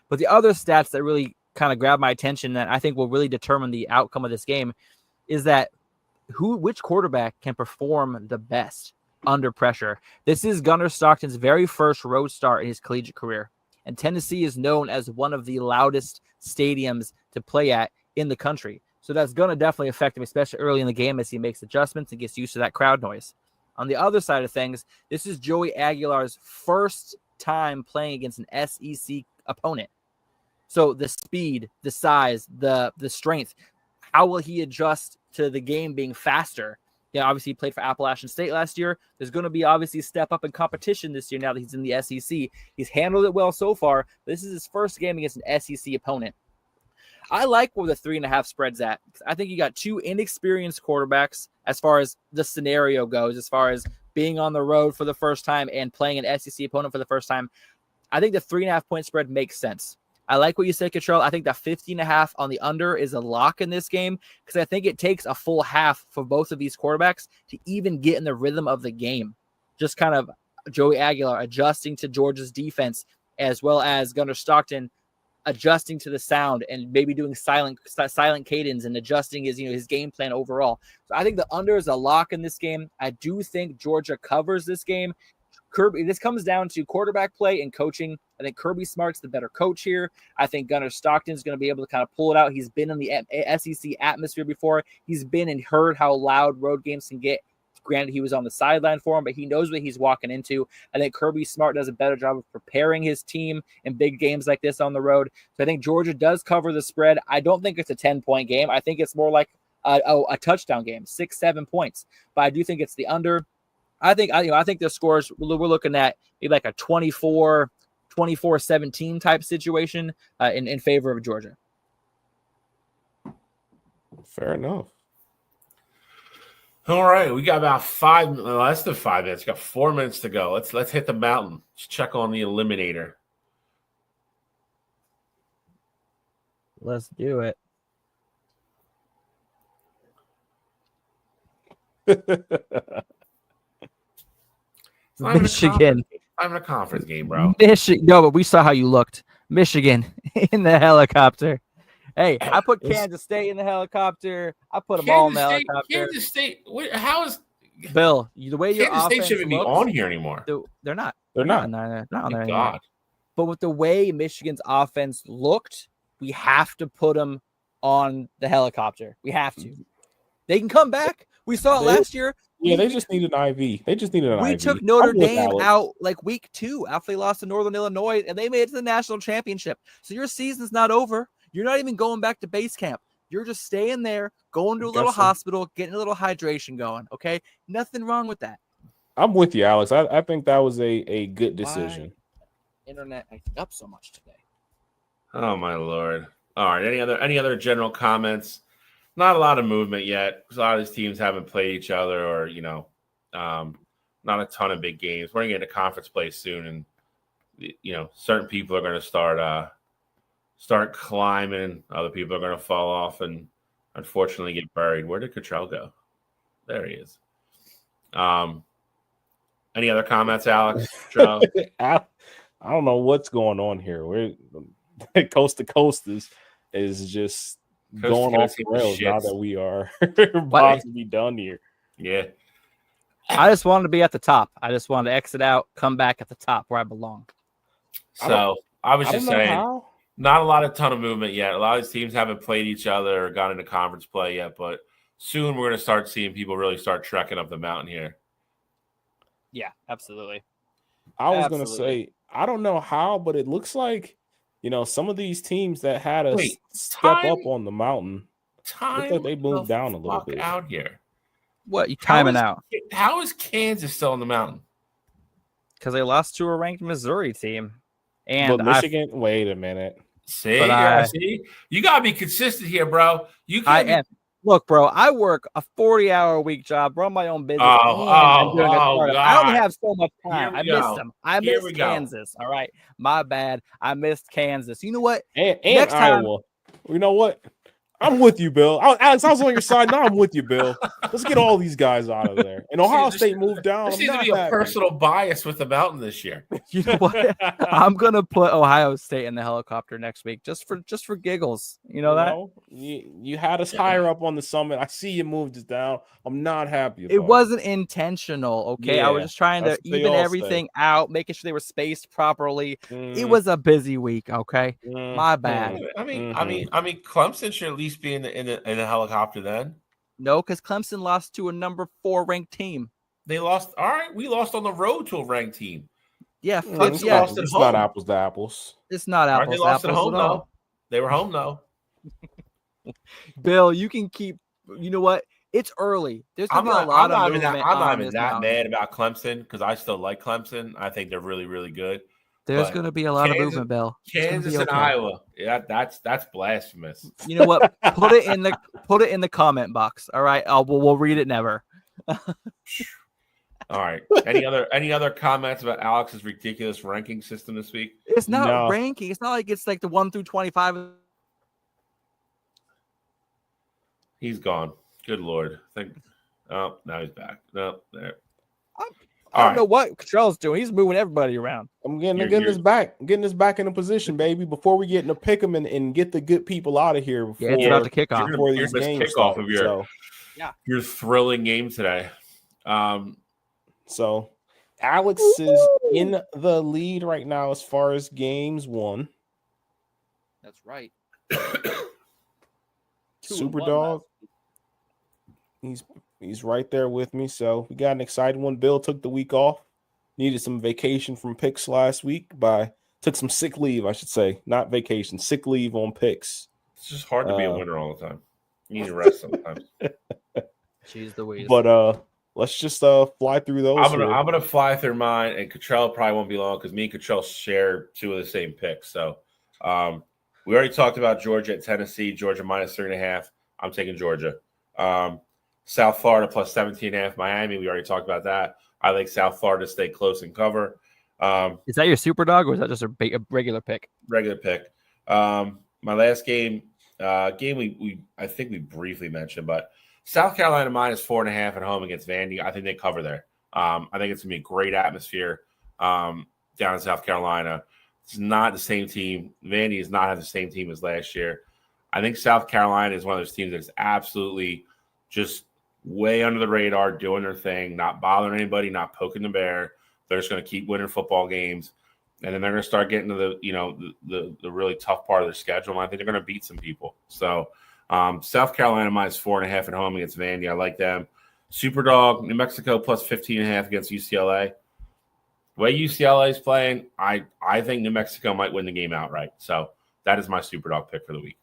But the other stats that really kind of grabbed my attention that I think will really determine the outcome of this game is that which quarterback can perform the best under pressure. This is Gunnar Stockton's very first road start in his collegiate career. And Tennessee is known as one of the loudest stadiums to play at in the country. So that's going to definitely affect him, especially early in the game as he makes adjustments and gets used to that crowd noise. On the other side of things, this is Joey Aguilar's first time playing against an SEC opponent. So the speed, the size, the strength, how will he adjust to the game being faster? Yeah, obviously he played for Appalachian State last year. There's going to be obviously a step up in competition this year now that he's in the SEC. He's handled it well so far. This is his first game against an SEC opponent. I like where the 3.5 spread's at. I think you got two inexperienced quarterbacks as far as the scenario goes, as far as being on the road for the first time and playing an SEC opponent for the first time. I think the 3.5 point spread makes sense. I like what you said, Cottrell. I think that 50.5 on the under is a lock in this game because I think it takes a full half for both of these quarterbacks to even get in the rhythm of the game. Just kind of Joey Aguilar adjusting to Georgia's defense, as well as Gunnar Stockton adjusting to the sound and maybe doing silent cadence and adjusting his game plan overall. So I think the under is a lock in this game. I do think Georgia covers this game. Kirby, this comes down to quarterback play and coaching. I think Kirby Smart's the better coach here. I think Gunnar Stockton's going to be able to kind of pull it out. He's been in the SEC atmosphere before. He's been and heard how loud road games can get. Granted, he was on the sideline for him, but he knows what he's walking into. I think Kirby Smart does a better job of preparing his team in big games like this on the road. So I think Georgia does cover the spread. I don't think it's a 10-point game. I think it's more like a touchdown game, 6-7 points. But I do think it's the under. I think the scores we're looking at maybe like a 24-17 type situation in favor of Georgia. Fair enough. All right, we got about less than 5 minutes. Got 4 minutes to go. Let's hit the mountain. Let's check on the Eliminator. Let's do it. Michigan. I'm in a conference game, bro. Michigan. No, but we saw how you looked. Michigan in the helicopter. Hey, I put Kansas State in the helicopter. I put them all in the helicopter. Kansas State. How is Bill? The way your Kansas State offense shouldn't be looks, on here anymore. they're not. They're not. on there Thank anymore. God. But with the way Michigan's offense looked, we have to put them on the helicopter. We have to. They can come back. We saw it last year. Yeah, they just need an IV. They just needed an IV. We took Notre I'm with Dame Alex. out like week 2 after they lost to Northern Illinois, and they made it to the national championship. So your season's not over. You're not even going back to base camp. You're just staying there, going to a little hospital, getting a little hydration going. Okay, nothing wrong with that. I'm with you, Alex. I think that was a good decision. Why internet acting up so much today. Oh my Lord. All right. Any other general comments? Not a lot of movement yet. A lot of these teams haven't played each other, or not a ton of big games. We're gonna get into conference play soon, and certain people are gonna start climbing. Other people are gonna fall off and unfortunately get buried. Where did Cottrell go? There he is. Any other comments, Alex? Joe? I don't know what's going on here. We're coast to coast is just going off the rails now that we are about to be done here. Yeah. I just wanted to be at the top. I just wanted to exit out, come back at the top where I belong. So I was just saying, how. not a ton of movement yet. A lot of these teams haven't played each other or got into conference play yet, but soon we're going to start seeing people really start trekking up the mountain here. Yeah, absolutely. I was going to say, I don't know how, but it looks like, some of these teams that had us step up on the mountain, looks like they moved down a little bit. Out here. What, you timing out? How is Kansas still on the mountain? Because they lost to a ranked Missouri team. And but Michigan, wait a minute. See, you gotta be consistent here, bro. Look, bro, I work a 40-hour-a-week job, run my own business. God. I don't have so much time. I missed them. I Here missed Kansas. All right, my bad. I missed Kansas. You know what? And next Iowa. You know what? I'm with you, Bill. Alex, I was on your side. Now I'm with you, Bill. Let's get all these guys out of there. And Ohio State moved down. There seems to be a personal bias with the mountain this year. You know what? I'm gonna put Ohio State in the helicopter next week, just for giggles. You know that? You had us higher up on the summit. I see you moved us down. I'm not happy. It wasn't intentional. Okay, I was just trying to even everything out, making sure they were spaced properly. It was a busy week. Okay, my bad. I mean, Clemson should at least be in the helicopter then. No, because Clemson lost to a number 4 ranked team. They lost. All right, we lost on the road to a ranked team. Yeah, it's not apples to apples. It's not apples. They lost at home though. They were home though. Bill, you can keep. You know what? It's early. There's gonna be a lot of movement. I'm not even that mad about Clemson because I still like Clemson. I think they're really, really good. There's going to be a lot of movement, Bill. Kansas and Iowa. Yeah, that's blasphemous. You know what? Put it in the comment box. All right. We'll read it never. All right. Any other comments about Alex's ridiculous ranking system this week? It's not ranking. It's not like it's like the 1 through 25. He's gone. Good Lord. Now he's back. No, there. I don't know what Cottrell's doing. He's moving everybody around. I'm getting this back in a position, baby, before we get in the pick 'em and get the good people out of here. Before, it's about to kick off. Before these games start. Your thrilling game today. So Alex is in the lead right now as far as games won. That's right. Super Dog. He's right there with me. So we got an exciting one. Bill took the week off. Needed some vacation from picks last week. Took some sick leave, I should say. Not vacation, sick leave on picks. It's just hard to be a winner all the time. You need to rest sometimes. Jeez Louise. But let's just fly through those. I'm gonna fly through mine, and Cottrell probably won't be long because me and Cottrell share two of the same picks. So we already talked about Georgia at Tennessee. Georgia minus 3.5. I'm taking Georgia. South Florida plus 17.5. Miami. We already talked about that. I like South Florida to stay close and cover. Is that your super dog or is that just a regular pick? Regular pick. My last game we I think we briefly mentioned, but South Carolina minus 4.5 at home against Vandy. I think they cover there. I think it's gonna be a great atmosphere down in South Carolina. It's not the same team. Vandy does not have the same team as last year. I think South Carolina is one of those teams that's absolutely just way under the radar, doing their thing, not bothering anybody, not poking the bear. They're just going to keep winning football games, and then they're going to start getting to the really tough part of their schedule. And I think they're going to beat some people. So South Carolina minus 4.5 at home against Vandy. I like them. Superdog, New Mexico plus 15.5 against UCLA. The way UCLA is playing, I think New Mexico might win the game outright. So that is my Superdog pick for the week.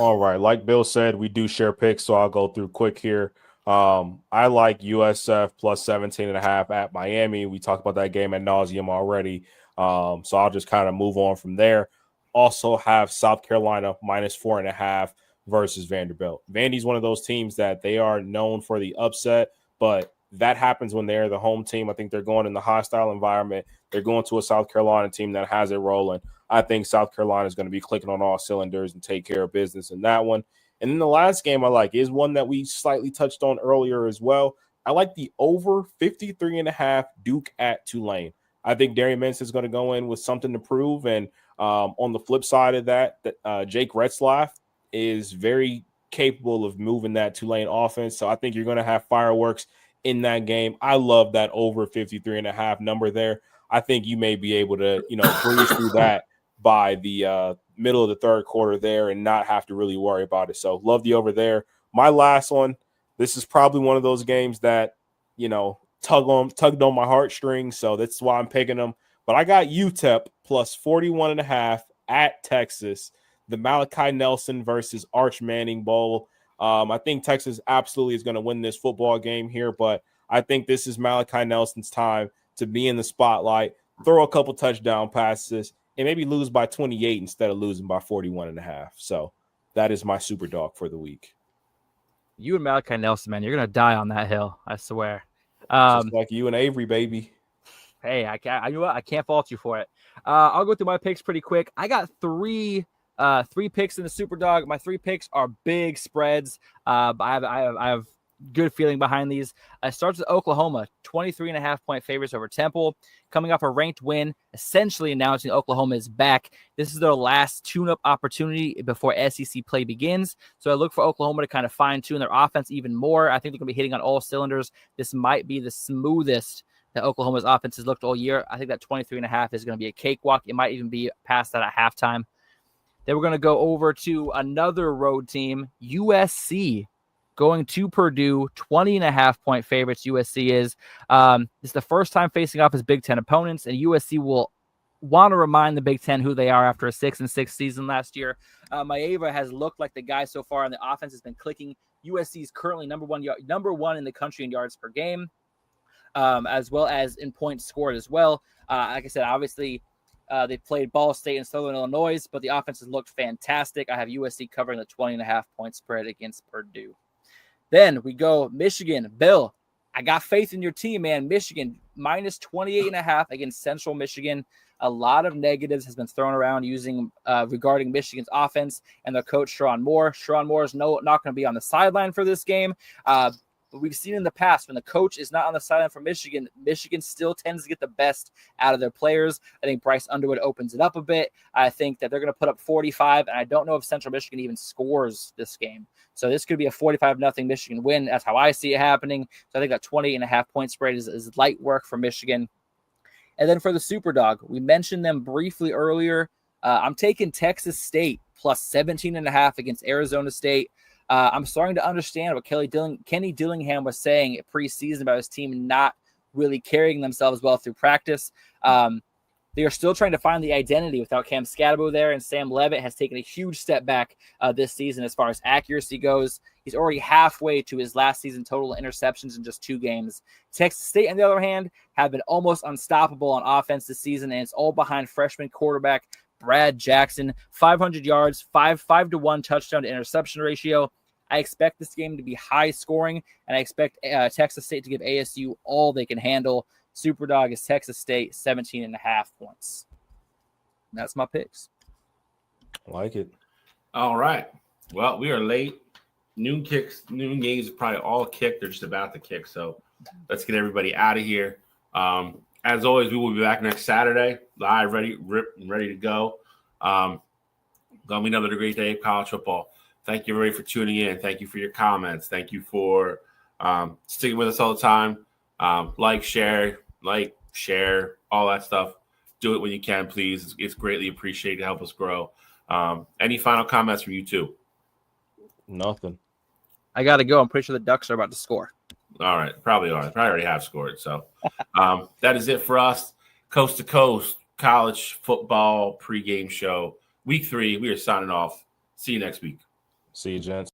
All right. Like Bill said, we do share picks, so I'll go through quick here. I like USF plus 17.5 at Miami. We talked about that game ad nauseum already. So I'll just kind of move on from there. Also have South Carolina minus 4.5 versus Vanderbilt. Vandy's one of those teams that they are known for the upset, but that happens when they're the home team. I think they're going in the hostile environment. They're going to a South Carolina team that has it rolling. I think South Carolina is going to be clicking on all cylinders and take care of business in that one. And then the last game I like is one that we slightly touched on earlier as well. I like the over 53.5 Duke at Tulane. I think Darian Mince is going to go in with something to prove. And on the flip side of that, Jake Retzlaff is very capable of moving that Tulane offense. So I think you're going to have fireworks in that game. I love that over 53.5 number there. I think you may be able to, breeze through that by the middle of the third quarter there and not have to really worry about it. So love the over there. My last one, this is probably one of those games that, tugged on my heartstrings. So that's why I'm picking them. But I got UTEP plus 41.5 at Texas, the Malachi Nelson versus Arch Manning Bowl. I think Texas absolutely is going to win this football game here, but I think this is Malachi Nelson's time to be in the spotlight, throw a couple touchdown passes, and maybe lose by 28 instead of losing by 41.5. So that is my super dog for the week. You and Malachi Nelson, man, you're going to die on that hill, I swear. Just like you and Avery, baby. Hey, I can't fault you for it. I'll go through my picks pretty quick. I got three picks in the super dog. My 3 picks are big spreads. I have good feeling behind these. It starts with Oklahoma, 23.5 point favorites over Temple, coming off a ranked win, essentially announcing Oklahoma is back. This is their last tune-up opportunity before SEC play begins. So I look for Oklahoma to kind of fine-tune their offense even more. I think they're going to be hitting on all cylinders. This might be the smoothest that Oklahoma's offense has looked all year. I think that 23.5 is going to be a cakewalk. It might even be past that at halftime. Then we're going to go over to another road team, USC, going to Purdue, 20.5 point favorites. USC is. It's the first time facing off as Big Ten opponents, and USC will want to remind the Big Ten who they are after a 6-6 season last year. Maeva has looked like the guy so far, and the offense has been clicking. USC is currently number one in the country in yards per game, as well as in points scored as well. Like I said, obviously, they played Ball State and Southern Illinois, but the offense has looked fantastic. I have USC covering the 20.5 point spread against Purdue. Then we go Michigan. Bill, I got faith in your team, man. Michigan minus 28.5 against Central Michigan. A lot of negatives has been thrown around regarding Michigan's offense and their coach, Sherrone Moore. Sherrone Moore is not going to be on the sideline for this game. But we've seen in the past when the coach is not on the sideline for Michigan, Michigan still tends to get the best out of their players. I think Bryce Underwood opens it up a bit. I think that they're going to put up 45, and I don't know if Central Michigan even scores this game. So this could be a 45-0 Michigan win. That's how I see it happening. So I think that 20.5 point spread is light work for Michigan. And then for the Superdog, we mentioned them briefly earlier. I'm taking Texas State plus 17.5 against Arizona State. I'm starting to understand what Kenny Dillingham was saying preseason about his team not really carrying themselves well through practice. They are still trying to find the identity without Cam Scatabo there, and Sam Levitt has taken a huge step back this season as far as accuracy goes. He's already halfway to his last season total interceptions in just 2 games. Texas State, on the other hand, have been almost unstoppable on offense this season, and it's all behind freshman quarterback Brad Jackson. 500 yards, 5-to-1 touchdown to interception ratio. I expect this game to be high scoring, and I expect Texas State to give ASU all they can handle. Superdog is Texas State, 17.5 points. That's my picks. I like it. All right. Well, we are late. Noon games are probably all kicked. They're just about to kick. So let's get everybody out of here. As always, we will be back next Saturday, live, ready to go. Gonna be another great day of college football. Thank you, everybody, for tuning in. Thank you for your comments. Thank you for sticking with us all the time. Share, all that stuff. Do it when you can, please. It's greatly appreciated to help us grow. Any final comments from you two? Nothing. I got to go. I'm pretty sure the Ducks are about to score. All right. Probably are. Probably already have scored. So that is it for us. Coast to Coast college football pregame show. Week 3. We are signing off. See you next week. See you, gents.